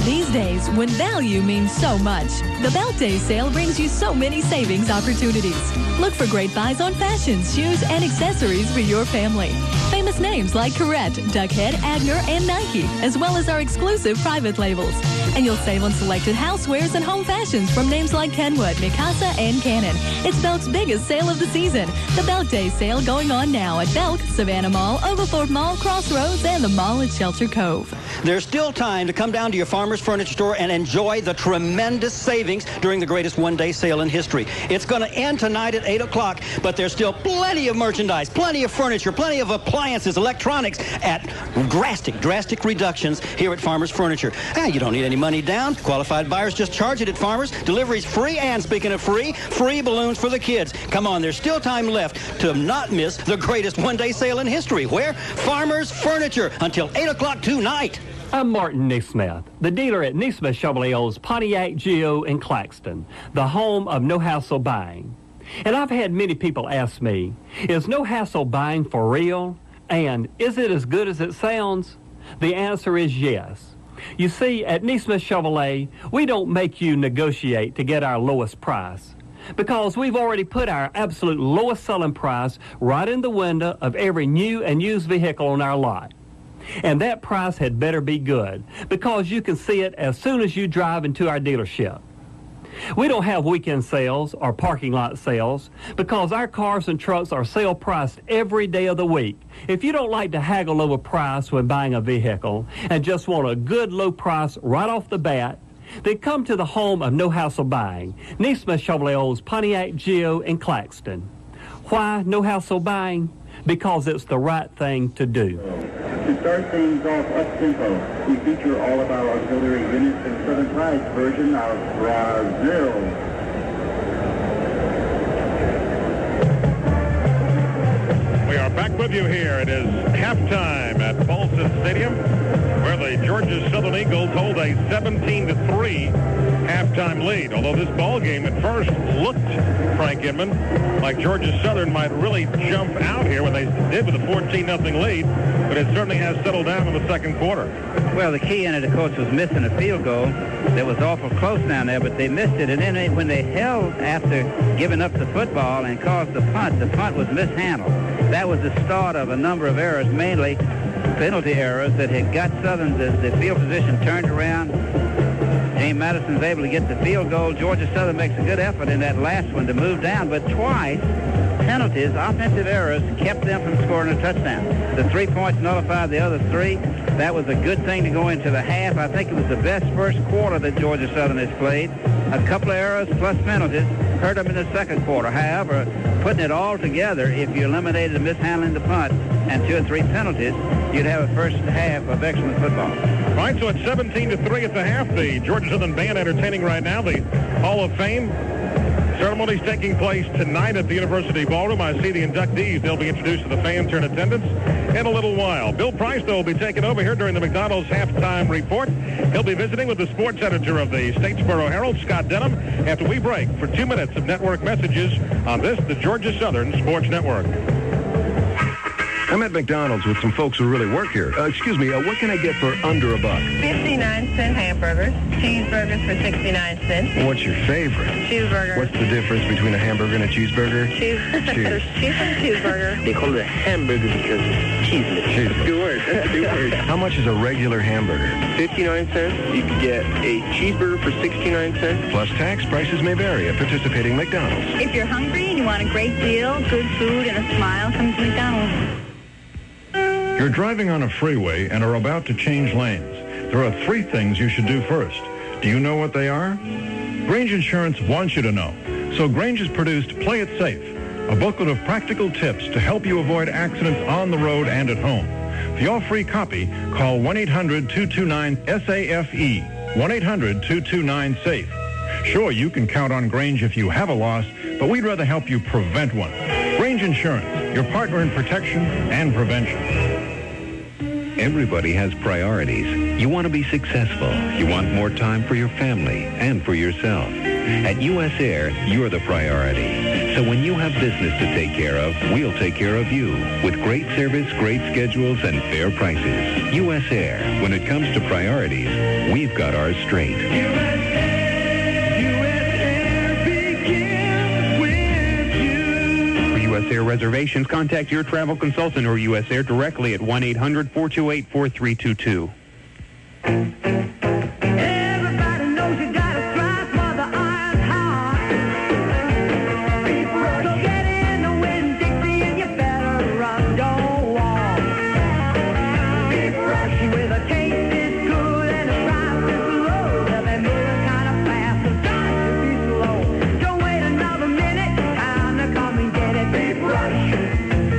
These days, when value means so much, the Belt Day sale brings you so many savings opportunities. Look for great buys on fashions, shoes, and accessories for your family. Famous names like Corette, Duckhead, Agner, and Nike, as well as our exclusive private labels. And you'll save on selected housewares and home fashions from names like Kenwood, Mikasa, and Canon. It's Belk's biggest sale of the season. The Belk Day sale going on now at Belk, Savannah Mall, Oglethorpe Mall, Crossroads, and the mall at Shelter Cove. There's still time to come down to your Farmer's Furniture Store and enjoy the tremendous savings during the greatest one-day sale in history. It's going to end tonight at 8 o'clock, but there's still plenty of merchandise, plenty of furniture, plenty of appliances, electronics at drastic reductions here at Farmer's Furniture. You don't need any money down. Qualified buyers just charge it at Farmer's. Delivery's free, and speaking of free balloons for the kids. Come on, there's still time left to not miss the greatest one-day sale in history. Where? Farmer's Furniture until 8 o'clock tonight. I'm Martin Neesmith, the dealer at Neesmith Chevrolet's Pontiac Geo in Claxton, the home of no hassle buying. And I've had many people ask me, is no hassle buying for real? And is it as good as it sounds? The answer is yes. You see, at Neesmith Chevrolet, we don't make you negotiate to get our lowest price, because we've already put our absolute lowest selling price right in the window of every new and used vehicle on our lot. And that price had better be good, because you can see it as soon as you drive into our dealership. We don't have weekend sales or parking lot sales, because our cars and trucks are sale priced every day of the week. If you don't like to haggle over price when buying a vehicle and just want a good low price right off the bat, then come to the home of no hassle buying, Neesmith Chevrolet's Pontiac Geo in Claxton. Why no hassle buying? because it's the right thing to do. To start things off up-tempo, we feature all of our auxiliary units in Southern Pride's version of Brazil. We are back with you here. It is halftime at Paulson Stadium, where the Georgia Southern Eagles hold a 17-3 halftime lead. Although this ball game at first looked, Frank Inman, like Georgia Southern might really jump out here when they did with a 14-0 lead, but it certainly has settled down in the second quarter. Well, the key in it, of course, was missing a field goal. That was awful close down there, but they missed it. And then when they held after giving up the football and caused the punt was mishandled. That was the start of a number of errors, mainly penalty errors that had got Southern the field position turned around. James Madison's able to get the field goal. Georgia Southern makes a good effort in that last one to move down, but twice penalties, offensive errors, kept them from scoring a touchdown. The 3 points nullified the other 3. That was a good thing to go into the half. I think it was the best first quarter that Georgia Southern has played. A couple of errors plus penalties hurt them in the second quarter. However, putting it all together, if you eliminated the mishandling the punt and 2 or 3 penalties, you'd have a first half of excellent football. All right, so it's 17-3 at the half. The Georgia Southern Band entertaining right now the Hall of Fame. Ceremony's taking place tonight at the University Ballroom. I see the inductees. They'll be introduced to the fans here in attendance in a little while. Bill Price, though, will be taking over here during the McDonald's halftime report. He'll be visiting with the sports editor of the Statesboro Herald, Scott Denham, after we break for 2 minutes of network messages on this, the Georgia Southern Sports Network. I'm at McDonald's with some folks who really work here. Excuse me, what can I get for under $1? 59-cent hamburgers, cheeseburgers for 69 cents. What's your favorite? Cheeseburger. What's the difference between a hamburger and a cheeseburger? Cheese. There's cheese and cheeseburger. They call it a hamburger because it's cheeseless. That's a good word. That's a good word. How much is a regular hamburger? 59 cents. You can get a cheeseburger for 69 cents. Plus tax, prices may vary at participating McDonald's. If you're hungry and you want a great deal, good food, and a smile, come to McDonald's. You're driving on a freeway and are about to change lanes. There are 3 things you should do first. Do you know what they are? Grange Insurance wants you to know. So Grange has produced Play It Safe, a booklet of practical tips to help you avoid accidents on the road and at home. For your free copy, call 1-800-229-SAFE, 1-800-229-SAFE. Sure, you can count on Grange if you have a loss, but we'd rather help you prevent one. Grange Insurance, your partner in protection and prevention. Everybody has priorities. You want to be successful. You want more time for your family and for yourself. At U.S. Air, you're the priority. So when you have business to take care of, we'll take care of you with great service, great schedules, and fair prices. U.S. Air, when it comes to priorities, we've got ours straight. U.S. Air reservations, contact your travel consultant or U.S. Air directly at 1-800-428-4322. Everybody knows you gotta strive for the iron heart. So get in the wind, Dixie, and you better run, don't walk. Beef rush with a taste is good and the price is low. They'll be moving kind of fast, so time to be slow. Don't wait another minute, time to come and get it. Beef rush,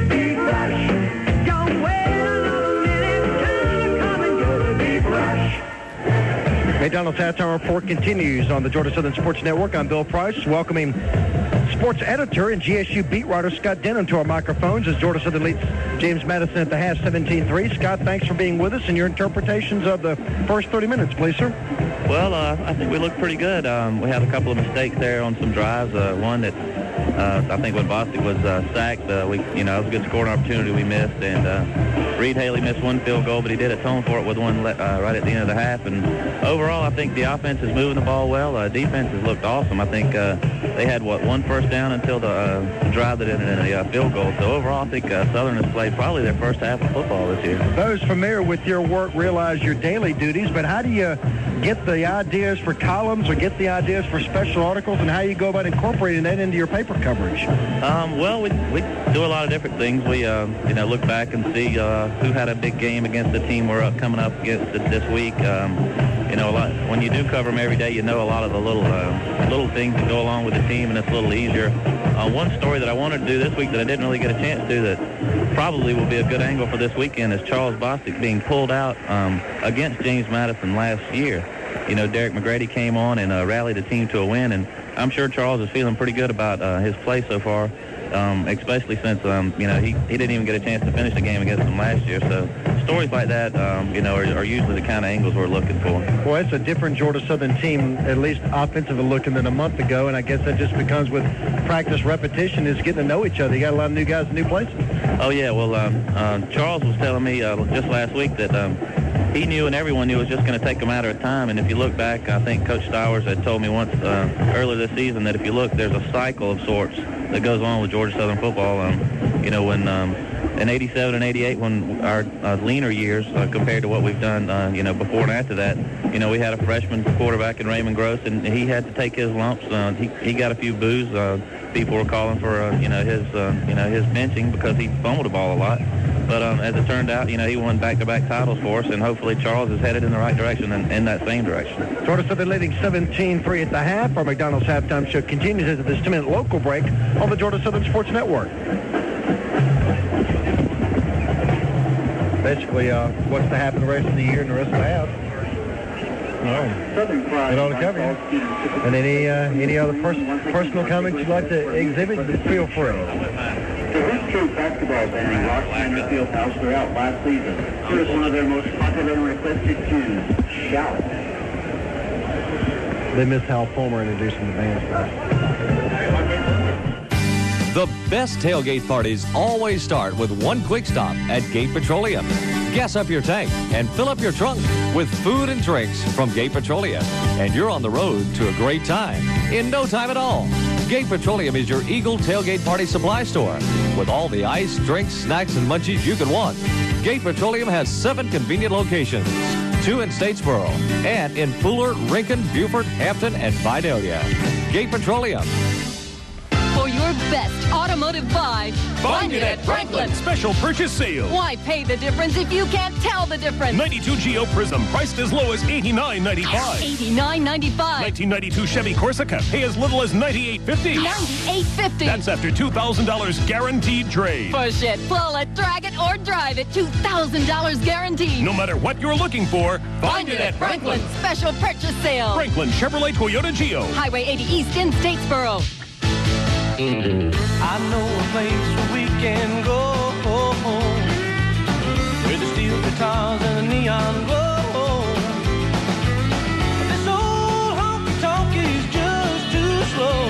beef rush. Don't wait another minute, time to come and get it. Beef rush. McDonald's halftime report continues on the Georgia Southern Sports Network. I'm Bill Price, welcoming sports editor and GSU beat writer Scott Denham to our microphones as Georgia Southern leads James Madison at the half 17-3. Scott, thanks for being with us and your interpretations of the first 30 minutes, please, sir. Well, I think we looked pretty good. We had a couple of mistakes there on some drives. One that I think when Bostic was sacked, it was a good scoring opportunity we missed. And Reed Haley missed one field goal, but he did atone for it with one right at the end of the half. And overall, I think the offense is moving the ball well. Defense has looked awesome. I think they had, one first down until the drive that ended in a field goal. So overall, I think Southern has played probably their first half of football this year. Those familiar with your work realize your daily duties, but how do you get the ideas for columns or get the ideas for special articles, and how you go about incorporating that into your paper coverage? Well, we do a lot of different things. We look back and see who had a big game against the team we're coming up against this week. A lot, when you do cover them every day, you know a lot of the little things that go along with the team, and it's a little easier One story that I wanted to do this week that I didn't really get a chance to that probably will be a good angle for this weekend is Charles Bostic being pulled out against James Madison last year. You know, Derek McGrady came on and rallied the team to a win, and I'm sure Charles is feeling pretty good about his play so far, especially since, you know, he didn't even get a chance to finish the game against them last year. So stories like that, you know, are usually the kind of angles we're looking for. Well, it's a different Georgia Southern team, at least offensively looking, than a month ago, and I guess that just becomes with practice repetition is getting to know each other. You got a lot of new guys in new places. Oh, yeah. Well, Charles was telling me just last week that he knew and everyone knew it was just going to take a matter of time. And if you look back, I think Coach Stowers had told me once earlier this season that if you look, there's a cycle of sorts that goes on with Georgia Southern football. You know, when in 87 and 88, when our leaner years compared to what we've done, you know, before and after that, you know, we had a freshman quarterback in Raymond Gross, and he had to take his lumps. He got a few boos. People were calling for, you know, his benching because he fumbled the ball a lot. But as it turned out, you know, he won back-to-back titles for us, and hopefully Charles is headed in the right direction and in that same direction. Georgia Southern leading 17-3 at the half. Our McDonald's halftime show continues into this 2-minute local break on the Georgia Southern Sports Network. Basically, what's to happen the rest of the year and the rest of the half. It ought to cover you. And any other personal comments you'd like to exhibit, feel free. The West Troop basketball band rocked Center Field House throughout last season. Here's one of their most popular and requested tunes, Shout. They miss Hal Fulmer introducing the band. The best tailgate parties always start with one quick stop at Gate Petroleum. Gas up your tank and fill up your trunk with food and drinks from Gate Petroleum. And you're on the road to a great time in no time at all. Gate Petroleum is your Eagle tailgate party supply store with all the ice, drinks, snacks, and munchies you can want. Gate Petroleum has 7 convenient locations, 2 in Statesboro and in Fuller, Rincon, Beaufort, Hampton, and Vidalia. Gate Petroleum. For your best automotive buy, Find it at Franklin Special Purchase Sale. Why pay the difference if you can't tell the difference? 92 Geo Prism, priced as low as $89.95. $89.95. 1992 Chevy Corsica, pay as little as $98.50. $98.50. That's after $2,000 guaranteed trade. Push it, pull it, drag it, or drive it. $2,000 guaranteed. No matter what you're looking for, Find it at Franklin Special Purchase Sale. Franklin Chevrolet Toyota Geo. Highway 80 East in Statesboro. I know a place where we can go, where the steel guitars and the neon glow. This old honky-tonk is just too slow.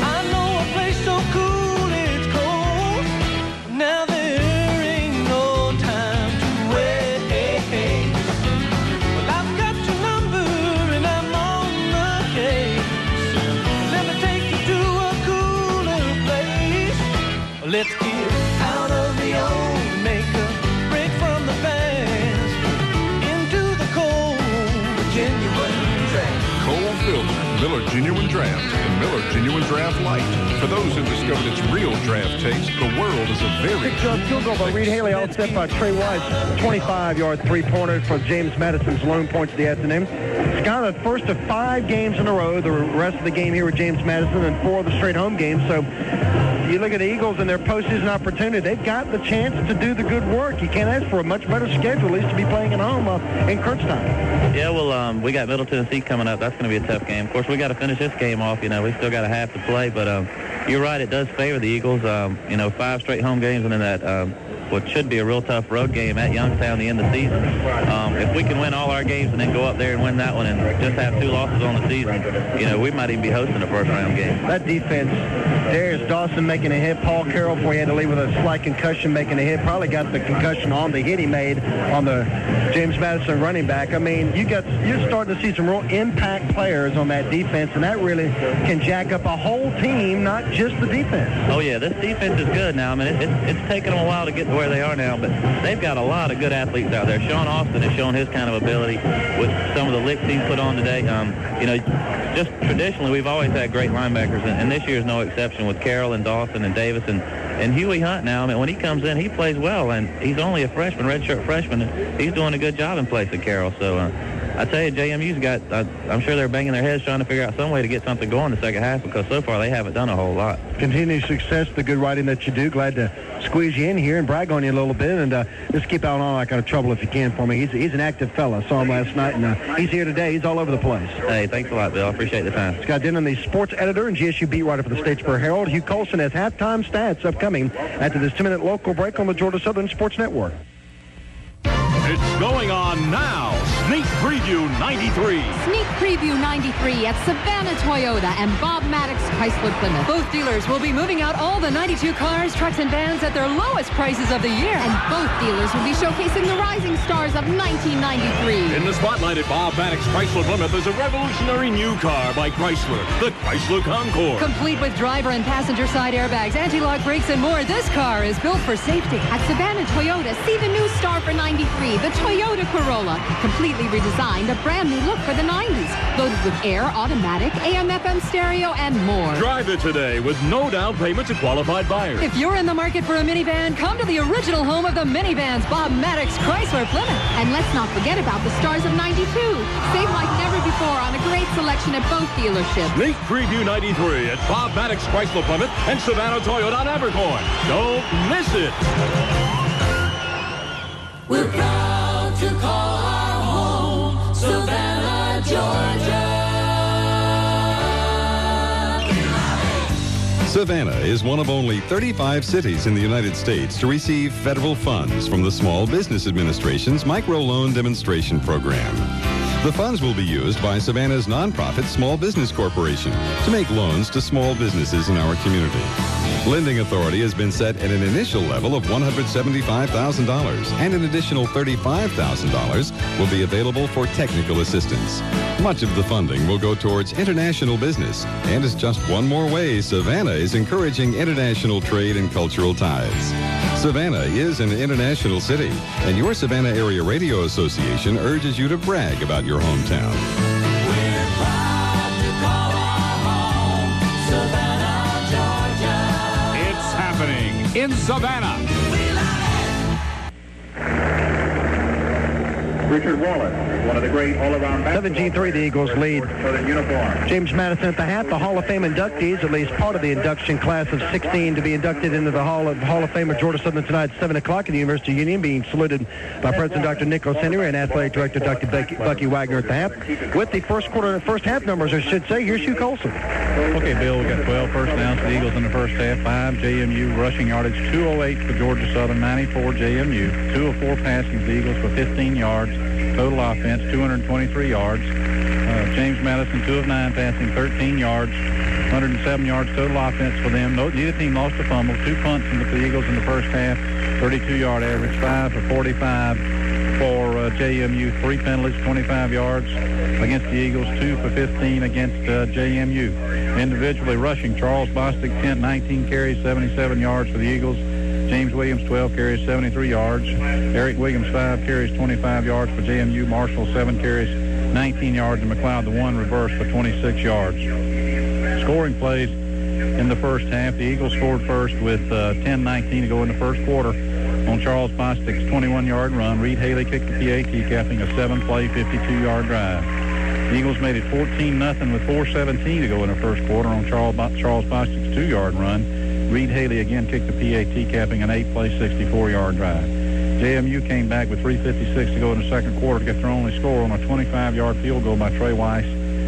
I know a place so cool it's cold. Now there ain't no time to wait. Well, I've got your number and I'm on the case. Let me take you to a cooler place. Let's get out of the old, make a break from the past, into the cold, genuine draft. Cold filter, Miller Genuine Draft, and Miller Genuine Draft Light. For those who discovered its real draft taste, the world is a very... Field goal by Reed Haley, all set by Trey Weiss. 25-yard three-pointer for James Madison's lone points of the afternoon. Scott, the first of 5 games in a row. The rest of the game here with James Madison and 4 of the straight home games. So you look at the Eagles and their postseason opportunity. They've got the chance to do the good work. You can't ask for a much better schedule, at least to be playing at home in crunch time. Yeah, well, we got Middle Tennessee coming up. That's going to be a tough game. Of course, we got to finish this game off. You know, we still got a half to play, but you're right. It does favor the Eagles. You know, 5 straight home games and then that what should be a real tough road game at Youngstown the end of the season. If we can win all our games and then go up there and win that one and just have 2 losses on the season, you know, we might even be hosting a first-round game. That defense, Darius Dawson making a hit, Paul Carroll, before he had to leave with a slight concussion, making a hit, probably got the concussion on the hit he made on the James Madison running back. I mean, you're starting to see some real impact players on that defense, and that really can jack up a whole team, not just the defense. Oh, yeah, this defense is good now. I mean, it's taken them a while to get to where they are now, but they've got a lot of good athletes out there. Sean Austin has shown his kind of ability with some of the licks he's put on today. You know, just traditionally, we've always had great linebackers, and this year is no exception with Carroll and Dawson and Davis and Huey Hunt now. I mean, when he comes in, he plays well, and he's only a freshman, redshirt freshman. And he's doing a good job in place of Carroll. So I tell you, JMU's got, I'm sure they're banging their heads trying to figure out some way to get something going in the second half because so far they haven't done a whole lot. Continued success, the good writing that you do. Glad to squeeze you in here and brag on you a little bit, and just keep out on that kind of trouble if you can for me. He's an active fella. I saw him last night, and he's here today. He's all over the place. Hey, thanks a lot, Bill. I appreciate the time. Scott Denham, the sports editor and GSU beat writer for the Statesboro Herald. Hugh Colson has halftime stats upcoming after this 2-minute local break on the Georgia Southern Sports Network. It's going on now. Sneak Preview 93. Sneak Preview 93 at Savannah Toyota and Bob Maddox Chrysler Plymouth. Both dealers will be moving out all the 92 cars, trucks, and vans at their lowest prices of the year. And both dealers will be showcasing the rising stars of 1993. In the spotlight at Bob Maddox Chrysler Plymouth is a revolutionary new car by Chrysler, the Chrysler Concord. Complete with driver and passenger side airbags, anti-lock brakes, and more, this car is built for safety. At Savannah Toyota, see the new star for 93, the Toyota Corolla. Completely redesigned, a brand new look for the 90s. Loaded with air, automatic, AM/FM stereo, and more. Drive it today with no down payment to qualified buyers. If you're in the market for a minivan, come to the original home of the minivans, Bob Maddox Chrysler Plymouth. And let's not forget about the stars of 92. Save like never before on a great selection at both dealerships. Sneak Preview 93 at Bob Maddox Chrysler Plymouth and Savannah Toyota on Abercorn. Don't miss it. We're proud to call our home Savannah, Georgia. Savannah is one of only 35 cities in the United States to receive federal funds from the Small Business Administration's Microloan Demonstration Program. The funds will be used by Savannah's nonprofit Small Business Corporation to make loans to small businesses in our community. Lending authority has been set at an initial level of $175,000, and an additional $35,000 will be available for technical assistance. Much of the funding will go towards international business, and is just one more way Savannah is encouraging international trade and cultural ties. Savannah is an international city, and your Savannah Area Radio Association urges you to brag about your hometown. We're proud to call our home Savannah, Georgia. It's happening in Savannah. Richard Wallace, one of the great all-around 17-3, the Eagles lead. James Madison at the half. The Hall of Fame inductees, at least part of the induction class of 16 to be inducted into the Hall of Fame of Georgia Southern tonight at 7 o'clock at the University of Union, being saluted by President Dr. Nicholas Henry and Athletic Director Dr. Bucky Wagner at the half. With the first half numbers, I should say, here's Hugh Colson. Okay, Bill, we got 12 first downs for the Eagles in the first half. 5 JMU rushing yardage, 208 for Georgia Southern, 94 JMU. 2 of 4 passing for the Eagles for 15 yards. Total offense, 223 yards. James Madison, 2 of 9 passing, 13 yards. 107 yards total offense for them. Neither team lost a fumble. 2 punts for the Eagles in the first half. 32-yard average, 5 for 45 for JMU. 3 penalties, 25 yards against the Eagles. 2 for 15 against JMU. Individually rushing, Charles Bostic, 19 carries, 77 yards for the Eagles. James Williams, 12 carries, 73 yards. Eric Williams, 5 carries, 25 yards for JMU. Marshall, 7 carries, 19 yards. And McLeod, the 1 reverse for 26 yards. Scoring plays in the first half. The Eagles scored first with 10:19 to go in the first quarter on Charles Bostic's 21-yard run. Reed Haley kicked the PAT, capping a 7-play, 52-yard drive. The Eagles made it 14-0 with 4:17 to go in the first quarter on Charles Bostic's 2-yard run. Reed Haley again kicked the PAT, capping an 8-play, 64-yard drive. JMU came back with 3:56 to go in the second quarter to get their only score on a 25-yard field goal by Trey Weiss,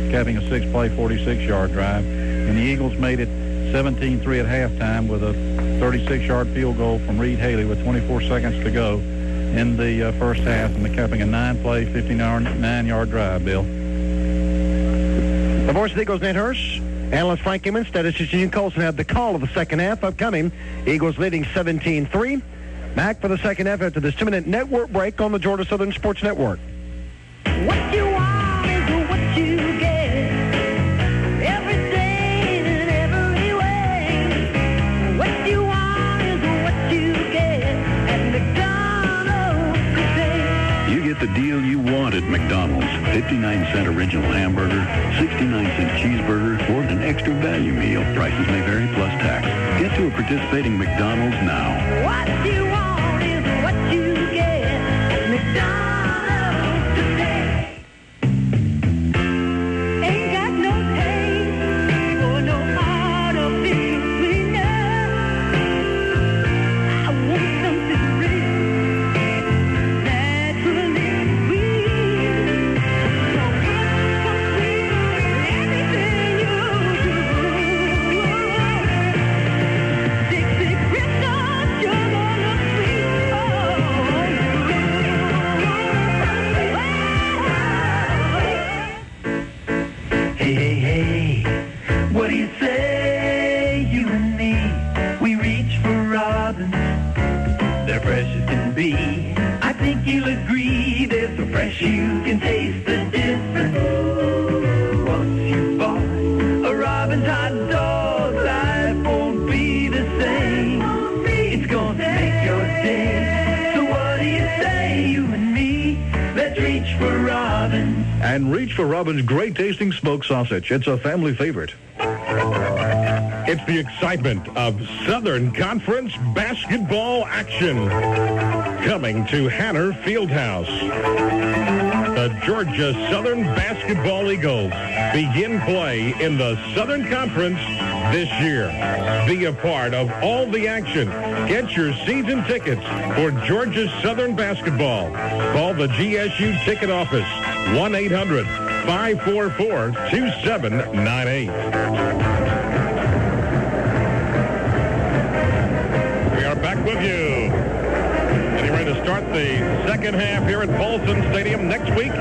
capping a 6-play, 46-yard drive. And the Eagles made it 17-3 at halftime with a 36-yard field goal from Reed Haley with 24 seconds to go in the first half, and capping a 9-play, 59-yard drive, Bill. The voice of the Eagles, Nate Hirsch. Analyst Frank Emmons, statistician Hugh Colson have the call of the second half upcoming. Eagles leading 17-3. Back for the second half after this 2-minute network break on the Georgia Southern Sports Network. What you want is what you get. Every day and every way. What you want is what you get at McDonald's today. You get the deal you want at McDonald's. 59-cent original hamburger, 69-cent cheeseburger, or an extra value meal. Prices may vary plus tax. Get to a participating McDonald's now. What you want is what you get at McDonald's today. you'll agree they're so fresh you can taste the difference. Once you bought a Robin's hot dog, life won't be the same. It's gonna make your day. So what do you say, you and me? Let's reach for Robin's. And reach for Robin's great tasting smoked sausage. It's a family favorite. It's the excitement of Southern Conference basketball action coming to Hanner Fieldhouse. The Georgia Southern Basketball Eagles begin play in the Southern Conference this year. Be a part of all the action. Get your season tickets for Georgia Southern Basketball. Call the GSU ticket office, 1-800-544-2798. Back with you. Getting ready to start the second half here at Paulson Stadium next week.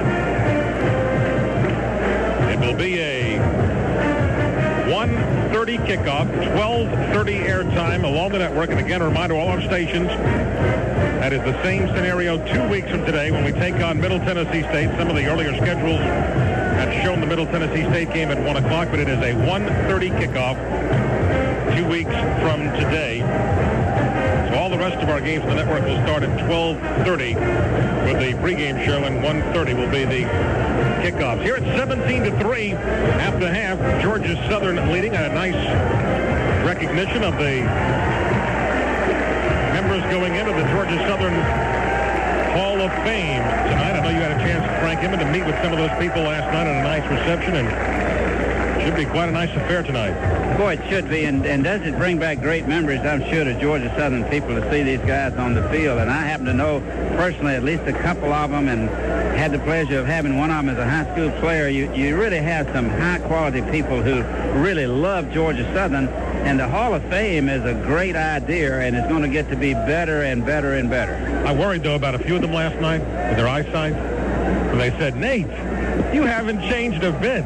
It will be a 1:30 kickoff, 12:30 airtime along the network. And again, a reminder to all our stations, that is the same scenario 2 weeks from today when we take on Middle Tennessee State. Some of the earlier schedules have shown the Middle Tennessee State game at 1 o'clock, but it is a 1:30 kickoff 2 weeks from today. So all the rest of our games on the network will start at 12:30 with the pregame show, and 1:30 will be the kickoffs. Here at 17-3 at the half, Georgia Southern leading. A nice recognition of the members going into the Georgia Southern Hall of Fame tonight. I know you had a chance, Frank Emmett, to meet with some of those people last night at a nice reception, and should be quite a nice affair tonight. Boy, it should be, and does it bring back great memories, I'm sure, to Georgia Southern people to see these guys on the field. And I happen to know personally at least a couple of them, and had the pleasure of having one of them as a high school player. You really have some high-quality people who really love Georgia Southern, and the Hall of Fame is a great idea, and it's going to get to be better and better and better. I worried, though, about a few of them last night with their eyesight, when they said, "Nate, you haven't changed a bit."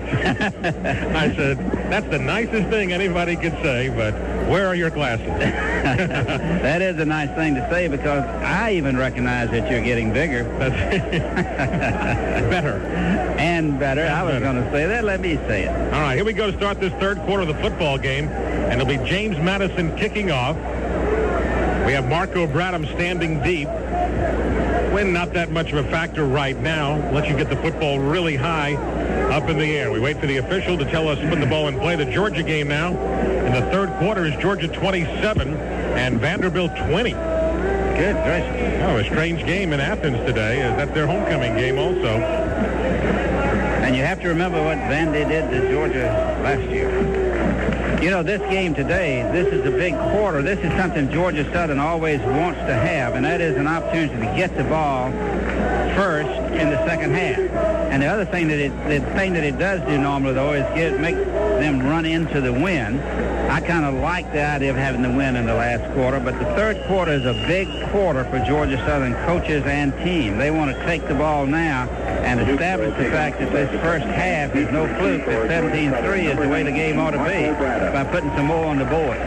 I said, that's the nicest thing anybody could say, but where are your glasses? That is a nice thing to say, because I even recognize that you're getting bigger. That's better. And better. I was going to say that. Let me say it. All right, here we go to start this third quarter of the football game, and it'll be James Madison kicking off. We have Marco Bradham standing deep. Wind not that much of a factor right now. Let you get the football really high up in the air. We wait for the official to tell us to put the ball in play. The Georgia game now in the third quarter is Georgia 27 and Vanderbilt 20. Good gracious. Oh, a strange game in Athens today. That's their homecoming game also. And you have to remember what Vandy did to Georgia last year. You know, this game today, this is a big quarter. This is something Georgia Southern always wants to have, and that is an opportunity to get the ball first in the second half. And the other thing that it does do normally, though, is make them run into the win. I kind of like the idea of having the win in the last quarter, but the third quarter is a big quarter for Georgia Southern coaches and team. They want to take the ball now and establish the fact that this first half is no fluke, that 17-3 is the way the game ought to be, by putting some more on the board.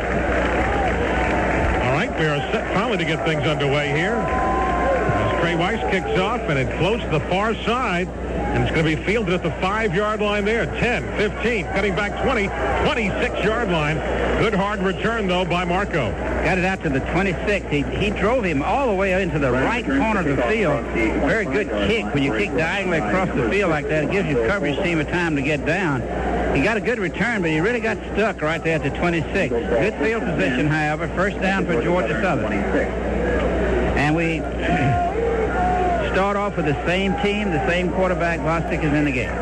All right, we are set finally to get things underway here. As Trey Weiss kicks off, and it close to the far side, and it's going to be fielded at the 5-yard line there. 10, 15, cutting back 20, 26-yard line. Good hard return, though, by Marco. Got it out to the 26. He drove him all the way into the right corner of the field. Very good kick. When you kick diagonally across the field like that, it gives your coverage team a time to get down. He got a good return, but he really got stuck right there at the 26. Good field position, however. First down for Georgia Southern. And we start off with the same team, the same quarterback. Bostic is in the game.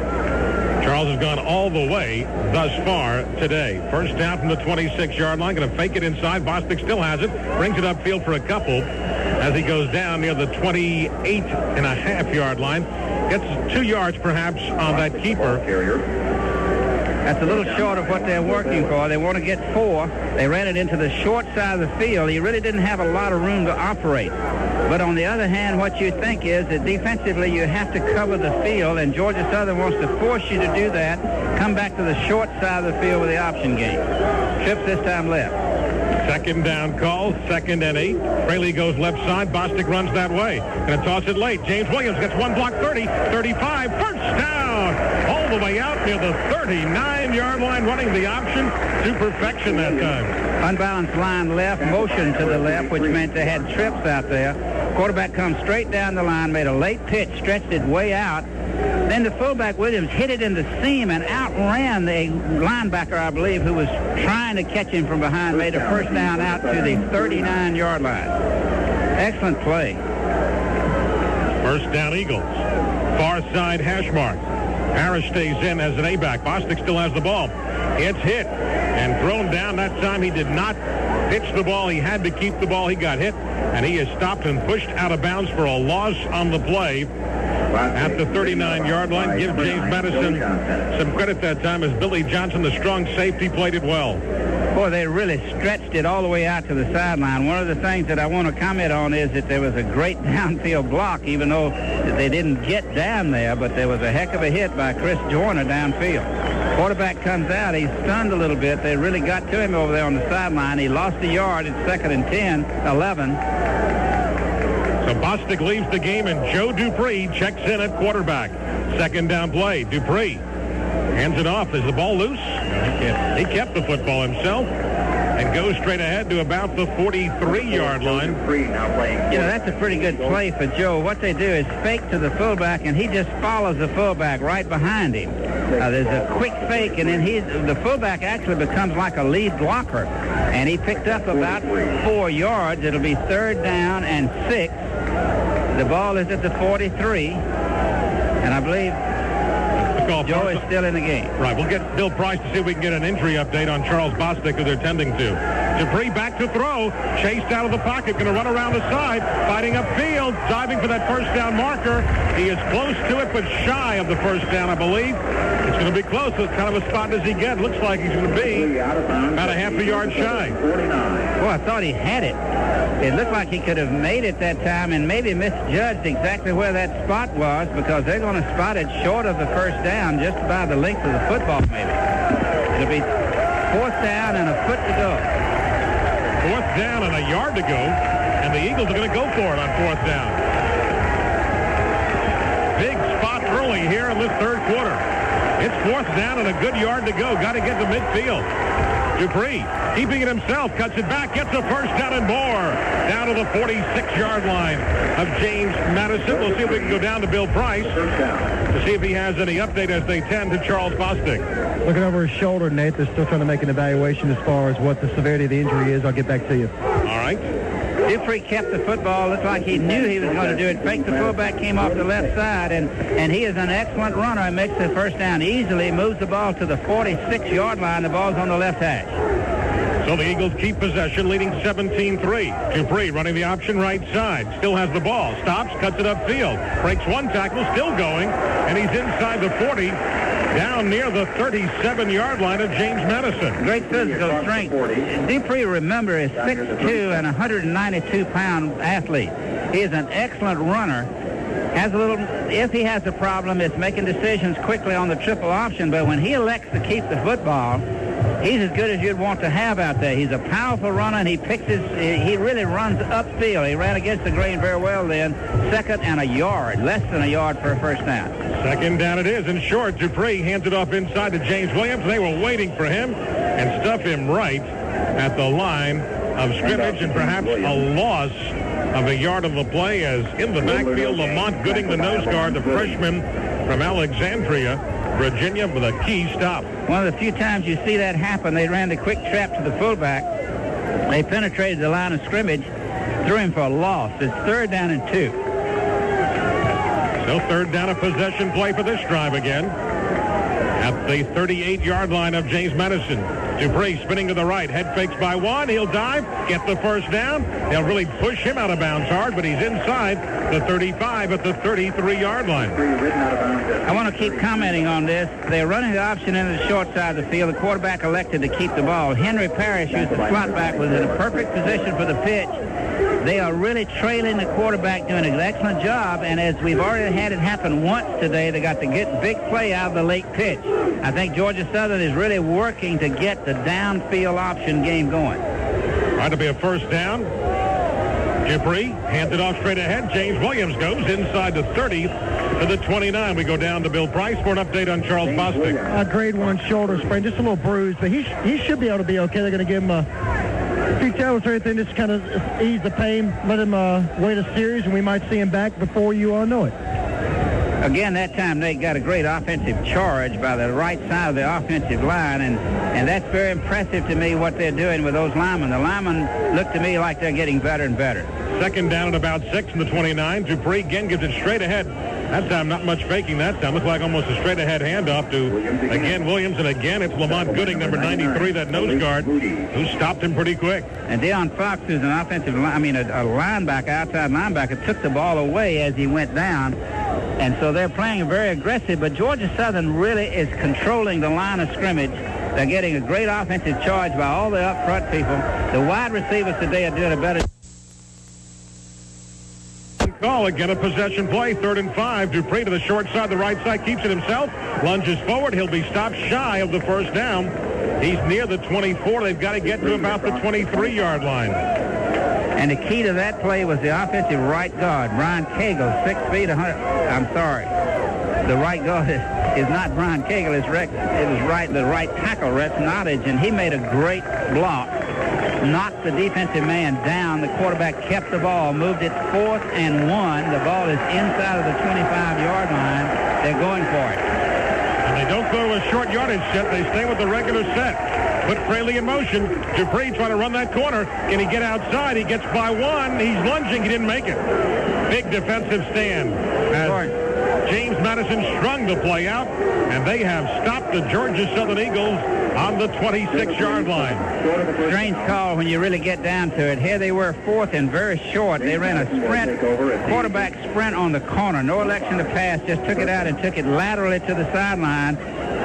Charles has gone all the way thus far today. First down from the 26-yard line. Going to fake it inside. Bostic still has it. Brings it upfield for a couple as he goes down near the 28.5-yard line. Gets 2 yards perhaps on that keeper. That's a little short of what they're working for. They want to get 4. They ran it into the short side of the field. He really didn't have a lot of room to operate. But on the other hand, what you think is that defensively you have to cover the field, and Georgia Southern wants to force you to do that. Come back to the short side of the field with the option game. Trips this time left. Second down call, 2nd and 8. Fraley goes left side. Bostic runs that way. Going to toss it late. James Williams gets one block, 30, 35. First down. All the way out near the 39-yard line, running the option to perfection that time. Unbalanced line left, motion to the left, which meant they had trips out there. Quarterback comes straight down the line, made a late pitch, stretched it way out. Then the fullback, Williams, hit it in the seam and outran the linebacker, I believe, who was trying to catch him from behind, made a first down out to the 39-yard line. Excellent play. First down, Eagles. Far side hash mark. Harris stays in as an A-back. Bostic still has the ball. It's hit and thrown down. That time he did not pitch the ball. He had to keep the ball. He got hit, and he is stopped and pushed out of bounds for a loss on the play. At the 39-yard line, give James Madison some credit that time as Billy Johnson, the strong safety, played it well. Boy, they really stretched it all the way out to the sideline. One of the things that I want to comment on is that there was a great downfield block, even though they didn't get down there, but there was a heck of a hit by Chris Joyner downfield. Quarterback comes out. He's stunned a little bit. They really got to him over there on the sideline. He lost a yard. It's 2nd and 10, 11. So Bostic leaves the game, and Joe Dupree checks in at quarterback. Second down play. Dupree hands it off. Is the ball loose? He kept the football himself and goes straight ahead to about the 43-yard line. You know, that's a pretty good play for Joe. What they do is fake to the fullback, and he just follows the fullback right behind him. There's a quick fake, and then the fullback actually becomes like a lead blocker. And he picked up about 4 yards. It'll be 3rd down and 6. The ball is at the 43, and I believe Joe is still in the game. Right, we'll get Bill Price to see if we can get an injury update on Charles Bostic, who they're tending to. Dupree back to throw, chased out of the pocket, going to run around the side, fighting upfield, diving for that first down marker. He is close to it, but shy of the first down, I believe. It's going to be close. It's kind of a spot does he get. Looks like he's going to be about a half a yard shy. Well, I thought he had it. It looked like he could have made it that time and maybe misjudged exactly where that spot was, because they're going to spot it short of the first down, just about the length of the football maybe. It'll be 4th down and a foot to go. 4th down and a yard to go, and the Eagles are going to go for it on 4th down. Big spot early here in this 3rd quarter. It's 4th down and a good yard to go. Got to get to midfield. Dupree, keeping it himself, cuts it back, gets a first down and more. Down to the 46-yard line of James Madison. We'll see if we can go down to Bill Price to see if he has any update as they tend to Charles Bostic. Looking over his shoulder, Nate, they're still trying to make an evaluation as far as what the severity of the injury is. I'll get back to you. All right. Dupree kept the football. Looked like he knew he was going to do it. Faked the fullback, came off the left side, and he is an excellent runner and makes the first down easily, moves the ball to the 46-yard line. The ball's on the left hash. So the Eagles keep possession, leading 17-3. Dupree running the option right side. Still has the ball. Stops, cuts it upfield. Breaks one tackle, still going, and he's inside the 40, down near the 37-yard line of James Madison. Great physical strength. Dupree, remember, is 6'2" and 192-pound athlete. He is an excellent runner. If he has a problem, it's making decisions quickly on the triple option, but when he elects to keep the football, he's as good as you'd want to have out there. He's a powerful runner, and he really runs upfield. He ran against the grain very well then. 2nd and a yard, less than a yard for a first down. 2nd down it is, and short. Dupree hands it off inside to James Williams. They were waiting for him and stuff him right at the line of scrimmage, and perhaps a loss of a yard of the play, as in the backfield, Lamont Gooding, the nose guard, the freshman from Alexandria, Virginia, with a key stop. One of the few times you see that happen, they ran the quick trap to the fullback. They penetrated the line of scrimmage, threw him for a loss. It's 3rd down and 2. So 3rd down, a possession play for this drive again. At the 38-yard line of James Madison. Dupree spinning to the right. Head fakes by one. He'll dive, get the first down. They'll really push him out of bounds hard, but he's inside the 35 at the 33-yard line. I want to keep commenting on this. They're running the option into the short side of the field. The quarterback elected to keep the ball. Henry Parrish, who's the slot back, was in a perfect position for the pitch. They are really trailing the quarterback, doing an excellent job, and as we've already had it happen once today, they got to get big play out of the late pitch. I think Georgia Southern is really working to get the downfield option game going. All Trying to be a first down. Dupree hands it off straight ahead. James Williams goes inside the 30 to the 29. We go down to Bill Price for an update on Charles Bostic. A grade 1 shoulder sprain, just a little bruise, but he should be able to be okay. They're going to give him a few tablets or anything, just kind of ease the pain, let him wait a series, and we might see him back before you all know it. Again, that time they got a great offensive charge by the right side of the offensive line, and that's very impressive to me what they're doing with those linemen. The linemen look to me like they're getting better and better. Second down at about 6 in the 29. Dupree again gives it straight ahead. That time, not much faking that time. Looked like almost a straight-ahead handoff to, again, Williams. And again, it's Lamont Gooding, number 93, that nose guard, who stopped him pretty quick. And Deion Fox, who's an offensive, a linebacker, outside linebacker, took the ball away as he went down. And so they're playing very aggressive, but Georgia Southern really is controlling the line of scrimmage. They're getting a great offensive charge by all the up-front people. The wide receivers today are doing a better call. Again, a possession play, 3rd and 5. Dupree to the short side, the right side, keeps it himself, lunges forward. He'll be stopped shy of the first down. He's near the 24. They've got to get to about the 23-yard line. And the key to that play was the offensive right guard, Brian Cagle, 6 feet, 100. I'm sorry. The right guard is not Brian Cagle. It was the right tackle, Rex Nottage, and he made a great block. Knocked the defensive man down. The quarterback kept the ball, moved it 4th and 1. The ball is inside of the 25-yard line. They're going for it. And they don't go to a short yardage set. They stay with the regular set. Put Fraley in motion. Dupree trying to run that corner. Can he get outside? He gets by 1. He's lunging. He didn't make it. Big defensive stand. As James Madison strung the play out, and they have stopped the Georgia Southern Eagles on the 26-yard line. Strange call when you really get down to it. Here they were 4th and very short. They ran a sprint, quarterback sprint on the corner. No election to pass, just took it out and took it laterally to the sideline.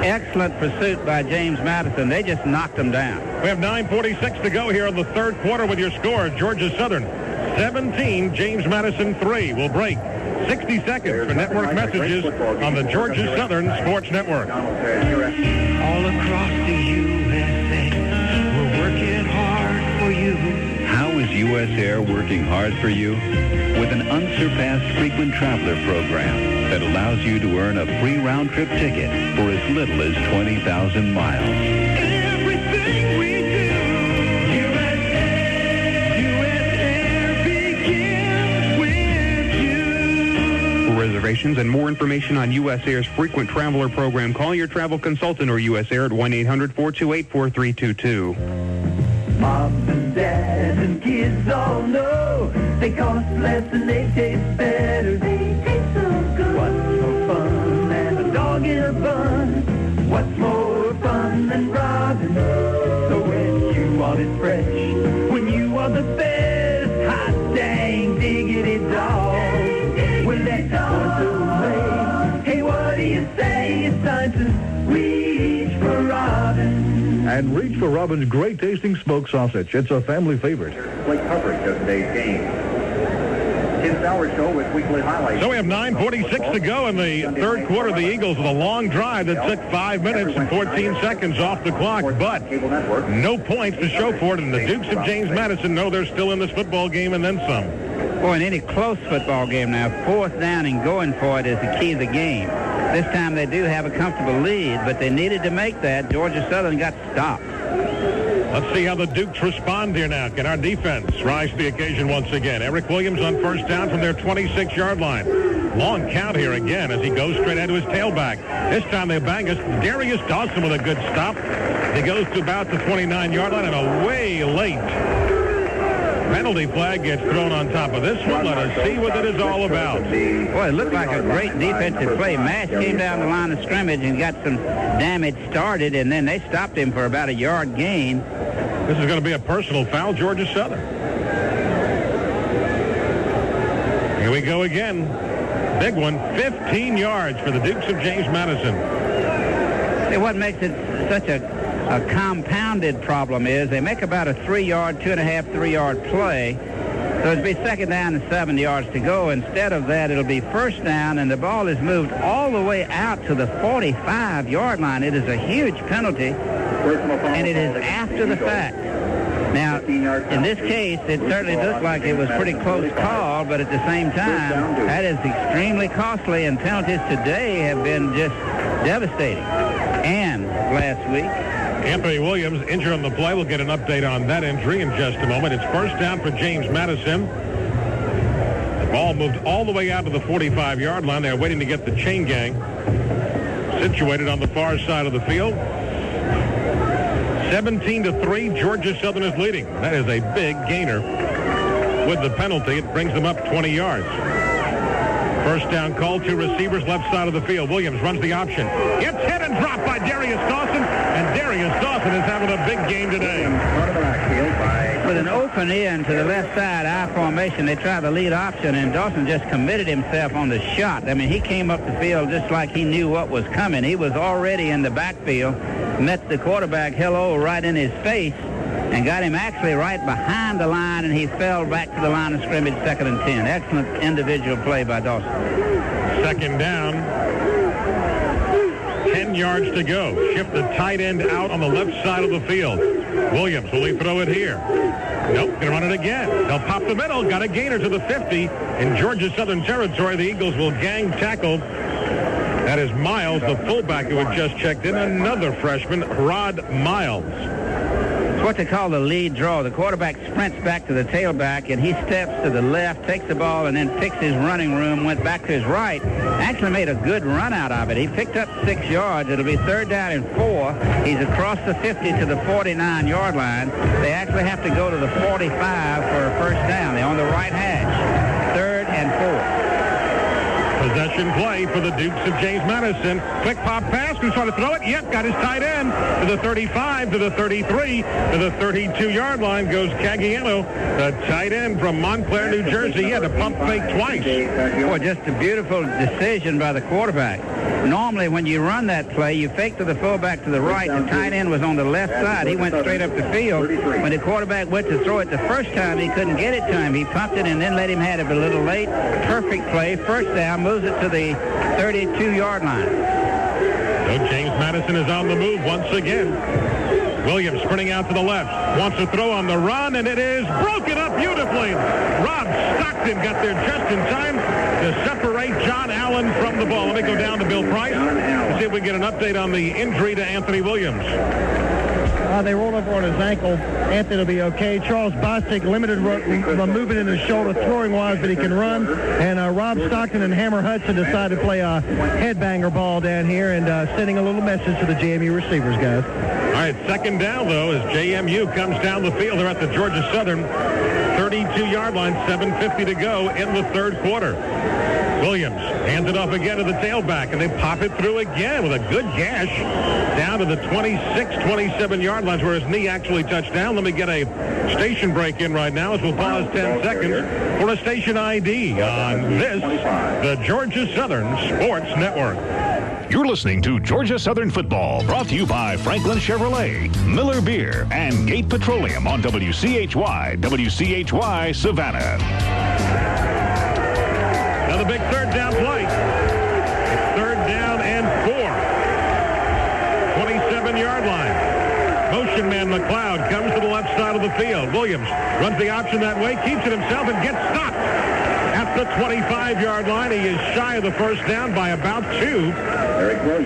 Excellent pursuit by James Madison. They just knocked them down. We have 9:46 to go here in the third quarter with your score. Georgia Southern 17, James Madison 3. We'll break. 60 seconds for network messages on the Georgia Southern Sports Network. All across the USA, we're working hard for you. How is U.S. Air working hard for you? With an unsurpassed frequent traveler program that allows you to earn a free round-trip ticket for as little as 20,000 miles. Everything we do, U.S. Air begins with you. For reservations and more information on U.S. Air's frequent traveler program, call your travel consultant or U.S. Air at 1-800-428-4322. Moms and dads and kids all know they cost less and they taste better. They taste so good. What's more fun than a dog in a bun? What's more fun than robbing? So when you want it fresh, when you want the best, hot dang diggity dog. When that dog's away, hey, what do you say? It's time to reach for Robin. And reach for Robin's great tasting smoked sausage. It's a family favorite. Play coverage of today's game. Tim Sauer Show with weekly highlights. So we have 9:46 to go in the third quarter. The Eagles with a long drive that took 5 minutes and 14 seconds off the clock, but no points to show for it. And the Dukes of James Madison know they're still in this football game and then some. Boy, in any close football game now, 4th down and going for it is the key of the game. This time they do have a comfortable lead, but they needed to make that. Georgia Southern got stopped. Let's see how the Dukes respond here now. Can our defense rise to the occasion once again? Eric Williams on first down from their 26-yard line. Long count here again as he goes straight out to his tailback. This time they bang us. Darius Dawson with a good stop. He goes to about the 29-yard line and a way late penalty flag gets thrown on top of this one. Let us see what it is all about. Boy, it looked like a great defensive play. Mash came down the line of scrimmage and got some damage started, and then they stopped him for about a yard gain. This is going to be a personal foul, Georgia Southern. Here we go again. Big one, 15 yards for the Dukes of James Madison. See, what makes it such a compounded problem is they make about a 3-yard, 2.5, 3-yard play. So it'll be second down and 7 yards to go. Instead of that, it'll be first down, and the ball is moved all the way out to the 45-yard line. It is a huge penalty, and it is after the fact. Now, in this case, it certainly looked like it was pretty close call, but at the same time, that is extremely costly, and penalties today have been just devastating. And last week, Anthony Williams injured on the play. We'll get an update on that injury in just a moment. It's first down for James Madison. The ball moved all the way out to the 45-yard line. They're waiting to get the chain gang situated on the far side of the field. 17-3, Georgia Southern is leading. That is a big gainer. With the penalty, it brings them up 20 yards. First down call, 2 receivers left side of the field. Williams runs the option. It's hit and dropped by Darius Dawson, and Darius Dawson is having a big game today. With an open end to the left side, I formation, they tried the lead option, and Dawson just committed himself on the shot. I mean, he came up the field just like he knew what was coming. He was already in the backfield, met the quarterback, hello, right in his face, and got him actually right behind the line, and he fell back to the line of scrimmage, 2nd and 10. Excellent individual play by Dawson. Second down, 10 yards to go. Shift the tight end out on the left side of the field. Williams, will he throw it here? Nope, gonna run it again. They'll pop the middle, got a gainer to the 50. In Georgia Southern territory, the Eagles will gang tackle. That is Miles, the fullback who had just checked in. Another freshman, Rod Miles. It's what they call the lead draw. The quarterback sprints back to the tailback, and he steps to the left, takes the ball, and then picks his running room, went back to his right. Actually made a good run out of it. He picked up 6 yards. It'll be 3rd down and 4. He's across the 50 to the 49-yard line. They actually have to go to the 45 for a first down. They're on the right hash. 3rd and 4. Possession play for the Dukes of James Madison. Quick pop pass. Who's trying to throw it? Yep, got his tight end to the 35, to the 33, to the 32-yard line goes Caggiano, the tight end from Montclair, New Jersey. He had to pump fake twice. Boy, just a beautiful decision by the quarterback. Normally, when you run that play, you fake to the fullback to the right. The tight end was on the left side. He went straight up the field. When the quarterback went to throw it the first time, he couldn't get it to him. He pumped it and then let him have it a little late. Perfect play. First down, moves it to the 32-yard line. So James Madison is on the move once again. Williams sprinting out to the left. Wants to throw on the run, and it is broken up beautifully. Rob Stockton got there just in time to separate John Allen from the ball. Let me go down to Bill Price and see if we can get an update on the injury to Anthony Williams. They rolled over on his ankle. Anthony will be okay. Charles Bostic, limited movement in his shoulder, throwing-wise, but he can run. And Rob Stockton and Hammer Hudson decided to play a headbanger ball down here and sending a little message to the JMU receivers, guys. All right, second down, though, as JMU comes down the field. They're at the Georgia Southern 32-yard line, 7:50 to go in the 3rd quarter. Williams hands it off again to the tailback, and they pop it through again with a good gash down to the 26, 27-yard lines where his knee actually touched down. Let me get a station break in right now as we'll pause 10 seconds for a station ID on this, the Georgia Southern Sports Network. You're listening to Georgia Southern Football, brought to you by Franklin Chevrolet, Miller Beer, and Gate Petroleum on WCHY Savannah. Now the big 3rd down play. It's 3rd down and 4. 27-yard line. Motion man McLeod comes to the left side of the field. Williams runs the option that way, keeps it himself, and gets stopped at the 25-yard line. He is shy of the first down by about 2.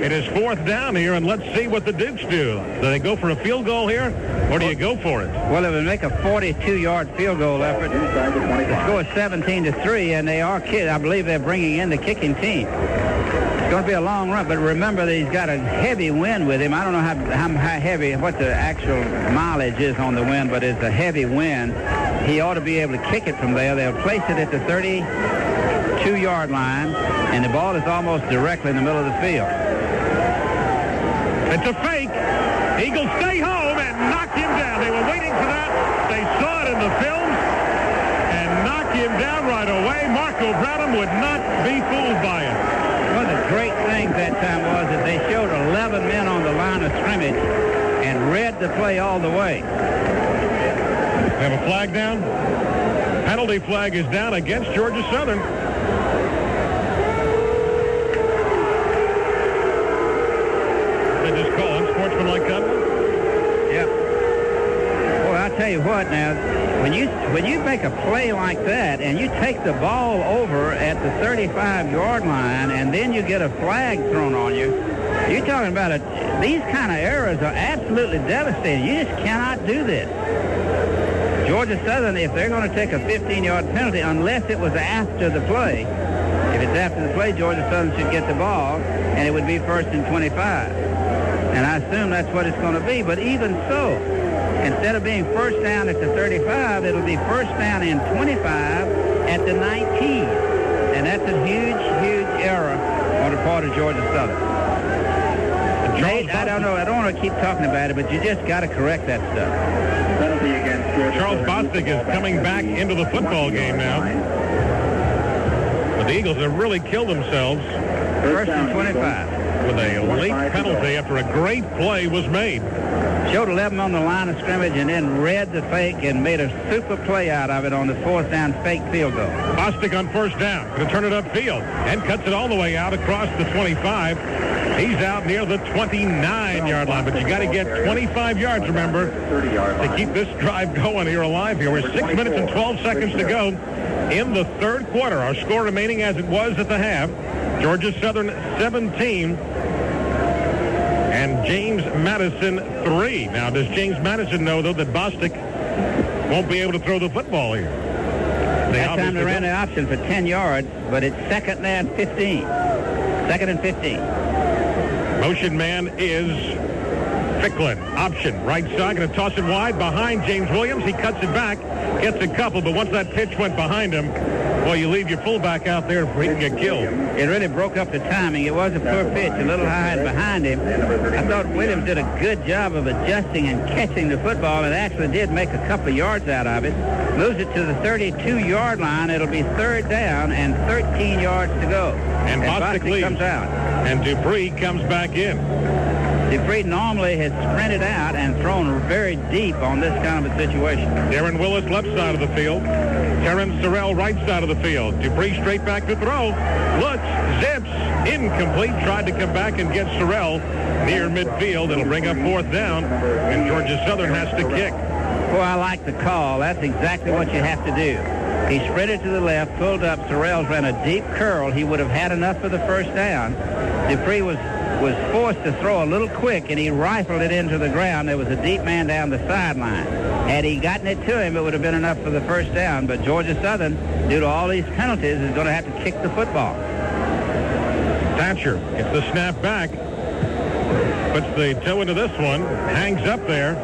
It is 4th down here, and let's see what the Dukes do. Do they go for a field goal here, or do you go for it? Well, it would make a 42-yard field goal effort. The score is 17-3, and they are I believe they're bringing in the kicking team. It's going to be a long run, but remember that he's got a heavy wind with him. I don't know how heavy, what the actual mileage is on the wind, but it's a heavy wind. He ought to be able to kick it from there. They'll place it at the 32-yard line, and the ball is almost directly in the middle of the field. It's a fake. Eagles stay home and knock him down. They were waiting for that. They saw it in the films and knock him down right away. Marco Bradham would not be fooled by it. One of the great things that time was that they showed 11 men on the line of scrimmage and read the play all the way. We have a flag down. Penalty flag is down against Georgia Southern. They just call unsportsmanlike conduct? Yep. Boy, I tell you what now, when you make a play like that and you take the ball over at the 35-yard line and then you get a flag thrown on you, you're talking about these kind of errors are absolutely devastating. You just cannot do this. Georgia Southern, if they're going to take a 15-yard penalty, unless it was after the play, if it's after the play, Georgia Southern should get the ball, and it would be 1st and 25. And I assume that's what it's going to be. But even so, instead of being first down at the 35, it'll be first down and 25 at the 19. And that's a huge, huge error on the part of Georgia Southern. Nate, I don't know. I don't want to keep talking about it, but you just got to correct that stuff. Penalty against Georgia. Charles Bostic is coming back into the football game now. But the Eagles have really killed themselves. 1st and 25. With a late penalty after a great play was made. Showed 11 on the line of scrimmage and then read the fake and made a super play out of it on the 4th down fake field goal. Bostic on first down. Going to turn it upfield and cuts it all the way out across the 25. He's out near the 29-yard line, but you got to get 25 yards, remember, to keep this drive going here alive here. We're 6 minutes and 12 seconds to go in the third quarter. Our score remaining as it was at the half. Georgia Southern 17 and James Madison 3. Now, does James Madison know, though, that Bostic won't be able to throw the football here? That time they ran the option for 10 yards, but it's 2nd and 15. 2nd and 15. Motion man is Ficklin. Option, right side, going to toss it wide behind James Williams. He cuts it back, gets a couple, but once that pitch went behind him, well, you leave your fullback out there where he can get killed. It really broke up the timing. It was a poor pitch, a little high and behind him. I thought Williams did a good job of adjusting and catching the football and actually did make a couple of yards out of it. Moves it to the 32-yard line. It'll be 3rd down and 13 yards to go. And Bostic leaves. Comes out. And Dupree comes back in. Dupree normally has sprinted out and thrown very deep on this kind of a situation. Darren Willis left side of the field. Terrence Sorrell right side of the field. Dupree straight back to throw. Looks, zips, incomplete. Tried to come back and get Sorrell near midfield. It'll bring up 4th down, and Georgia Southern has to kick. Boy, I like the call. That's exactly what you have to do. He sprinted to the left, pulled up. Sorrell's ran a deep curl. He would have had enough for the first down. Dupree was forced to throw a little quick, and he rifled it into the ground. There was a deep man down the sideline. Had he gotten it to him, it would have been enough for the first down. But Georgia Southern, due to all these penalties, is going to have to kick the football. Thatcher gets the snap back. Puts the toe into this one. Hangs up there.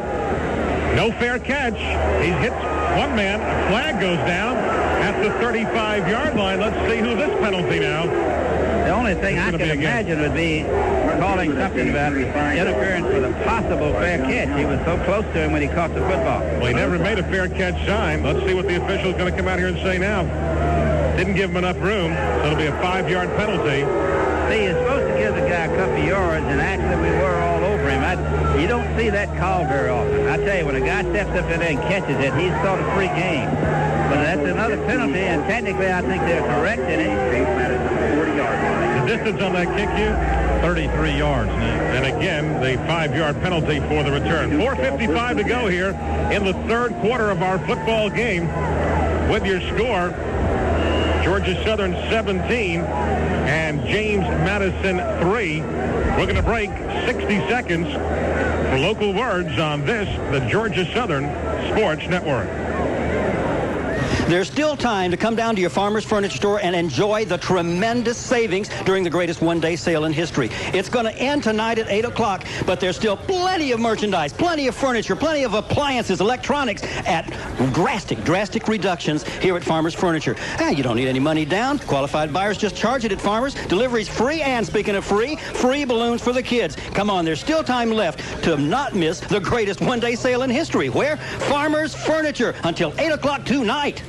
No fair catch. He hits one man. A flag goes down at the 35-yard line. Let's see who this penalty now. The only thing I can imagine would be calling something about interference with a possible fair catch. He was so close to him when he caught the football. Well, he never made a fair catch sign. Let's see what the official is going to come out here and say now. Didn't give him enough room, so it'll be a 5-yard penalty. See, you're supposed to give the guy a couple of yards, and actually we were all over him. You don't see that call very often. I tell you, when a guy steps up in there and catches it, he's sort of free game. But that's another penalty, and technically I think they're correct in it. The distance on that kick, you? 33 yards, Nick. And again, the 5-yard penalty for the return. 4:55 to go here in the third quarter of our football game. With your score, Georgia Southern 17 and James Madison 3. We're going to break 60 seconds for local words on this, the Georgia Southern Sports Network. There's still time to come down to your Farmer's Furniture store and enjoy the tremendous savings during the greatest one-day sale in history. It's going to end tonight at 8 o'clock, but there's still plenty of merchandise, plenty of furniture, plenty of appliances, electronics at drastic reductions here at Farmer's Furniture. You don't need any money down. Qualified buyers just charge it at Farmer's. Delivery's free, and speaking of free balloons for the kids. Come on, there's still time left to not miss the greatest one-day sale in history. Where? Farmer's Furniture until 8 o'clock tonight.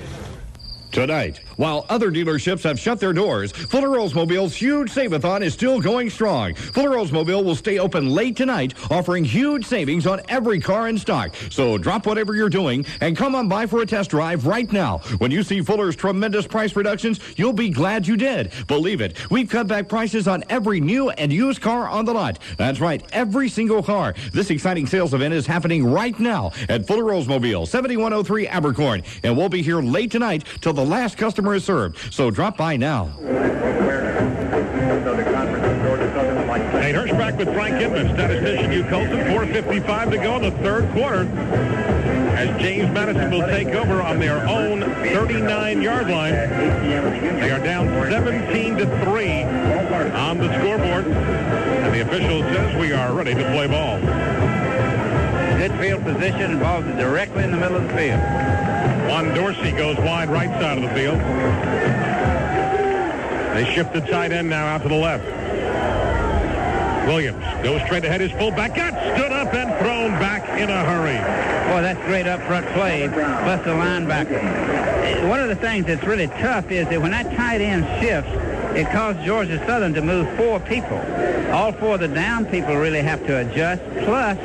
Tonight, While other dealerships have shut their doors, Fuller Oldsmobile's huge save-a-thon is still going strong. Fuller Oldsmobile will stay open late tonight, offering huge savings on every car in stock. So drop whatever you're doing and come on by for a test drive right now. When you see Fuller's tremendous price reductions, you'll be glad you did. Believe it, we've cut back prices on every new and used car on the lot. That's right, every single car. This exciting sales event is happening right now at Fuller Oldsmobile, 7103 Abercorn, and we'll be here late tonight till the last customer is served. So drop by now. Nate Hirschbach with Frank Inman, statistician Hugh Colton, 4:55 to go in the third quarter. As James Madison will take over on their own 39-yard line. They are down 17-3 on the scoreboard. And the official says we are ready to play ball. Good field position, involved directly in the middle of the field. Juan Dorsey goes wide right side of the field. They shift the tight end now out to the left. Williams goes straight ahead. His fullback got stood up and thrown back in a hurry. Boy, that's great up-front play, plus the linebacker. One of the things that's really tough is that when that tight end shifts, it caused Georgia Southern to move 4 people. All 4 of the down people really have to adjust, plus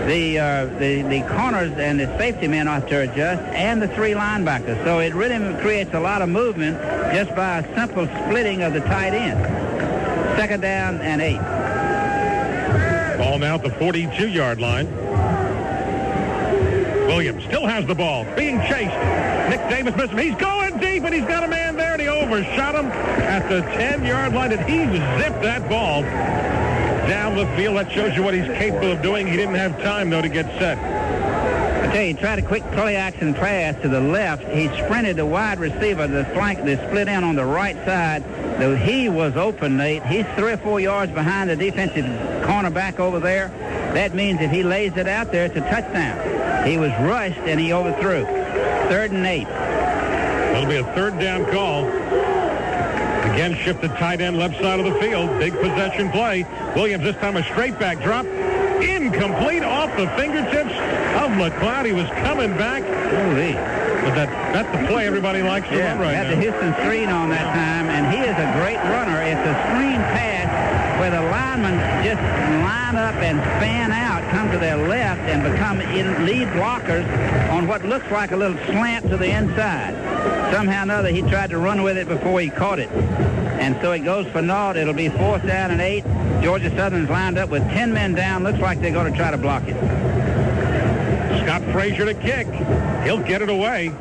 the corners and the safety men have to adjust, and the 3 linebackers. So it really creates a lot of movement just by a simple splitting of the tight end. 2nd down and 8. Ball now at the 42-yard line. Williams still has the ball, being chased. Nick Davis missed him. He's going deep, and he's got a man there, and he overshot him at the 10-yard line, and he zipped that ball down the field. That shows you what he's capable of doing. He didn't have time, though, to get set. I tell you, he tried a quick play-action pass to the left. He sprinted the wide receiver, the flank, the split end on the right side. Though he was open, Nate. He's 3 or 4 yards behind the defensive cornerback over there. That means if he lays it out there, it's a touchdown. He was rushed, and he overthrew. 3rd and 8. That'll be a 3rd down call. Again, shift the tight end left side of the field. Big possession play. Williams this time a straight back drop. Incomplete off the fingertips of McLeod. He was coming back. Holy. But that's the play everybody likes to run right now. Got the Houston screen on that time, and he is a great runner. It's a screen pass where the linemen just line up and fan out, come to their left, and become lead blockers on what looks like a little slant to the inside. Somehow or another, he tried to run with it before he caught it. And so it goes for naught. It'll be 4th down and 8. Georgia Southern's lined up with 10 men down. Looks like they're going to try to block it. Scott Frazier to kick. He'll get it away.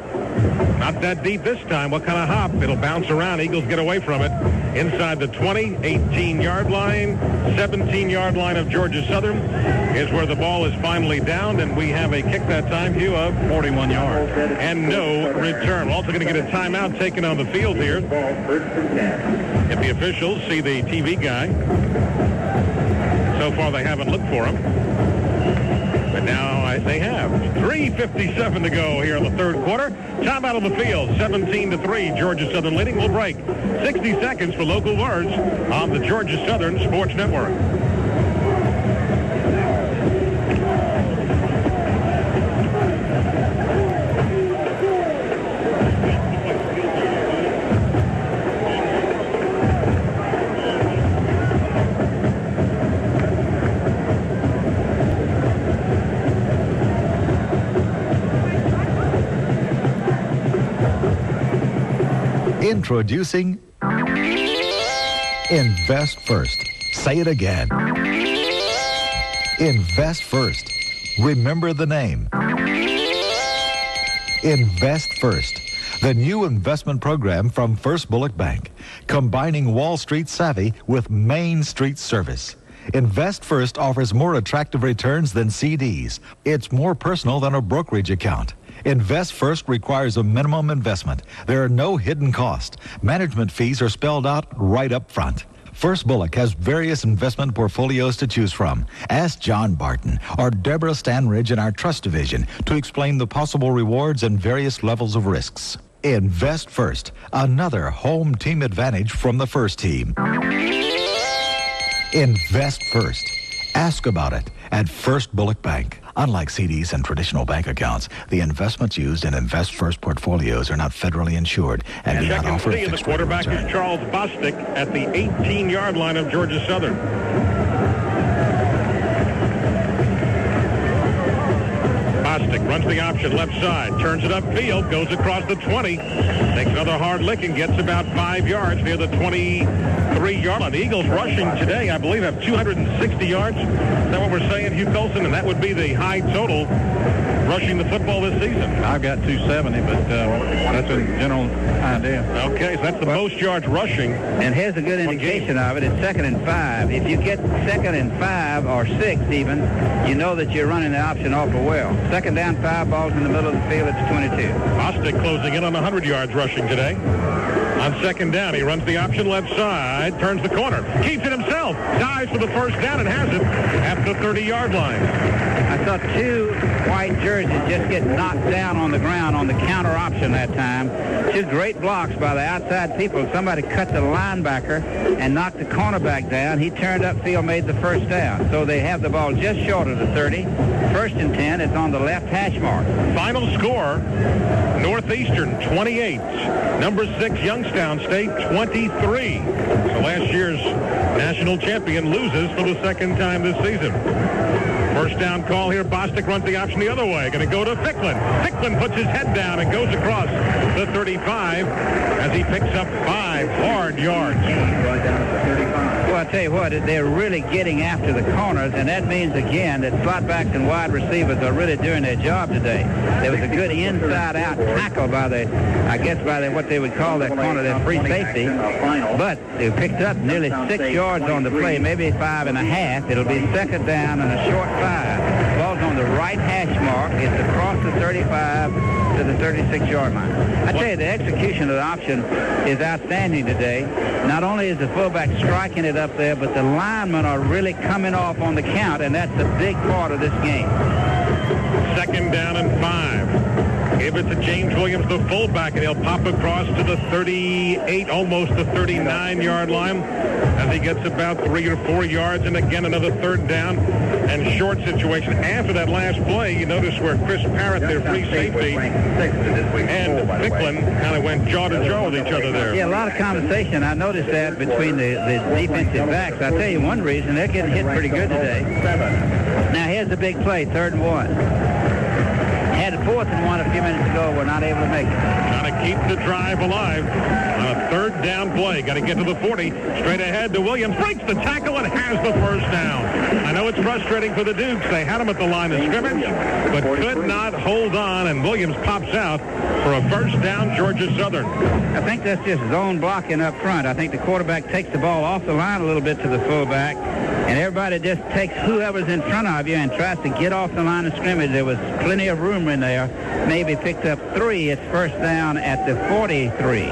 Not that deep this time. What kind of hop? It'll bounce around. Eagles get away from it. Inside the 20, 18-yard line, 17-yard line of Georgia Southern is where the ball is finally downed, and we have a kick that time, Hugh, of 41 yards. And no return. We're also going to get a timeout taken on the field here. If the officials see the TV guy. So far, they haven't looked for him. But now they have. 3:57 to go here in the third quarter. Timeout on the field. 17-3. Georgia Southern leading. We'll break. 60 seconds for local words on the Georgia Southern Sports Network. Introducing Invest First. Say it again. Invest First. Remember the name. Invest First, the new investment program from First Bullock Bank, combining Wall Street savvy with Main Street service. Invest First offers more attractive returns than CDs. It's more personal than a brokerage account. Invest First requires a minimum investment. There are no hidden costs. Management fees are spelled out right up front. First Bullock has various investment portfolios to choose from. Ask John Barton or Deborah Stanridge in our trust division to explain the possible rewards and various levels of risks. Invest First, another home team advantage from the first team. Invest First. Ask about it at First Bullock Bank. Unlike CDs and traditional bank accounts, the investments used in Invest First portfolios are not federally insured and do not offer a fixed the quarterback return. is Charles Bostic at the 18-yard line of Georgia Southern. Bostic runs the option left side, turns it upfield, goes across the 20, takes another hard lick and gets about 5 yards near the 23-yard line. The Eagles rushing today, I believe, have 260 yards. Is that what we're saying, Hugh Colson? And that would be the high total rushing the football this season. I've got 270, but that's a general idea. Okay, so that's the most yards rushing. And here's a good indication of it. It's 2nd and 5. If you get 2nd and 5 or 6 even, you know that you're running the option awful well. 2nd down, 5 balls in the middle of the field, it's 22. Bostic closing in on 100 yards rushing today. On 2nd down, he runs the option left side, turns the corner, keeps it himself, dives for the first down and has it at the 30-yard line. I saw 2 white jerseys just get knocked down on the ground on the counter option that time. 2 great blocks by the outside people. Somebody cut the linebacker and knocked the cornerback down. He turned upfield, made the first down. So they have the ball just short of the 30. 1st and 10. It's on the left hash mark. Final score, Northeastern 28. Number 6, Youngstown State 23. So last year's national champion loses for the 2nd time this season. First down call here. Bostic runs the option the other way. Going to go to Ficklin. Ficklin puts his head down and goes across the 35 as he picks up 5 hard yards. Well, I tell you what, they're really getting after the corners, and that means, again, that slot backs and wide receivers are really doing their job today. There was a good inside-out tackle by what they would call that corner, that free safety, but they picked up nearly 6 yards on the play, maybe 5.5. It'll be 2nd down and a short 5. Ball's on the right hash mark. It's across the 35 to the 36-yard line. I tell you, the execution of the option is outstanding today. Not only is the fullback striking it up there, but the linemen are really coming off on the count, and that's a big part of this game. 2nd down and 5. Give it to James Williams, the fullback, and he'll pop across to the 38, almost the 39-yard line as he gets about 3 or 4 yards, and again another 3rd down and short situation. After that last play, you notice where Chris Parrott, their free safety, and Ficklin kind of went jaw to jaw with each other there. Yeah, a lot of conversation. I noticed that between the defensive backs. I'll tell you one reason, they're getting hit pretty good today. Now here's the big play, 3rd and 1. Had a 4th and 1 a few minutes ago. We're not able to make it. Trying to keep the drive alive on a 3rd down play. Got to get to the 40. Straight ahead to Williams. Breaks the tackle and has the first down. I know it's frustrating for the Dukes. They had him at the line of scrimmage, but could not hold on, and Williams pops out for a first down, Georgia Southern. I think that's just zone blocking up front. I think the quarterback takes the ball off the line a little bit to the fullback, and everybody just takes whoever's in front of you and tries to get off the line of scrimmage. There was plenty of room in there. Maybe picked up 3. It's first down at the 43.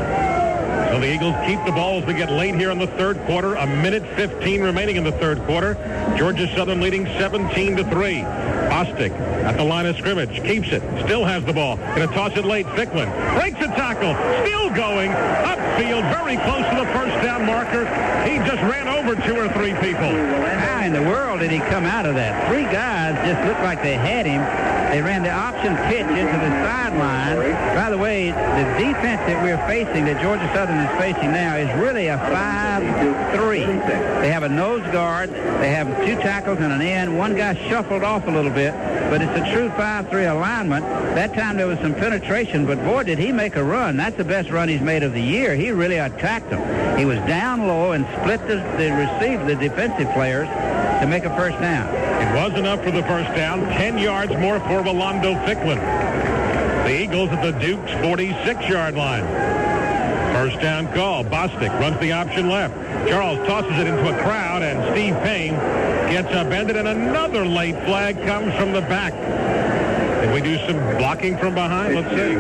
So the Eagles keep the ball as we get late here in the 3rd quarter. 1:15 remaining in the 3rd quarter. Georgia Southern leading 17-3. Bostic at the line of scrimmage. Keeps it. Still has the ball. Going to toss it late. Ficklin breaks the tackle. Still going. Upfield. Very close to the first down marker. He just ran over 2 or 3 people. How in the world did he come out of that? 3 guys just looked like they had him. They ran the option pitch into the sideline. By the way, the defense that we're facing, that Georgia Southern is facing now, is really a 5-3. They have a nose guard. They have 2 tackles and an end. One guy shuffled off a little bit, but it's a true 5-3 alignment. That time there was some penetration, but boy, did he make a run. That's the best run he's made of the year. He really attacked them. He was down low and split the defensive players to make a first down. It was enough for the first down. 10 yards more for Rolando Ficklin. The Eagles at the Dukes' 46-yard line. First down call. Bostic runs the option left. Charles tosses it into a crowd, and Steve Payne gets upended, and another late flag comes from the back. Did we do some blocking from behind? Let's see.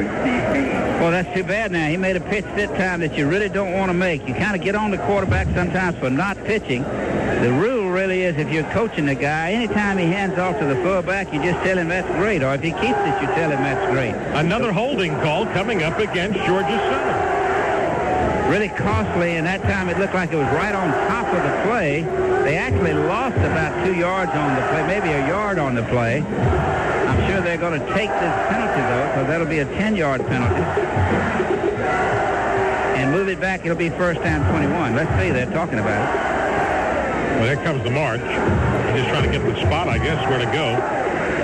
Well, that's too bad now. He made a pitch that time that you really don't want to make. You kind of get on the quarterback sometimes for not pitching. The rule really is, if you're coaching the guy, anytime he hands off to the fullback, you just tell him that's great. Or if he keeps it, you tell him that's great. Another holding call coming up against Georgia Southern. Really costly, and that time it looked like it was right on top of the play. They actually lost about 2 yards on the play, maybe a yard on the play. I'm sure they're going to take this penalty, though, because that'll be a 10-yard penalty. And move it back, it'll be first down 21. Let's see, they're talking about it. Well, there comes the march. He's just trying to get the spot, I guess, where to go.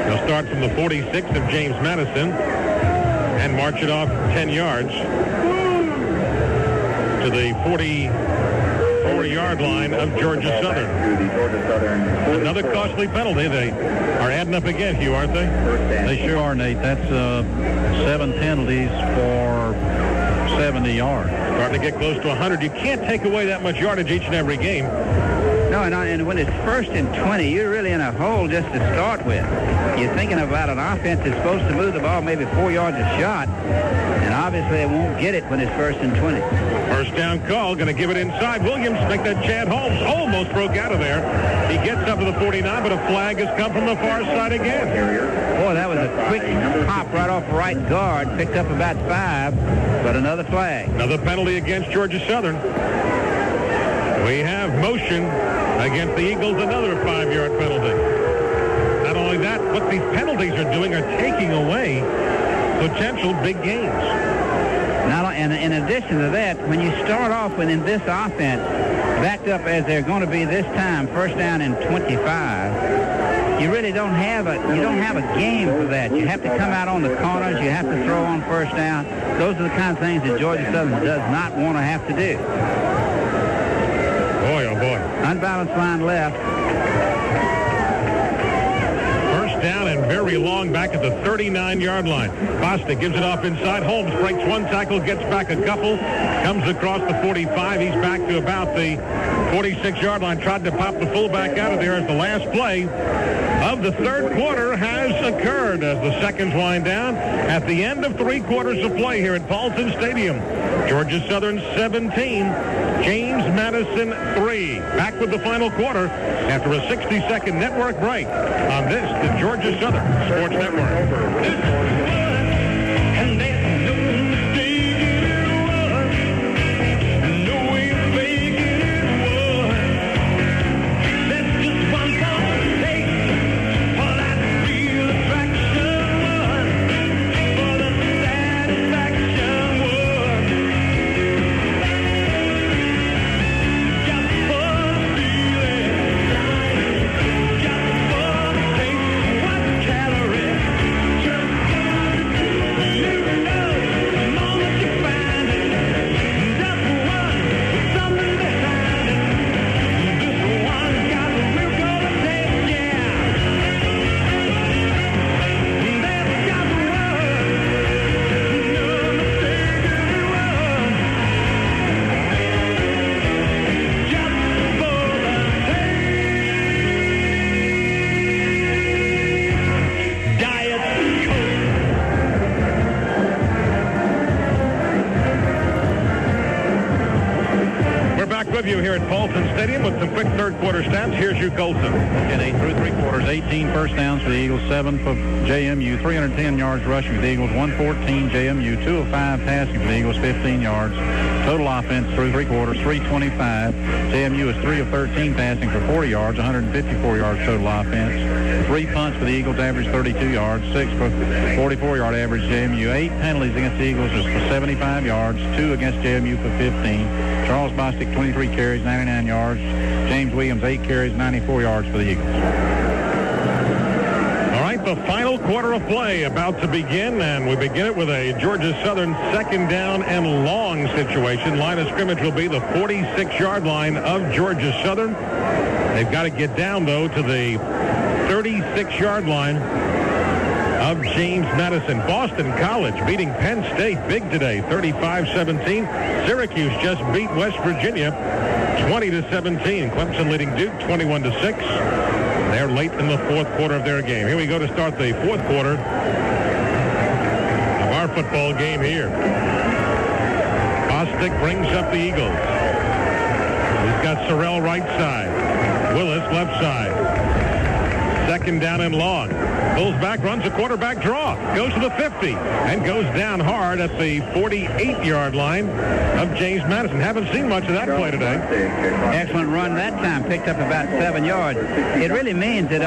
They'll start from the 46 of James Madison and march it off 10 yards to the 44-yard line of Georgia Southern. Another costly penalty. They are adding up again, Hugh, aren't they? They sure are, Nate. That's 7 penalties for 70 yards. Starting to get close to 100. You can't take away that much yardage each and every game. No, and when it's first and 20, you're really in a hole just to start with. You're thinking about an offense that's supposed to move the ball maybe 4 yards a shot, and obviously they won't get it when it's first and 20. First down call, going to give it inside. Williams, think that Chad Holmes almost broke out of there. He gets up to the 49, but a flag has come from the far side again. Boy, that was a quick pop right off right guard, picked up about 5, but another flag. Another penalty against Georgia Southern. We have motion against the Eagles, another 5-yard penalty. Not only that, what these penalties are doing are taking away potential big games. Now, and in addition to that, when you start off within this offense, backed up as they're going to be this time, first down and 25, you really don't have a game for that. You have to come out on the corners. You have to throw on first down. Those are the kind of things that Georgia Southern does not want to have to do. Boy, oh boy. Unbalanced line left. First down and very long back at the 39-yard line. Bostic gives it off inside. Holmes breaks one tackle, gets back a couple, comes across the 45. He's back to about the 46-yard line. Tried to pop the fullback out of there as the last play of the third quarter has occurred as the seconds wind down at the end of 3 quarters of play here at Paulson Stadium. Georgia Southern 17, James Madison 3. Back with the final quarter after a 60-second network break on this, the Georgia Southern Sports Network. Here at Paulson Stadium with some quick third quarter stats. Here's Hugh Colson. And 8 through 3 quarters, 18 first downs for the Eagles, 7 for JMU, 310 yards rushing for the Eagles, 114 JMU, 2 of 5 passing for the Eagles, 15 yards. Total offense through 3 quarters, 325. JMU is 3 of 13 passing for 40 yards, 154 yards total offense. 3 punts for the Eagles, average 32 yards, 6 for 44-yard average JMU. 8 penalties against the Eagles is for 75 yards, 2 against JMU for 15. Charles Bostic, 23 carries, 99 yards. James Williams, 8 carries, 94 yards for the Eagles. All right, the final quarter of play about to begin, and we begin it with a Georgia Southern second down and long situation. Line of scrimmage will be the 46-yard line of Georgia Southern. They've got to get down, though, to the 36-yard line of James Madison. Boston College beating Penn State big today, 35-17. Syracuse just beat West Virginia 20-17. Clemson leading Duke 21-6. They're late in the fourth quarter of their game. Here we go to start the fourth quarter of our football game here. Bostic brings up the Eagles. He's got Sorrell right side. Willis left side. Second down and long. Pulls back, runs a quarterback draw. Goes to the 50 and goes down hard at the 48-yard line of James Madison. Haven't seen much of that play today. Excellent run that time. Picked up about 7 yards. It really means that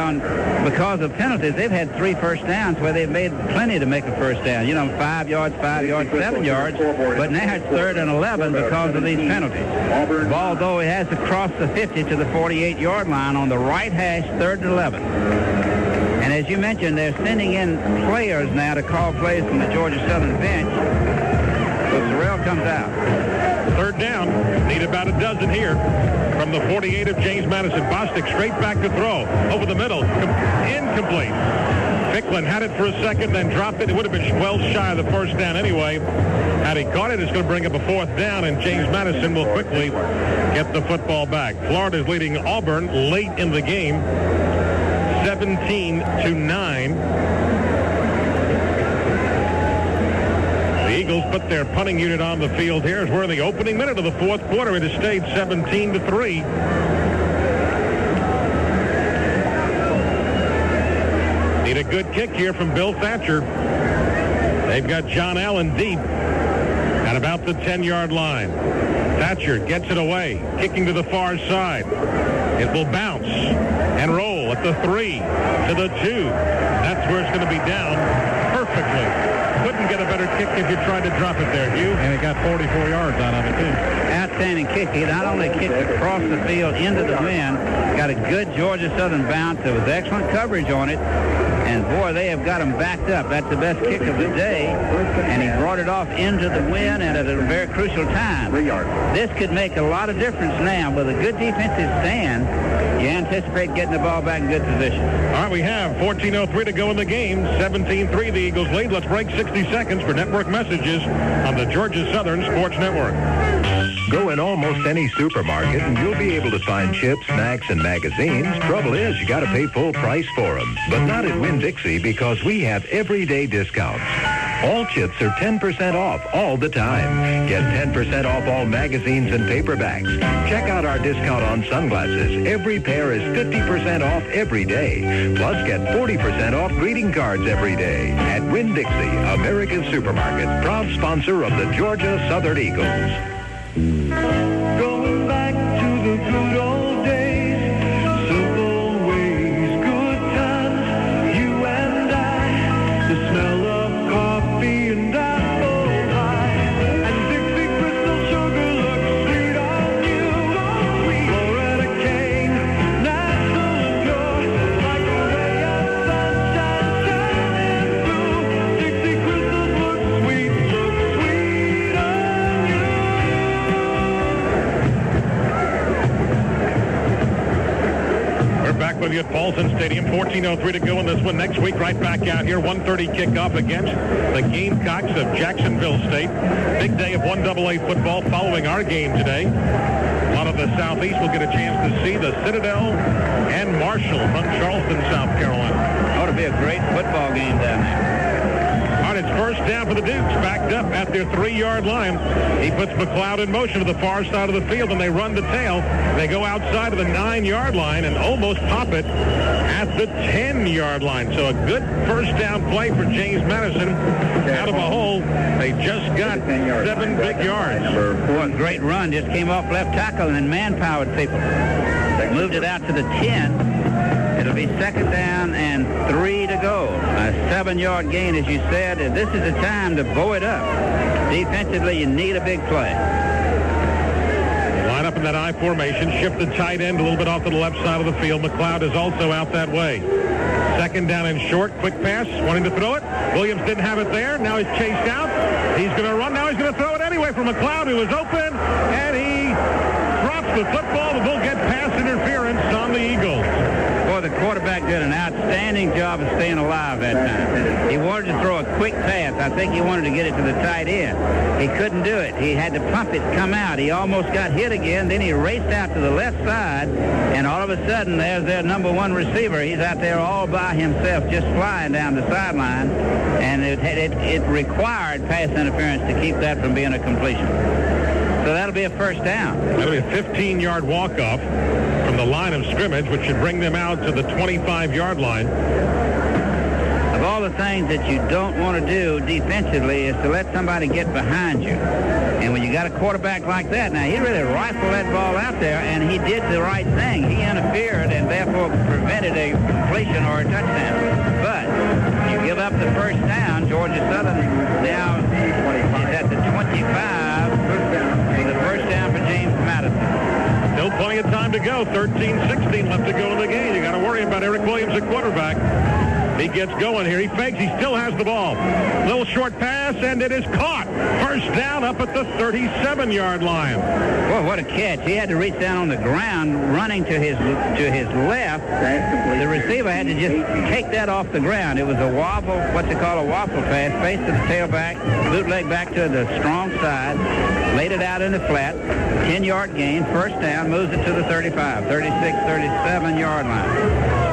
because of penalties, they've had 3 first downs where they've made plenty to make a first down. 5 yards, 7 yards. But now it's 3rd and 11 because of these penalties. The ball, though, it has to cross the 50 to the 48-yard line on the right hash, 3rd and 11. And as you mentioned, they're sending in players now to call plays from the Georgia Southern bench. So Sorrell comes out. 3rd down. Need about a dozen here. From the 48 of James Madison. Bostic straight back to throw. Over the middle. Incomplete. Ficklin had it for a second, then dropped it. It would have been well shy of the first down anyway. Had he caught it, it's going to bring up a 4th down, and James Madison will quickly get the football back. Florida's leading Auburn late in the game, 17-9. The Eagles put their punting unit on the field here as we're in the opening minute of the 4th quarter. It has stayed 17-3. Need a good kick here from Bill Thatcher. They've got John Allen deep at about the 10-yard line. Thatcher gets it away, kicking to the far side. It will bounce and roll at the 3 to the 2. That's where it's going to be down perfectly. Couldn't get a better kick if you tried to drop it there, Hugh. And it got 44 yards out of it, too. Outstanding kick. He not only kicked across the field into the wind, got a good Georgia Southern bounce. There was excellent coverage on it. And, boy, they have got him backed up. That's the best kick of the day. And he brought it off into the wind and at a very crucial time. This could make a lot of difference now. With a good defensive stand, you anticipate getting the ball back in good position. All right, we have 14:03 to go in the game. 17-3, the Eagles lead. Let's break 60 seconds for network messages on the Georgia Southern Sports Network. Go in almost any supermarket and you'll be able to find chips, snacks, and magazines. Trouble is, you got to pay full price for them. But not at Winn-Dixie, because we have everyday discounts. All chips are 10% off all the time. Get 10% off all magazines and paperbacks. Check out our discount on sunglasses. Every pair is 50% off every day. Plus, get 40% off greeting cards every day. At Winn-Dixie, America's supermarket, proud sponsor of the Georgia Southern Eagles. Going back to the good old days, simple ways, good times, you and I, the smell of coffee and apple pie, and Dixie Crystal sugar looks sweet on you, Florida cane, natural and pure, like a ray of sunshine shining through, Dixie Crystals look sweet on you. Back with you at Paulson Stadium. 14:03 to go in this one. Next week, right back out here. 1:30 kickoff against the Gamecocks of Jacksonville State. Big day of 1AA football following our game today. A lot of the Southeast will get a chance to see the Citadel and Marshall from Charleston, South Carolina. Ought to be a great football game down there. All right, it's first down for the Dukes, backed up at their 3-yard line. He puts McLeod in motion to the far side of the field, and they run the tail. They go outside of the 9-yard line and almost pop it at the 10-yard line. So a good first down play for James Madison. Out of a hole, they just got 7 big yards. Boy, great run. Just came off left tackle and then man-powered people. They moved it out to the 10. It'll be second down and 3 to go. A 7-yard gain, as you said. This is the time to bow it up. Defensively, you need a big play. Line up in that I formation. Shift the tight end a little bit off to the left side of the field. McLeod is also out that way. Second down and short. Quick pass. Wanting to throw it. Williams didn't have it there. Now he's chased out. He's going to run. Now he's going to throw it anyway for McLeod, who was open. And he drops the football. The Bull get pass interference on the Eagles. Boy, the quarterback did an outstanding job of staying alive that time. He wanted to throw a quick pass. I think he wanted to get it to the tight end. He couldn't do it. He had to pump it, come out. He almost got hit again. Then he raced out to the left side, and all of a sudden, there's their number 1 receiver. He's out there all by himself, just flying down the sideline, and it required pass interference to keep that from being a completion. So that'll be a first down. That'll be a 15-yard walk-off from the line of scrimmage, which should bring them out to the 25-yard line. Of all the things that you don't want to do defensively is to let somebody get behind you. And when you got a quarterback like that, now he really rifled that ball out there, and he did the right thing. He interfered and therefore prevented a completion or a touchdown. But you give up the first down, Georgia Southern now is at the 25 for the first down for James Madison. Still plenty of time to go. 13-16 left to go in the game. You got to worry about Eric Williams at quarterback. He gets going here. He fakes. He still has the ball. Little short pass, and it is caught. First down up at the 37-yard line. Boy, what a catch. He had to reach down on the ground, running to his left. The receiver had to just take that off the ground. It was a wobble, what they call a waffle pass, face to the tailback, bootleg back to the strong side, laid it out in the flat. 10-yard gain, first down, moves it to the 35, 36, 37-yard line.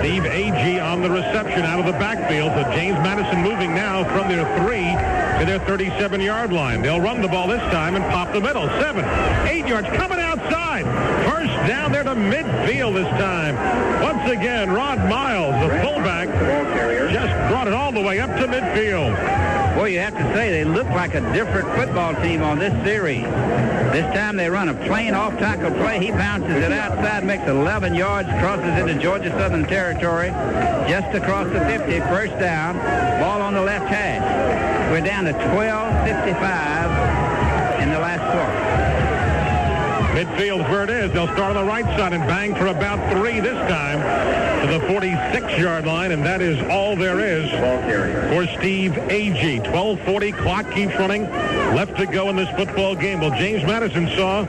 Steve Agee on the reception out of the backfield. So James Madison moving now from their 3 to their 37-yard line. They'll run the ball this time and pop the middle. 7, 8 yards coming outside. First down there to midfield this time. Once again, Rod Miles, the fullback, just brought it all the way up to midfield. Boy, you have to say they look like a different football team on this series. This time they run a plain off-tackle play. He bounces it outside, makes 11 yards, crosses into Georgia Southern territory, just across the 50, first down, ball on the left hash. We're down to 12:55 in the last quarter. Midfield's where it is. They'll start on the right side and bang for about 3 this time to the 46-yard line, and that is all there is for Steve Agee. 12:40, clock keeps running. Left to go in this football game. Well, James Madison saw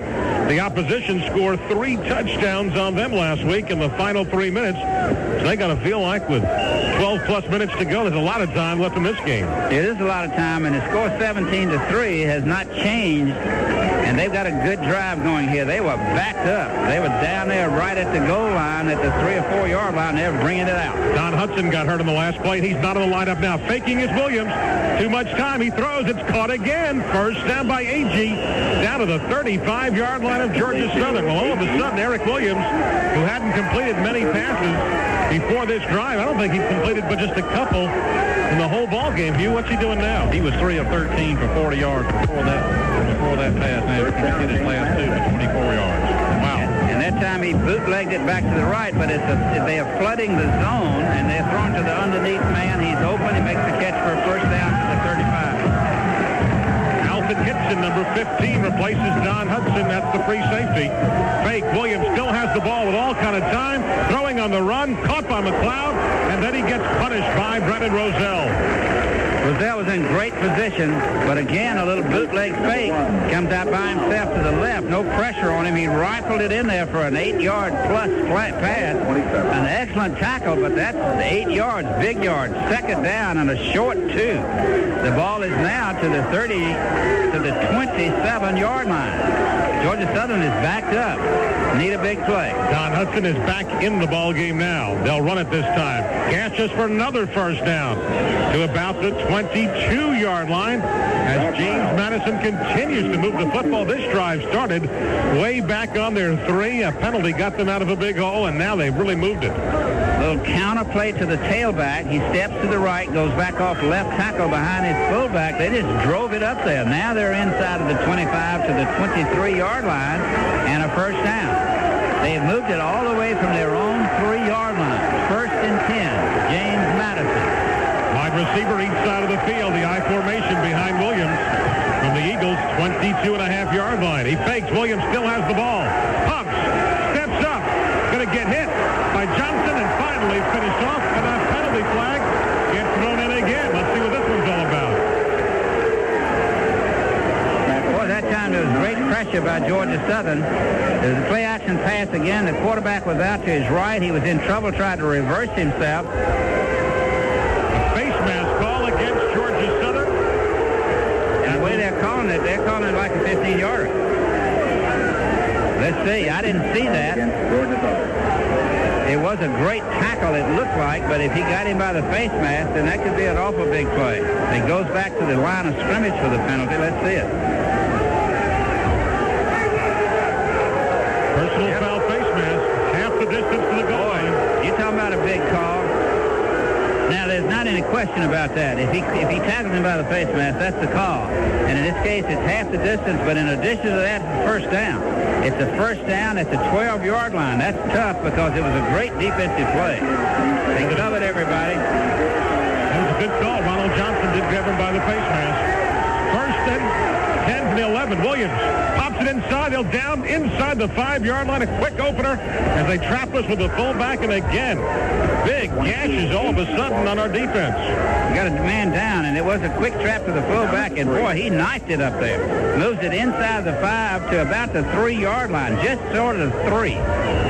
the opposition score 3 touchdowns on them last week in the final 3 minutes. So they got to feel like with 12-plus minutes to go, there's a lot of time left in this game. It is a lot of time, and the score 17-3 has not changed. And they've got a good drive going here. They were backed up. They were down there right at the goal line at the 3 or 4 yard line. They're bringing it out. Don Hudson got hurt in the last play. He's not in the lineup now. Faking is Williams. Too much time. He throws. It's caught again. First down by Agee. Down to the 35-yard line of Georgia Southern. Well, all of a sudden, Eric Williams, who hadn't completed many passes before this drive, I don't think he completed but just a couple in the whole ball game. Hugh, what's he doing now? He was 3 of 13 for 40 yards before that pass. Now he hit his last 2 for 24 yards. Wow. And that time he bootlegged it back to the right, but they are flooding the zone, and they're thrown to the underneath man. He's open. He makes the catch for a first down to the 35. Alfred Gibson, number 15, replaces Don Hudson. That's the free safety. Fake. Williams still has the ball with all kind of time. Throwing on the run. Caught by McLeod. And then he gets punished by Brennan Roselle. Roselle was in great position, but again, a little bootleg fake. Comes out by himself to the left. No pressure on him. He rifled it in there for an 8-yard plus flat pass. An excellent tackle, but that's 8 yards, big yards. Second down and a short 2. The ball is now to the 27-yard line. Georgia Southern is backed up. Need a big play. Don Hudson is back in the ball game now. They'll run it this time. Gashes for another first down to about the 22-yard line as James Madison continues to move the football. This drive started way back on their 3. A penalty got them out of a big hole, and now they've really moved it. Little counter play to the tailback. He steps to the right, goes back off left tackle behind his fullback. They just drove it up there. Now they're inside of the 25 to the 23-yard line and a first down. They've moved it all the way from their own 3-yard line. First and 10, James Madison. Wide receiver each side of the field. The I formation behind Williams from the Eagles' 22.5-yard line. He fakes. Williams still has the ball. Pumps. Steps up. Going to get hit by Johnson and finally finished off. And a penalty flag gets thrown in again. Let's see what this one's all about. Boy, that time there was great pressure by Georgia Southern. There was a play-action pass again. The quarterback was out to his right. He was in trouble, tried to reverse himself. Face mask call against Georgia Southern. And the way they're calling it like a 15-yarder. Let's see. I didn't see that. It was a great tackle, it looked like, but if he got him by the face mask, then that could be an awful big play. It goes back to the line of scrimmage for the penalty. Let's see it. the distance to the goal line. You're talking about a big call. Now, there's not any question about that. If he tackles him by the face mask, that's the call. And in this case, it's half the distance, but in addition to that, it's a first down. It's a first down at the 12-yard line. That's tough because it was a great defensive play. Think of it, everybody. That was a good call. Ronald Johnson did grab him by the face mask. First and 10 from the 11. Williams pops it inside. They'll down inside the 5-yard line. A quick opener as they trap us with the fullback. And again, big gashes all of a sudden on our defense. We got a man down, and it was a quick trap to the fullback. And, boy, he knifed it up there. Moves it inside the 5 to about the 3-yard line, just sort of 3.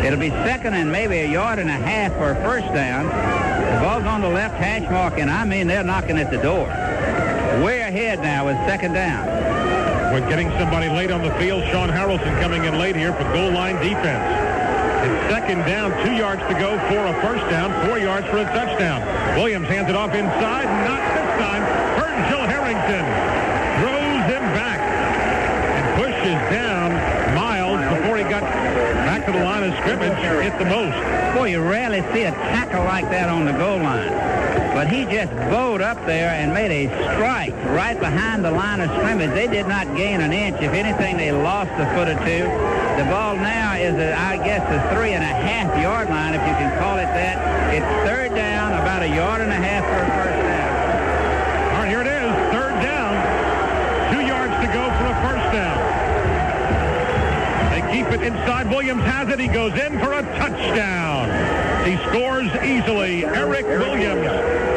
It'll be second and maybe a yard and a half for a first down. The ball's on the left hash mark, and I mean they're knocking at the door. Way ahead now with second down. We're getting somebody late on the field. Sean Harrelson coming in late here for goal line defense. It's second down, 2 yards to go for a first down, 4 yards for a touchdown. Williams hands it off inside, not this time. Virgil Harrington throws him back and pushes down Miles before he got back to the line of scrimmage. Hit the most. Boy, you rarely see a tackle like that on the goal line. But he just bowed up there and made a strike right behind the line of scrimmage. They did not gain an inch. If anything, they lost a foot or two. The ball now is, I guess, the 3.5-yard line, if you can call it that. It's third down, about a yard and a half for a first down. All right, here it is, third down. 2 yards to go for a first down. They keep it inside. Williams has it. He goes in for a touchdown. He scores easily. Eric Williams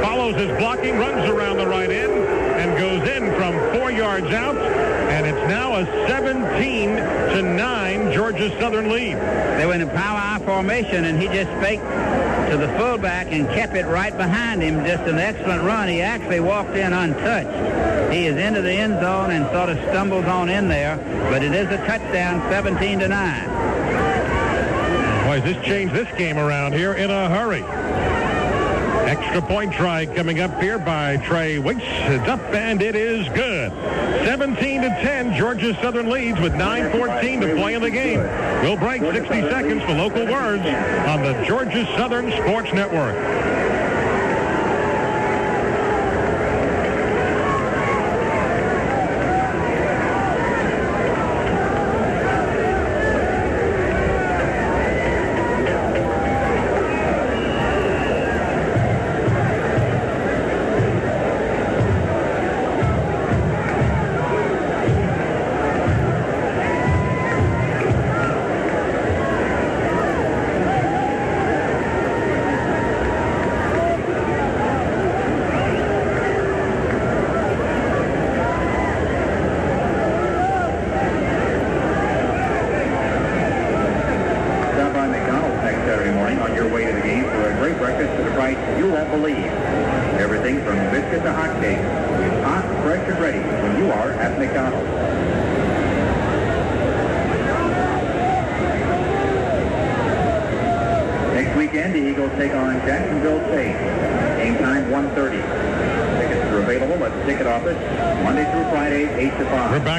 follows his blocking, runs around the right end, and goes in from 4 yards out. And it's now a 17-9 Georgia Southern lead. They went in power I formation, and he just faked to the fullback and kept it right behind him. Just an excellent run. He actually walked in untouched. He is into the end zone and sort of stumbles on in there, but it is a touchdown, 17-9. Boy, this changed this game around here in a hurry. Extra point try coming up here by Trey Wicks. It's up and it is good. 17-10, Georgia Southern leads with 9:14 to play in the game. We'll break 60 seconds for local words on the Georgia Southern Sports Network.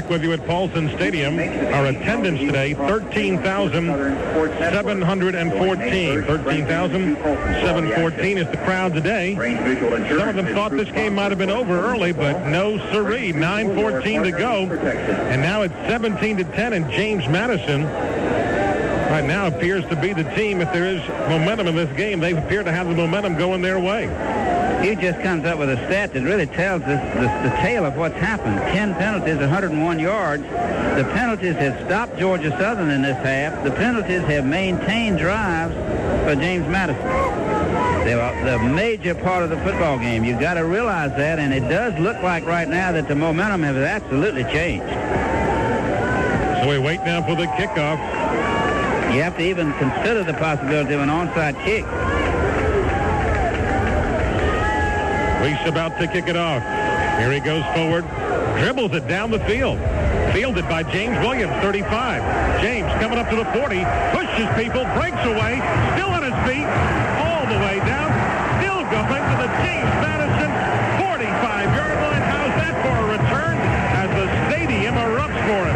With you at Paulson Stadium. Our attendance today, 13,714. 13,714 is the crowd today. Some of them thought this game might have been over early, but no siree. 9:14 to go. And now it's 17-10, and James Madison right now appears to be the team. If there is momentum in this game, they appear to have the momentum going their way. He just comes up with a stat that really tells us the tale of what's happened. 10 penalties, 101 yards. The penalties have stopped Georgia Southern in this half. The penalties have maintained drives for James Madison. They are the major part of the football game. You've got to realize that, and it does look like right now that the momentum has absolutely changed. So we wait now for the kickoff. You have to even consider the possibility of an onside kick. Weiss about to kick it off. Here he goes forward, dribbles it down the field. Fielded by James Williams, 35. James coming up to the 40, pushes people, breaks away, still on his feet, all the way down, still going to the James Madison 45-yard line. How's that for a return as the stadium erupts for him?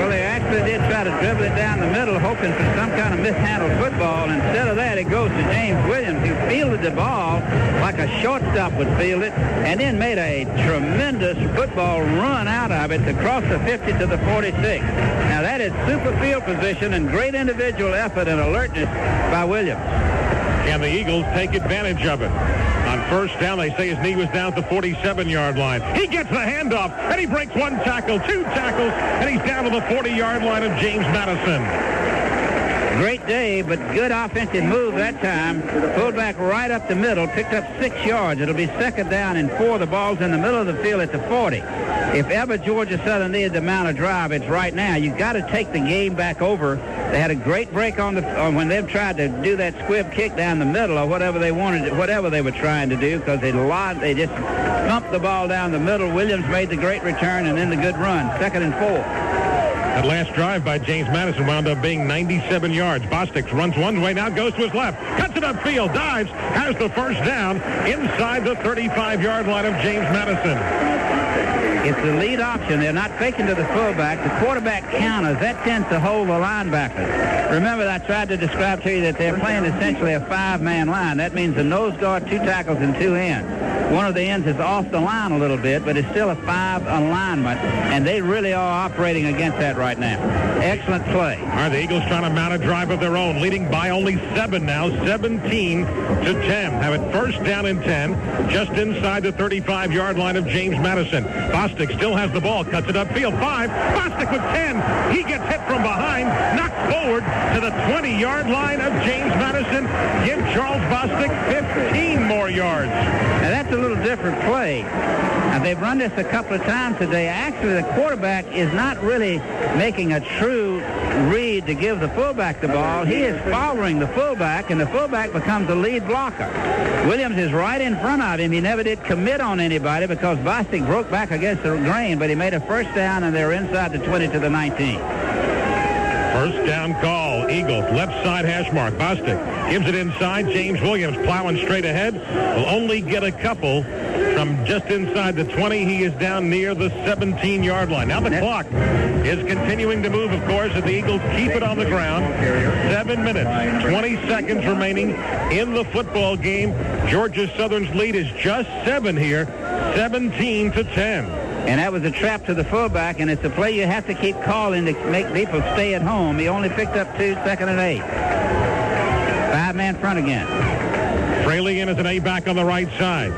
Well, they actually did try to dribble it down the middle, hoping for some kind of mishandled football. Instead of that, it goes to James Williams, who fielded the ball like a shortstop would field it, and then made a tremendous football run out of it across the 50 to the 46. Now, that is super field position and great individual effort and alertness by Williams. And the Eagles take advantage of it. On first down, they say his knee was down at the 47-yard line. He gets the handoff, and he breaks one tackle, two tackles, and he's down to the 40-yard line of James Madison. Great day, but good offensive move that time. Pulled back right up the middle, picked up 6 yards. It'll be second down and 4. The ball's in the middle of the field at the 40. If ever Georgia Southern needed to mount a drive, it's right now. You've got to take the game back over. They had a great break on when they've tried to do that squib kick down the middle or whatever they wanted, whatever they were trying to do, because they just thumped the ball down the middle. Williams made the great return and then the good run. Second and 4. That last drive by James Madison wound up being 97 yards. Bostic runs one way, now goes to his left, cuts it upfield, dives, has the first down inside the 35-yard line of James Madison. It's the lead option. They're not faking to the fullback. The quarterback counters. That tends to hold the linebackers. Remember, I tried to describe to you that they're playing essentially a 5-man line. That means a nose guard, 2 tackles, and 2 ends. One of the ends is off the line a little bit, but it's still a 5 alignment, and they really are operating against that right now. Excellent play. All right, the Eagles trying to mount a drive of their own, leading by only 7 now, 17 to 10. Have it first down and 10, just inside the 35-yard line of James Madison. Bostic still has the ball, cuts it upfield, 5. Bostic with 10. He gets hit from behind, knocked forward to the 20-yard line of James Madison. Give Charles Bostic 15 more yards. Now, that's a little different play. Now, they've run this a couple of times today. Actually, the quarterback is not really making a true read to give the fullback the ball. He is following the fullback, and the fullback becomes the lead blocker. Williams is right in front of him. He never did commit on anybody because Bostic broke back against the grain, but he made a first down, and they're inside the 20 to the 19. First down call, Eagles, left side hash mark. Bostic gives it inside. James Williams plowing straight ahead. Will only get a couple from just inside the 20. He is down near the 17-yard line. Now the clock is continuing to move, of course, as the Eagles keep it on the ground. 7 minutes, 20 seconds remaining in the football game. Georgia Southern's lead is just 7 here, 17 to 10. And that was a trap to the fullback, and it's a play you have to keep calling to make people stay at home. He only picked up 2, second and 8. 5-man front again. Fraley in as an A-back on the right side.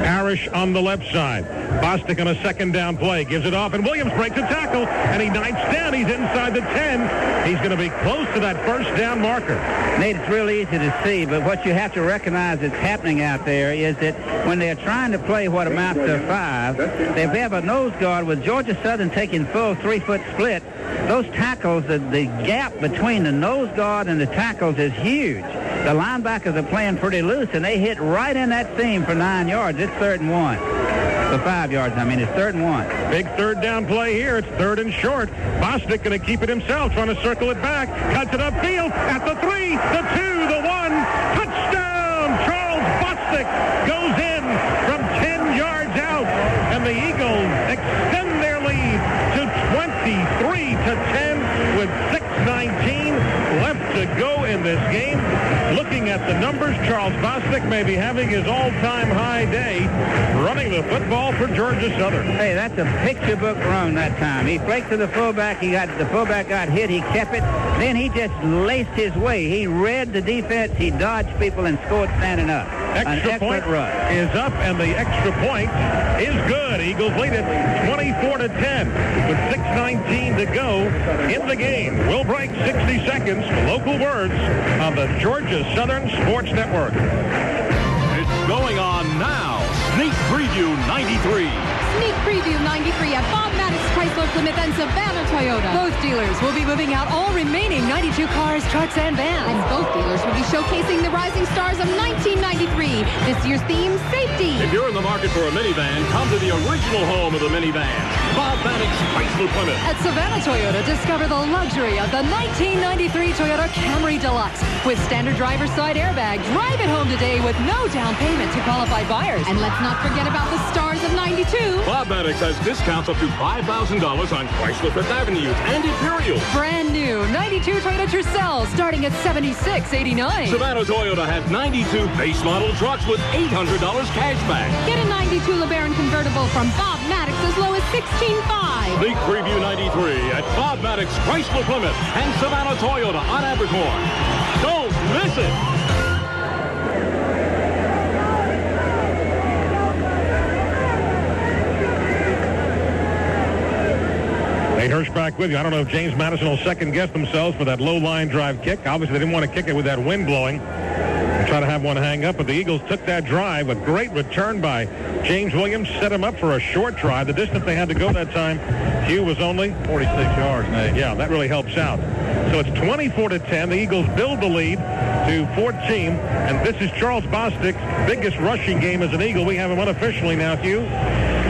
Parrish on the left side. Bostic on a second down play. Gives it off, and Williams breaks a tackle, and he knifes down. He's inside the 10. He's going to be close to that first down marker. Nate, it's really easy to see, but what you have to recognize that's happening out there is that when they're trying to play what amounts to 5, they have a nose guard with Georgia Southern taking full 3-foot split. Those tackles, the gap between the nose guard and the tackles is huge. The linebackers are playing pretty loose, and they hit right in that seam for 9 yards. It's 3rd and 1. For 5 yards, it's 3rd and 1. Big third down play here. It's 3rd and short. Bostic going to keep it himself, trying to circle it back. Cuts it upfield at the 3, the 2, the 1. Touchdown! Charles Bostic goes in from 10 yards out, and the Eagles extend their lead to 23 to 10 with 6:19 left to go in this game. Looking at the numbers, Charles Bostic may be having his all-time high day running the football for Georgia Southern. Hey, that's a picture book run that time. He flaked to the fullback. The fullback got hit. He kept it. Then he just laced his way. He read the defense. He dodged people and scored standing up. Extra point run is up, and the extra point is good. Eagles lead it 24 to 10 with 6:19 to go in the game. We'll break 60 seconds for local words on the Georgia Southern Sports Network. It's going on now. Sneak Preview 93. Sneak Preview 93 at Bob Maddox Chrysler Plymouth and Savannah Toyota. Both dealers will be moving out all remaining 92 cars, trucks, and vans. And both dealers will be showcasing the rising stars of 1993. This year's theme, safety. If you're in the market for a minivan, come to the original home of the minivan, Bob Maddox Chrysler Plymouth. At Savannah Toyota, discover the luxury of the 1993 Toyota Camry Deluxe. With standard driver's side airbag, drive it home today with no down payment to qualified buyers. And let's not forget about the stars class of 92. Bob Maddox has discounts up to $5,000 on Chrysler Fifth Avenue and Imperial. Brand new 92 Toyota Tercel starting at $76.89. Savannah Toyota has 92 base model trucks with $800 cash back. Get a 92 LeBaron convertible from Bob Maddox as low as $16.5. Sneak Preview 93 at Bob Maddox Chrysler Plymouth and Savannah Toyota on Abercorn. Don't miss it. Nate Hirsch back with you. I don't know if James Madison will second-guess themselves for that low-line drive kick. Obviously, they didn't want to kick it with that wind blowing and try to have one hang up, but the Eagles took that drive. A great return by James Williams, set him up for a short drive. The distance they had to go that time, Hugh, was only 46 yards, Nate. Yeah, that really helps out. So it's 24-10. The Eagles build the lead to 14, and this is Charles Bostic's biggest rushing game as an Eagle. We have him unofficially now, Hugh,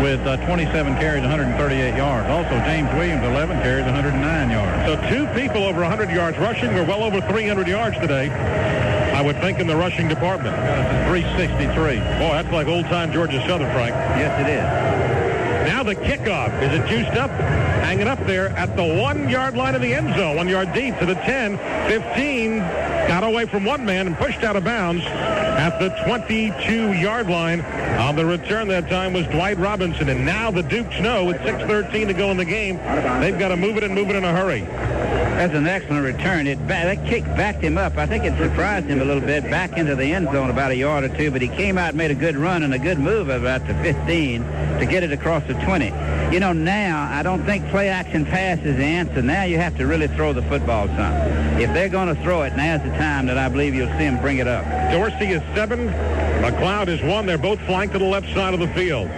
with 27 carries, 138 yards. Also, James Williams, 11 carries, 109 yards. So two people over 100 yards rushing. We're well over 300 yards today, I would think, in the rushing department. Got us to 363. Boy, that's like old-time Georgia Southern, Frank. Yes, it is. Now the kickoff. Is it juiced up? Hanging up there at the 1-yard line of the end zone. 1 yard deep to the 10, 15. Got away from one man and pushed out of bounds at the 22-yard line. On the return that time was Dwight Robinson. And now the Dukes know with 6:13 to go in the game, they've got to move it and move it in a hurry. That's an excellent return. That kick backed him up. I think it surprised him a little bit back into the end zone about a yard or two, but he came out and made a good run and a good move about the 15 to get it across the 20. You know, now I don't think play-action pass is the answer. Now you have to really throw the football some. If they're going to throw it, now's the time that I believe you'll see him bring it up. Dorsey is 7. McLeod is 1. They're both flanked to the left side of the field.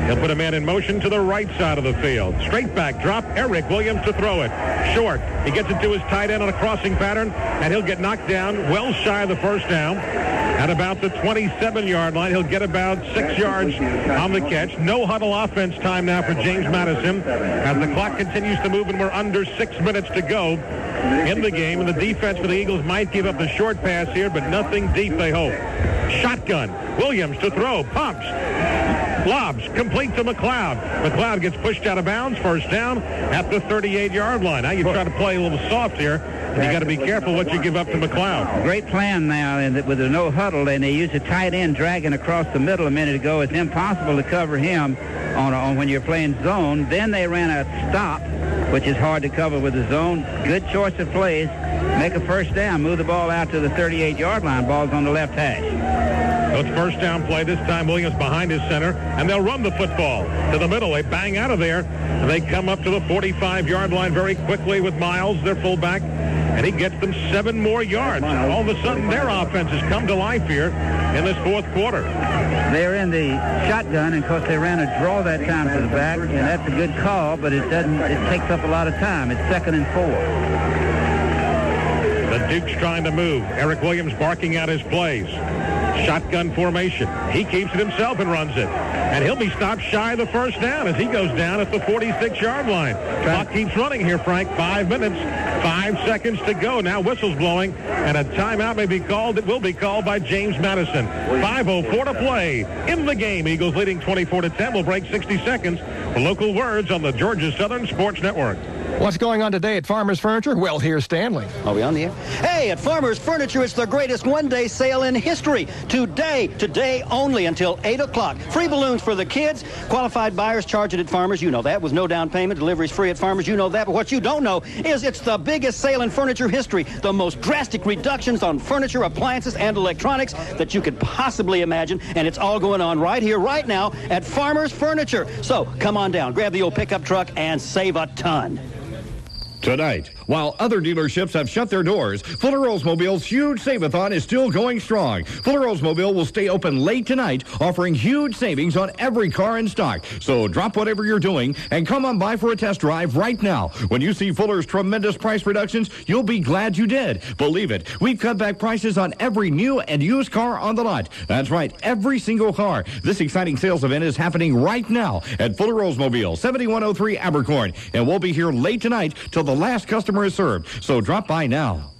He'll put a man in motion to the right side of the field. Straight back drop. Eric Williams to throw it. Short. He gets it to his tight end on a crossing pattern, and he'll get knocked down well shy of the first down. At about the 27-yard line, he'll get about 6 yards on the catch. No huddle offense time now for James Madison as the clock continues to move, and we're under 6 minutes to go in the game. And the defense for the Eagles might give up the short pass here, but nothing deep, they hope. Shotgun. Williams to throw. Pumps. Lobs complete to McLeod. McLeod gets pushed out of bounds. First down at the 38-yard line. Now you try to play a little soft here, and you got to be careful what you give up to McLeod. Great plan now, and with the no huddle, and they use a tight end dragging across the middle a minute ago. It's impossible to cover him on when you're playing zone. Then they ran a stop, which is hard to cover with the zone. Good choice of plays. Make a first down. Move the ball out to the 38-yard line. Ball's on the left hash. So it's first down play. This time Williams behind his center, and they'll run the football to the middle. They bang out of there, and they come up to the 45-yard line very quickly with Miles, their fullback, and he gets them 7 more yards. All of a sudden, their offense has come to life here in this fourth quarter. They're in the shotgun, and of course they ran a draw that time to the back, and that's a good call, but it takes up a lot of time. It's 2nd and 4. The Duke's trying to move. Eric Williams barking out his plays. Shotgun formation. He keeps it himself and runs it. And he'll be stopped shy of the first down as he goes down at the 46-yard line. Clock keeps running here, Frank. 5 minutes, 5 seconds to go. Now whistle's blowing, and a timeout may be called. It will be called by James Madison. 5:04 to play in the game. Eagles leading 24-10. We'll break 60 seconds for local words on the Georgia Southern Sports Network. What's going on today at Farmers Furniture? Well, here's Stanley. Are we on the air? Hey, at Farmers Furniture, it's the greatest one-day sale in history. Today only until 8 o'clock. Free balloons for the kids. Qualified buyers charge it at Farmers. You know that. With no down payment, delivery's free at Farmers. You know that. But what you don't know is it's the biggest sale in furniture history. The most drastic reductions on furniture, appliances, and electronics that you could possibly imagine. And it's all going on right here, right now at Farmers Furniture. So come on down, grab the old pickup truck, and save a ton. Tonight, while other dealerships have shut their doors, Fuller Oldsmobile's huge save-a-thon is still going strong. Fuller Oldsmobile will stay open late tonight, offering huge savings on every car in stock. So drop whatever you're doing and come on by for a test drive right now. When you see Fuller's tremendous price reductions, you'll be glad you did. Believe it, we've cut back prices on every new and used car on the lot. That's right, every single car. This exciting sales event is happening right now at Fuller Oldsmobile, 7103 Abercorn, and we'll be here late tonight till the last customer is served. So drop by now.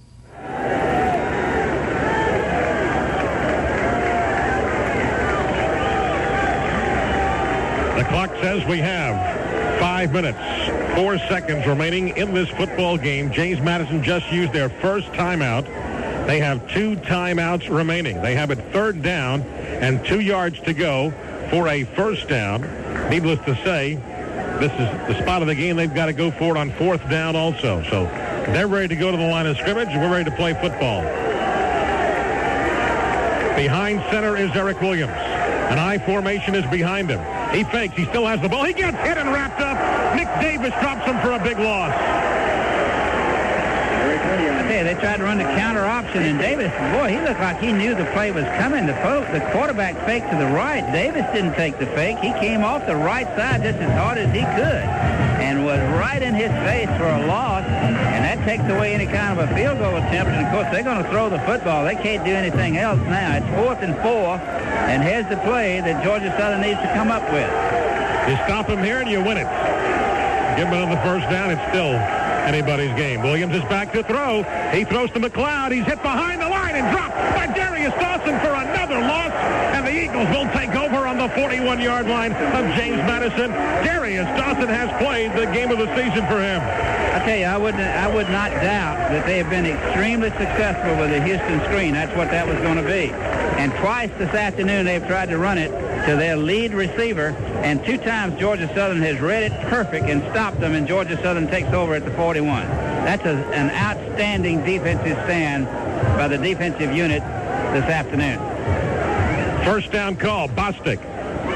The clock says we have 5 minutes, 4 seconds remaining in this football game. James Madison just used their first timeout. They have 2 timeouts remaining. They have it 3rd down and 2 yards to go for a first down. Needless to say, this is the spot of the game. They've got to go for it on 4th down also. So they're ready to go to the line of scrimmage. We're ready to play football. Behind center is Eric Williams. An I formation is behind him. He fakes. He still has the ball. He gets hit and wrapped up. Nick Davis drops him for a big loss. Okay, they tried to run the counter option, and Davis, boy, he looked like he knew the play was coming. The quarterback faked to the right. Davis didn't take the fake. He came off the right side just as hard as he could and was right in his face for a loss, and that takes away any kind of a field goal attempt. And, of course, they're going to throw the football. They can't do anything else now. It's 4th and 4, and here's the play that Georgia Southern needs to come up with. You stop him here and you win it. Give him another first down. It's still anybody's game. Williams is back to throw. He throws to McLeod. He's hit behind the line and dropped by Darius Dawson for another loss. And the Eagles will take over on the 41-yard line of James Madison. Darius Dawson has played the game of the season for him. I tell you, I would not doubt that they have been extremely successful with the Houston screen. That's what that was going to be. And twice this afternoon they've tried to run it to their lead receiver, and 2 times Georgia Southern has read it perfect and stopped them, and Georgia Southern takes over at the 41. That's an outstanding defensive stand by the defensive unit this afternoon. First down call. Bostic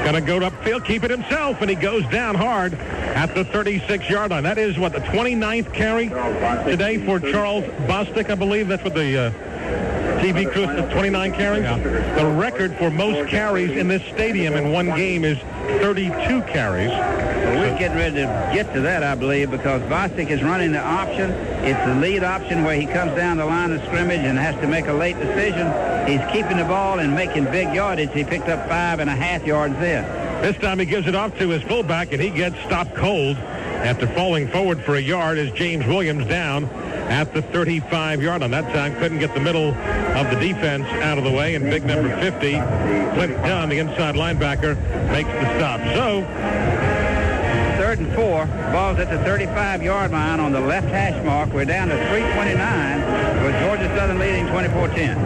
going to go upfield, keep it himself, and he goes down hard at the 36-yard line. That is, what, the 29th carry today for Charles Bostic, I believe. That's what the TV crew said, 29 carries. Yeah. The record for most carries in this stadium in one game is 32 carries. Well, we're getting ready to get to that, I believe, because Bostic is running the option. It's the lead option where he comes down the line of scrimmage and has to make a late decision. He's keeping the ball and making big yardage. He picked up 5.5 yards there. This time he gives it off to his fullback, and he gets stopped cold after falling forward for a yard as James Williams down at the 35-yard line. That time couldn't get the middle of the defense out of the way, and big number 50, Clint Dunn, the inside linebacker, makes the stop. So 3rd and 4, ball's at the 35-yard line on the left hash mark. We're down to 3:29 with Georgia Southern leading 24-10.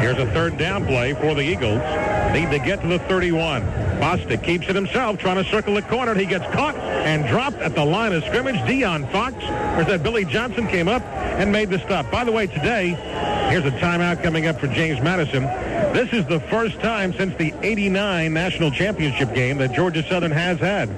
Here's a 3rd down play for the Eagles. Need to get to the 31. Bostic keeps it himself, trying to circle the corner. He gets caught and dropped at the line of scrimmage. Deion Fox, or is that Billy Johnson, came up and made the stop. By the way, today, here's a timeout coming up for James Madison. This is the first time since the 89 national championship game that Georgia Southern has had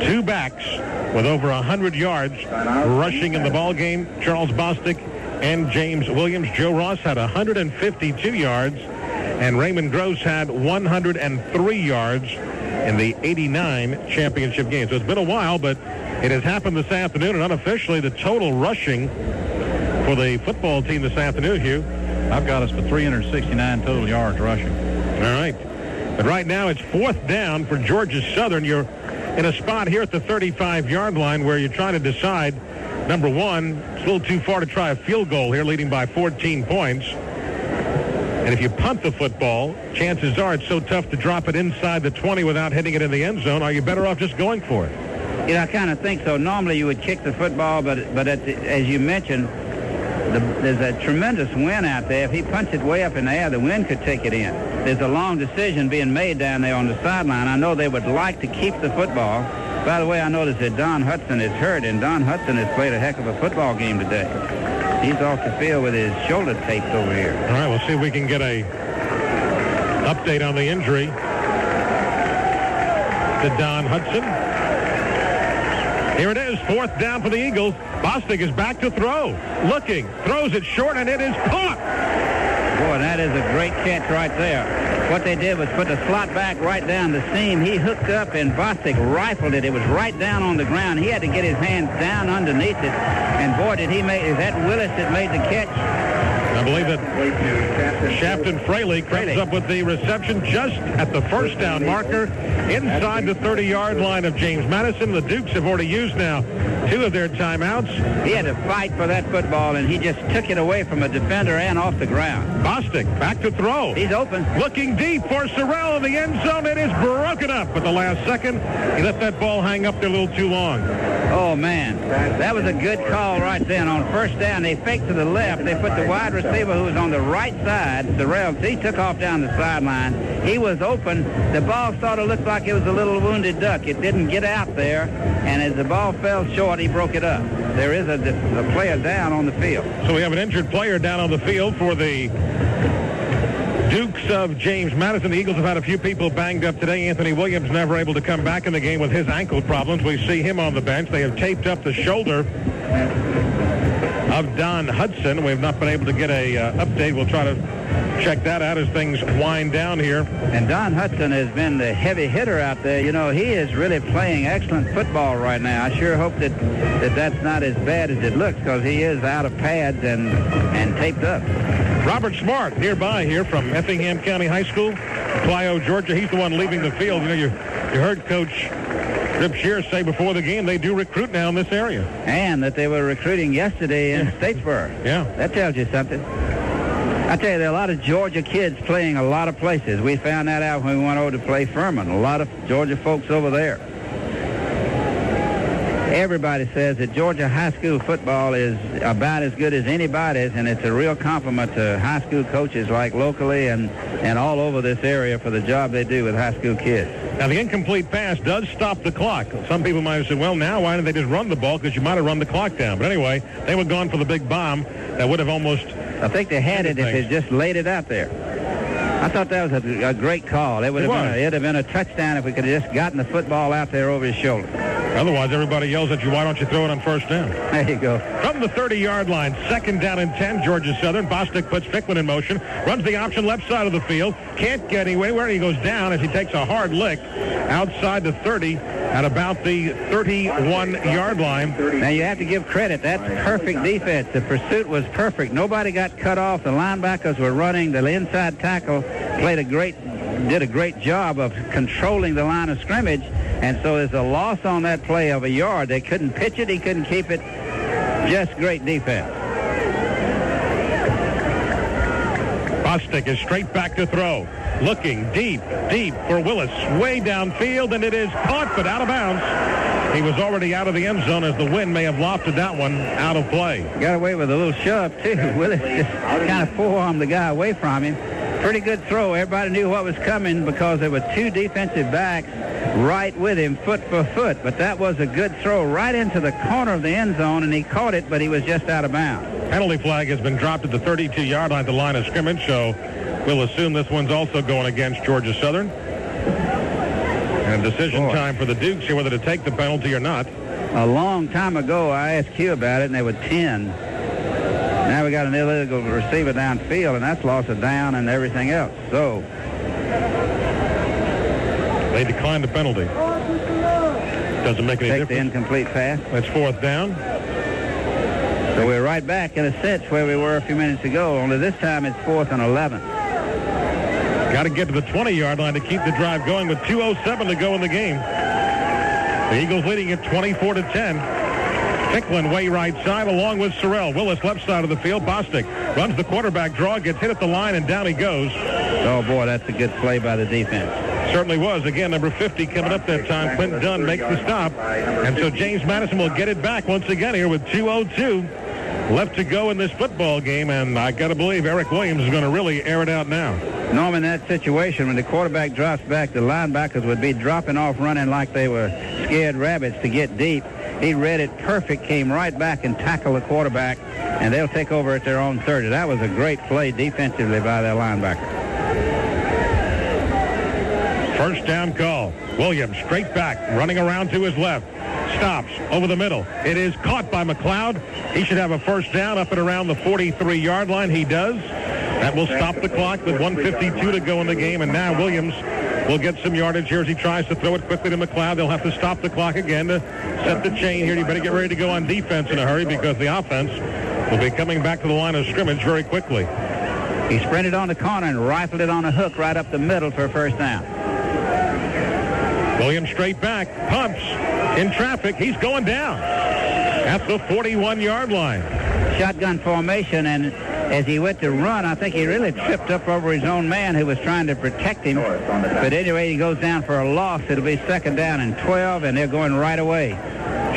2 backs with over 100 yards rushing in the ball game. Charles Bostic and James Williams. Joe Ross had 152 yards, and Raymond Gross had 103 yards in the 89 championship game. So it's been a while, but it has happened this afternoon, and unofficially the total rushing for the football team this afternoon, Hugh. I've got us for 369 total yards rushing. All right. But right now it's 4th down for Georgia Southern. You're in a spot here at the 35-yard line where you're trying to decide, number one, it's a little too far to try a field goal here, leading by 14 points. And if you punt the football, chances are it's so tough to drop it inside the 20 without hitting it in the end zone. Are you better off just going for it? I kind of think so. Normally you would kick the football, but as you mentioned, there's a tremendous wind out there. If he punts it way up in the air, the wind could take it in. There's a long decision being made down there on the sideline. I know they would like to keep the football. By the way, I noticed that Don Hudson is hurt, and Don Hudson has played a heck of a football game today. He's off the field with his shoulder taped over here. All right, we'll see if we can get a update on the injury to Don Hudson. Here it is, 4th down for the Eagles. Bostic is back to throw. Looking, throws it short, and it is caught. Boy, that is a great catch right there. What they did was put the slot back right down the seam. He hooked up, and Bostic rifled it. It was right down on the ground. He had to get his hands down underneath it. And boy, did he make, is that Willis that made the catch? No, I believe that Shafton Fraley comes up with the reception just at the first down marker inside the 30-yard line of James Madison. The Dukes have already used now 2 of their timeouts. He had to fight for that football, and he just took it away from a defender and off the ground. Bostic back to throw. He's open. Looking deep for Sorrell in the end zone. It is broken up at the last second. He let that ball hang up there a little too long. Oh, man. That was a good call right then. On first down, they faked to the left. They put the wide receiver who was on the right side, Sorrell. He took off down the sideline. He was open. The ball sort of looked like it was a little wounded duck. It didn't get out there, and as the ball fell short, he broke it up. There is a player down on the field. So we have an injured player down on the field for the Dukes of James Madison. The Eagles have had a few people banged up today. Anthony Williams never able to come back in the game with his ankle problems. We see him on the bench. They have taped up the shoulder of Don Hudson. We have not been able to get a update. We'll try to check that out as things wind down here. And Don Hudson has been the heavy hitter out there. You know, he is really playing excellent football right now. I sure hope that's not as bad as it looks, because he is out of pads and taped up. Robert Smart nearby here from Effingham County High School, Clio, Georgia. He's the one leaving the field. You know, you heard Coach Rip Shear say before the game they do recruit now in this area. And that they were recruiting yesterday in Statesboro. Yeah. That tells you something. I tell you, there are a lot of Georgia kids playing a lot of places. We found that out when we went over to play Furman. A lot of Georgia folks over there. Everybody says that Georgia high school football is about as good as anybody's, and it's a real compliment to high school coaches like locally and all over this area for the job they do with high school kids. Now, the incomplete pass does stop the clock. Some people might have said, well, now why didn't they just run the ball, because you might have run the clock down. But anyway, they were gone for the big bomb that would have almost... I think they had it if they just laid it out there. I thought that was a great call. It'd have been a touchdown if we could have just gotten the football out there over his shoulder. Otherwise, everybody yells at you, why don't you throw it on first down? There you go. From the 30-yard line, 2nd down and 10, Georgia Southern. Bostic puts Ficklin in motion, runs the option left side of the field, can't get anywhere. He goes down as he takes a hard lick outside the 30 at about the 31-yard line. Now, you have to give credit. That's perfect defense. The pursuit was perfect. Nobody got cut off. The linebackers were running. The inside tackle did a great job of controlling the line of scrimmage. And so there's a loss on that play of a yard. They couldn't pitch it. He couldn't keep it. Just great defense. Bostic is straight back to throw. Looking deep for Willis. Way downfield, and it is caught, but out of bounds. He was already out of the end zone as the wind may have lofted that one out of play. Got away with a little shove, too. Willis just kind of forearmed the guy away from him. Pretty good throw. Everybody knew what was coming because there were 2 defensive backs right with him, foot for foot. But that was a good throw right into the corner of the end zone, and he caught it, but he was just out of bounds. Penalty flag has been dropped at the 32-yard line, the line of scrimmage, so we'll assume this one's also going against Georgia Southern. And decision time for the Dukes here whether to take the penalty or not. A long time ago, I asked Q about it, and they were 10. Now we got an illegal receiver downfield, and that's loss of down and everything else. So they declined the penalty. Doesn't make any difference. Take the incomplete pass. That's 4th down. So we're right back in a sense where we were a few minutes ago, only this time it's 4th and 11. Got to get to the 20-yard line to keep the drive going with 2:07 to go in the game. The Eagles leading it 24-10. Ficklin way right side along with Sorrell. Willis left side of the field. Bostic runs the quarterback draw, gets hit at the line, and down he goes. Oh, boy, that's a good play by the defense. Certainly was. Again, number 50 coming up that time. Quentin Dunn makes the stop. And so James Madison will get it back once again here with 2:02 left to go in this football game. And I got to believe Eric Williams is going to really air it out now. Norman, in that situation, when the quarterback drops back, the linebackers would be dropping off running like they were scared rabbits to get deep. He read it perfect, came right back and tackled the quarterback, and they'll take over at their own 30. That was a great play defensively by their linebacker. First down call. Williams straight back, running around to his left. Stops over the middle. It is caught by McLeod. He should have a first down up and around the 43-yard line. He does. That will stop the clock with 1:52 to go in the game, and now Williams will get some yardage here as he tries to throw it quickly to McLeod. They'll have to stop the clock again to set the chain here. You better get ready to go on defense in a hurry because the offense will be coming back to the line of scrimmage very quickly. He sprinted on the corner and rifled it on a hook right up the middle for a first down. Williams straight back, pumps in traffic. He's going down at the 41-yard line. Shotgun formation, and as he went to run, I think he really tripped up over his own man who was trying to protect him. But anyway, he goes down for a loss. It'll be 2nd down and 12, and they're going right away.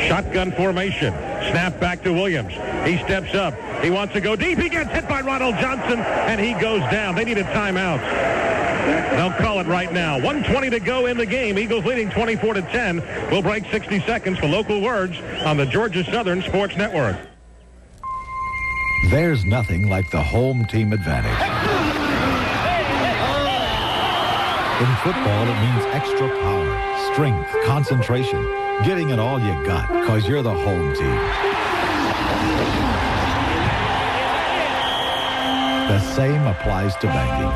Shotgun formation. Snap back to Williams. He steps up. He wants to go deep. He gets hit by Ronald Johnson, and he goes down. They need a timeout. They'll call it right now. 1:20 to go in the game. Eagles leading 24-10. We'll break 60 seconds for local words on the Georgia Southern Sports Network. There's nothing like the home team advantage. In football, it means extra power, strength, concentration, getting it all you got because you're the home team. The same applies to banking.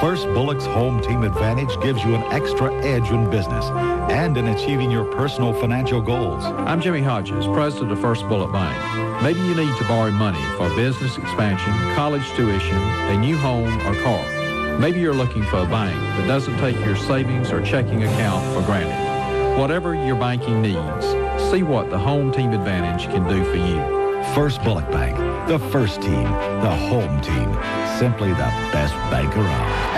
First Bullock's home team advantage gives you an extra edge in business and in achieving your personal financial goals. I'm Jimmy Hodges, president of First Bullock Bank. Maybe you need to borrow money for business expansion, college tuition, a new home, or car. Maybe you're looking for a bank that doesn't take your savings or checking account for granted. Whatever your banking needs, see what the home team advantage can do for you. First Bullock Bank, the first team, the home team, simply the best bank around.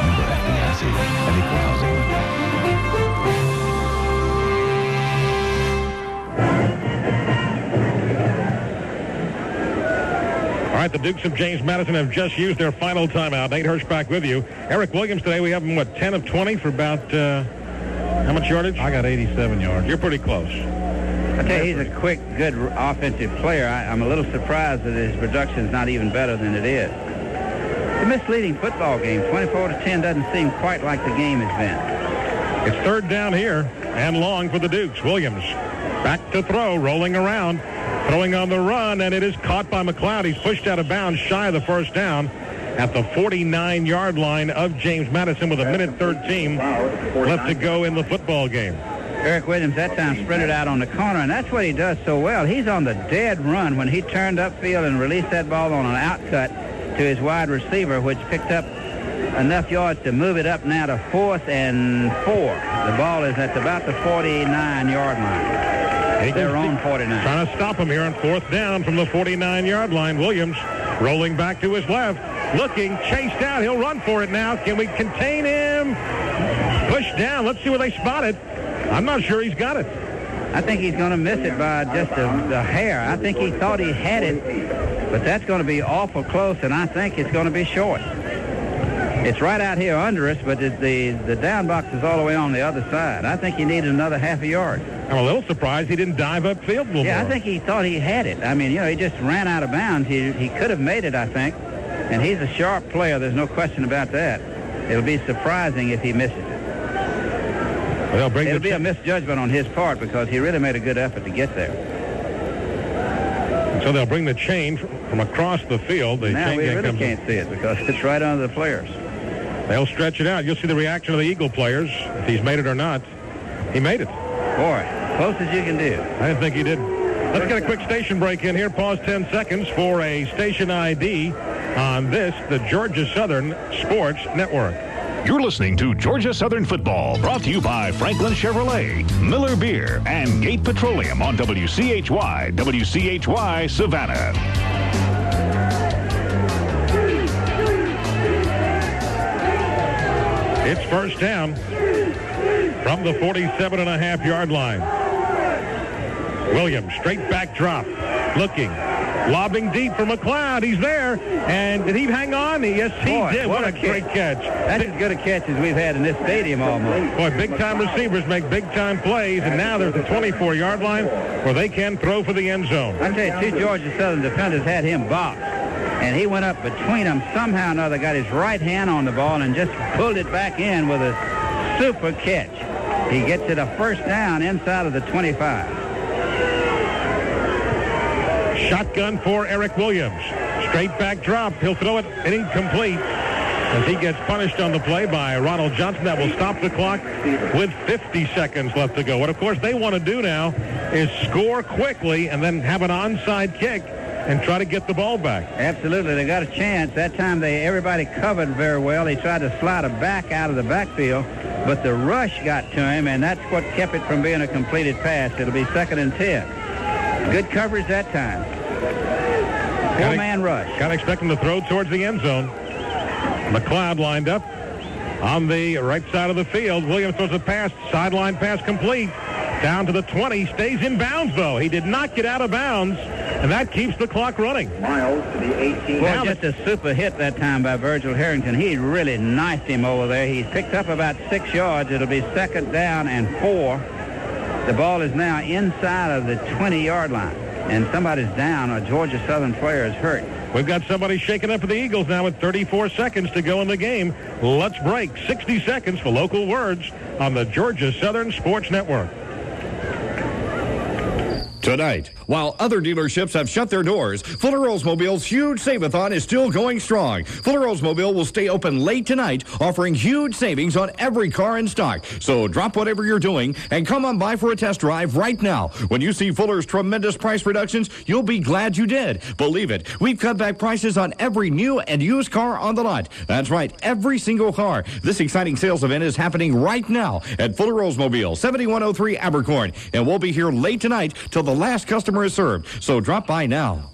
Member FDIC, an equal housing lender. All right, the Dukes of James Madison have just used their final timeout. Nate Hirsch back with you. Eric Williams today, we have him, 10 of 20 for about, how much yardage? I got 87 yards. You're pretty close. I tell you, he's a quick, good offensive player. I'm a little surprised that his production's not even better than it is. It's a misleading football game. 24-10 doesn't seem quite like the game has been. It's 3rd down here and long for the Dukes. Williams back to throw, rolling around, throwing on the run, and it is caught by McLeod. He's pushed out of bounds shy of the first down at the 49-yard line of James Madison with 1:13 left to go in the football game. Eric Williams that time sprinted out on the corner, and that's what he does so well. He's on the dead run when he turned upfield and released that ball on an outcut to his wide receiver, which picked up enough yards to move it up now to 4th and 4. The ball is at about the 49-yard line. They're on 49. Trying to stop him here on 4th down from the 49-yard line. Williams rolling back to his left, looking, chased out. He'll run for it now. Can we contain him? Push down. Let's see where they spot it. I'm not sure he's got it. I think he's going to miss it by just a hair. I think he thought he had it, but that's going to be awful close, and I think it's going to be short. It's right out here under us, but the down box is all the way on the other side. I think he needed another half a yard. I'm a little surprised he didn't dive upfield a little more. I think he thought he had it. I mean, he just ran out of bounds. He could have made it, I think, and he's a sharp player. There's no question about that. It'll be surprising if he misses it. It'll be a misjudgment on his part because he really made a good effort to get there. So they'll bring the chain from across the field. The now chain we really can't see it because it's right under the players. They'll stretch it out. You'll see the reaction of the Eagle players, if he's made it or not. He made it. Boy, close as you can do. I didn't think he did. Let's get a quick station break in here. Pause 10 seconds for a station ID on this, the Georgia Southern Sports Network. You're listening to Georgia Southern Football, brought to you by Franklin Chevrolet, Miller Beer, and Gate Petroleum on WCHY Savannah. It's 1st down from the 47.5-yard line. Williams, straight back drop, looking, lobbing deep for McLeod. He's there, and did he hang on? Yes, he did. What a great catch. That's as good a catch as we've had in this stadium almost. Boy, big-time receivers make big-time plays, and now they're at the 24-yard line where they can throw for the end zone. I tell you, 2 Georgia Southern defenders had him boxed, and he went up between them. Somehow or another got his right hand on the ball and just pulled it back in with a super catch. He gets it a 1st down inside of the 25. Shotgun for Eric Williams. Straight back drop. He'll throw it incomplete as he gets punished on the play by Ronald Johnson. That will stop the clock with 50 seconds left to go. What, of course, they want to do now is score quickly and then have an onside kick and try to get the ball back. Absolutely. They got a chance. That time everybody covered very well. He tried to slide it back out of the backfield, but the rush got to him, and that's what kept it from being a completed pass. It'll be 2nd and 10. Good coverage that time. 4-man rush. Got to expect him to throw towards the end zone. McLeod lined up on the right side of the field. Williams throws a pass, sideline pass complete. Down to the 20, stays in bounds, though. He did not get out of bounds, and that keeps the clock running. Miles to the 18. Well, just a super hit that time by Virgil Harrington. He really knifed him over there. He's picked up about 6 yards. It'll be 2nd down and 4. The ball is now inside of the 20-yard line, and somebody's down. A Georgia Southern player is hurt. We've got somebody shaking up for the Eagles now with 34 seconds to go in the game. Let's break. 60 seconds for local words on the Georgia Southern Sports Network. Tonight, while other dealerships have shut their doors, Fuller Oldsmobile's huge save-a-thon is still going strong. Fuller Oldsmobile will stay open late tonight, offering huge savings on every car in stock. So drop whatever you're doing and come on by for a test drive right now. When you see Fuller's tremendous price reductions, you'll be glad you did. Believe it, we've cut back prices on every new and used car on the lot. That's right, every single car. This exciting sales event is happening right now at Fuller Oldsmobile, 7103 Abercorn, and we'll be here late tonight till the last customer is served. So drop by now.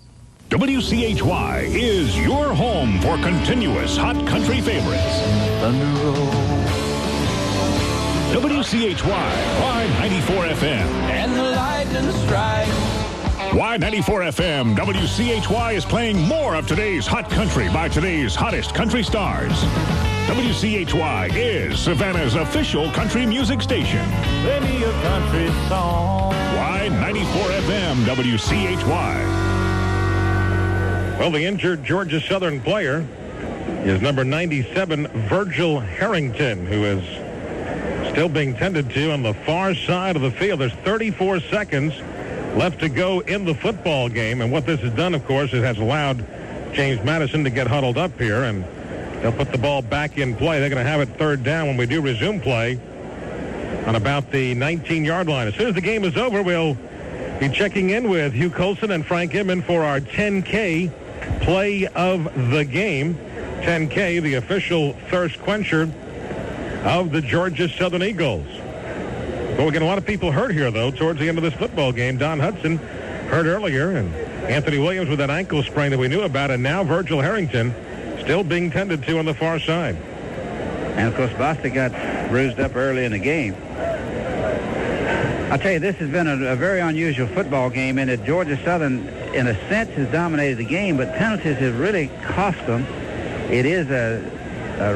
WCHY is your home for continuous hot country favorites. Thunder Roll. WCHY, Y94 FM. And the lightning strike. Y94 FM, WCHY is playing more of today's hot country by today's hottest country stars. WCHY is Savannah's official country music station. Play me a country song. Y94 FM, WCHY. Well, the injured Georgia Southern player is number 97, Virgil Harrington, who is still being tended to on the far side of the field. There's 34 seconds left to go in the football game, and what this has done, of course, it has allowed James Madison to get huddled up here, and they'll put the ball back in play. They're going to have it 3rd down when we do resume play on about the 19-yard line. As soon as the game is over, we'll be checking in with Hugh Colson and Frank Inman for our 10K play of the game. 10K, the official thirst quencher of the Georgia Southern Eagles. Well, we're getting a lot of people hurt here, though, towards the end of this football game. Don Hudson hurt earlier, and Anthony Williams with that ankle sprain that we knew about, and now Virgil Harrington still being tended to on the far side. And, of course, Bostic got bruised up early in the game. I'll tell you, this has been a very unusual football game in that Georgia Southern, in a sense, has dominated the game, but penalties have really cost them. It is a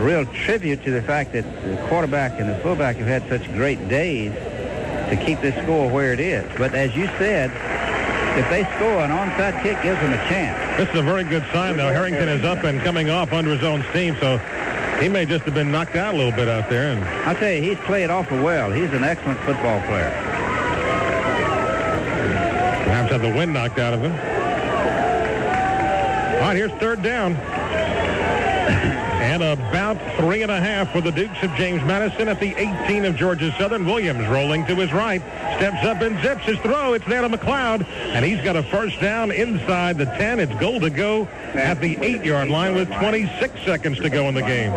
real tribute to the fact that the quarterback and the fullback have had such great days to keep this score where it is. But as you said, if they score, an onside kick gives them a chance. This is a very good sign, though. Harrington is up and coming off under his own steam, so he may just have been knocked out a little bit out there. And I'll tell you, he's played awful well. He's an excellent football player. Perhaps had the wind knocked out of him. All right, here's 3rd down. And about 3.5 for the Dukes of James Madison at the 18 of Georgia Southern. Williams rolling to his right, steps up and zips his throw. It's there to McLeod, and he's got a 1st down inside the 10. It's goal to go at the 8-yard line with 26 seconds to go in the game.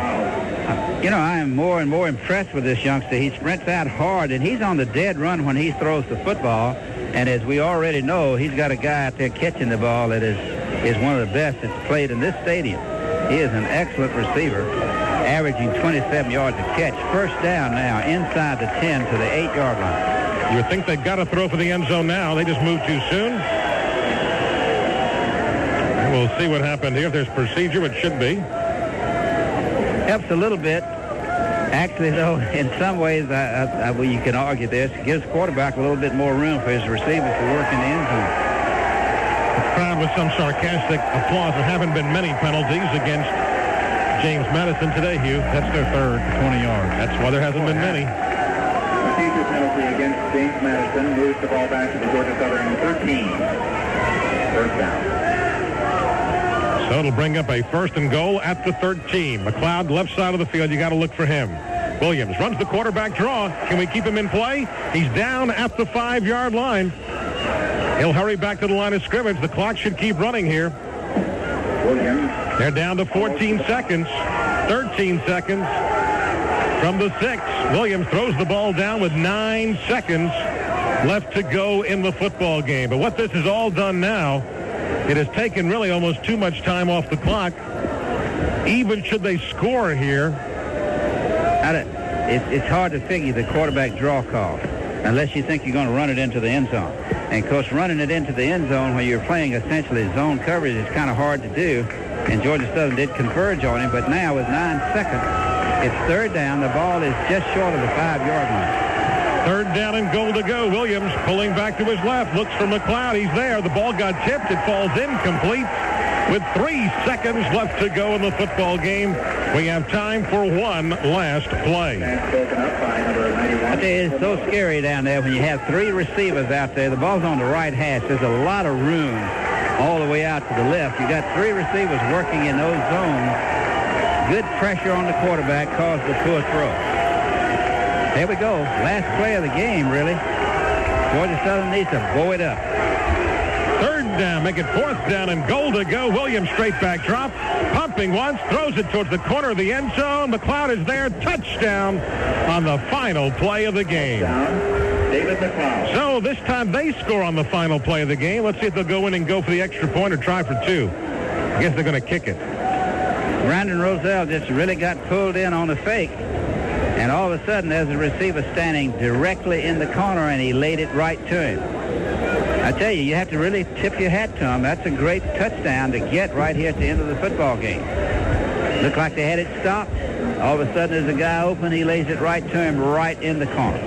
You know, I am more and more impressed with this youngster. He sprints out hard, and he's on the dead run when he throws the football. And as we already know, he's got a guy out there catching the ball that is one of the best that's played in this stadium. He is an excellent receiver, averaging 27 yards a catch. 1st down now inside the 10 to the 8-yard line. You would think they've got to throw for the end zone now. They just moved too soon. And we'll see what happened here. If there's procedure, it should be. Helps a little bit. Actually, though, in some ways, well, you can argue this. It gives the quarterback a little bit more room for his receivers to work in the end zone. The crowd with some sarcastic applause. There haven't been many penalties against James Madison today, Hugh. That's their 3rd, 20 yards. That's why there hasn't been many. Procedure penalty against James Madison moves the ball back to the Georgia Southern 13. 1st down. So it'll bring up a 1st and goal at the 13. McLeod, left side of the field. You got to look for him. Williams runs the quarterback draw. Can we keep him in play? He's down at the 5-yard line. He'll hurry back to the line of scrimmage. The clock should keep running here. They're down to 14 seconds. 13 seconds from the 6. Williams throws the ball down with 9 seconds left to go in the football game. But what this has all done now, it has taken really almost too much time off the clock. Even should they score here. It's hard to figure the quarterback draw call unless you think you're going to run it into the end zone. And, of course, running it into the end zone when you're playing essentially zone coverage is kind of hard to do. And Georgia Southern did converge on him, but now with 9 seconds, it's third down. The ball is just short of the 5-yard line. Third down and goal to go. Williams pulling back to his left, looks for McLeod. He's there. The ball got tipped. It falls incomplete. With 3 seconds left to go in the football game, we have time for one last play. It's so scary down there when you have 3 receivers out there. The ball's on the right hash. There's a lot of room all the way out to the left. You got 3 receivers working in those zones. Good pressure on the quarterback caused the poor throw. Here we go. Last play of the game, really. Georgia Southern needs to blow it up. Third down, make it fourth down and goal to go. Williams straight back drop, pumping once, throws it towards the corner of the end zone. McLeod is there, touchdown on the final play of the game. David McLeod. So this time they score on the final play of the game. Let's see if they'll go in and go for the extra point or try for 2. I guess they're going to kick it. Brandon Roselle just really got pulled in on the fake. And all of a sudden, there's a receiver standing directly in the corner, and he laid it right to him. I tell you, you have to really tip your hat to him. That's a great touchdown to get right here at the end of the football game. Looked like they had it stopped. All of a sudden, there's a guy open. He lays it right to him right in the corner.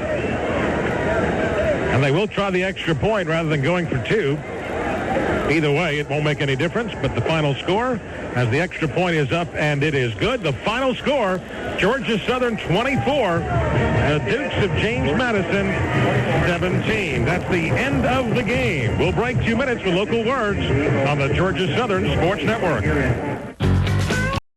And they will try the extra point rather than going for 2. Either way, it won't make any difference. But the final score, as the extra point is up, and it is good. The final score, Georgia Southern 24, the Dukes of James Madison 17. That's the end of the game. We'll break 2 minutes with local words on the Georgia Southern Sports Network.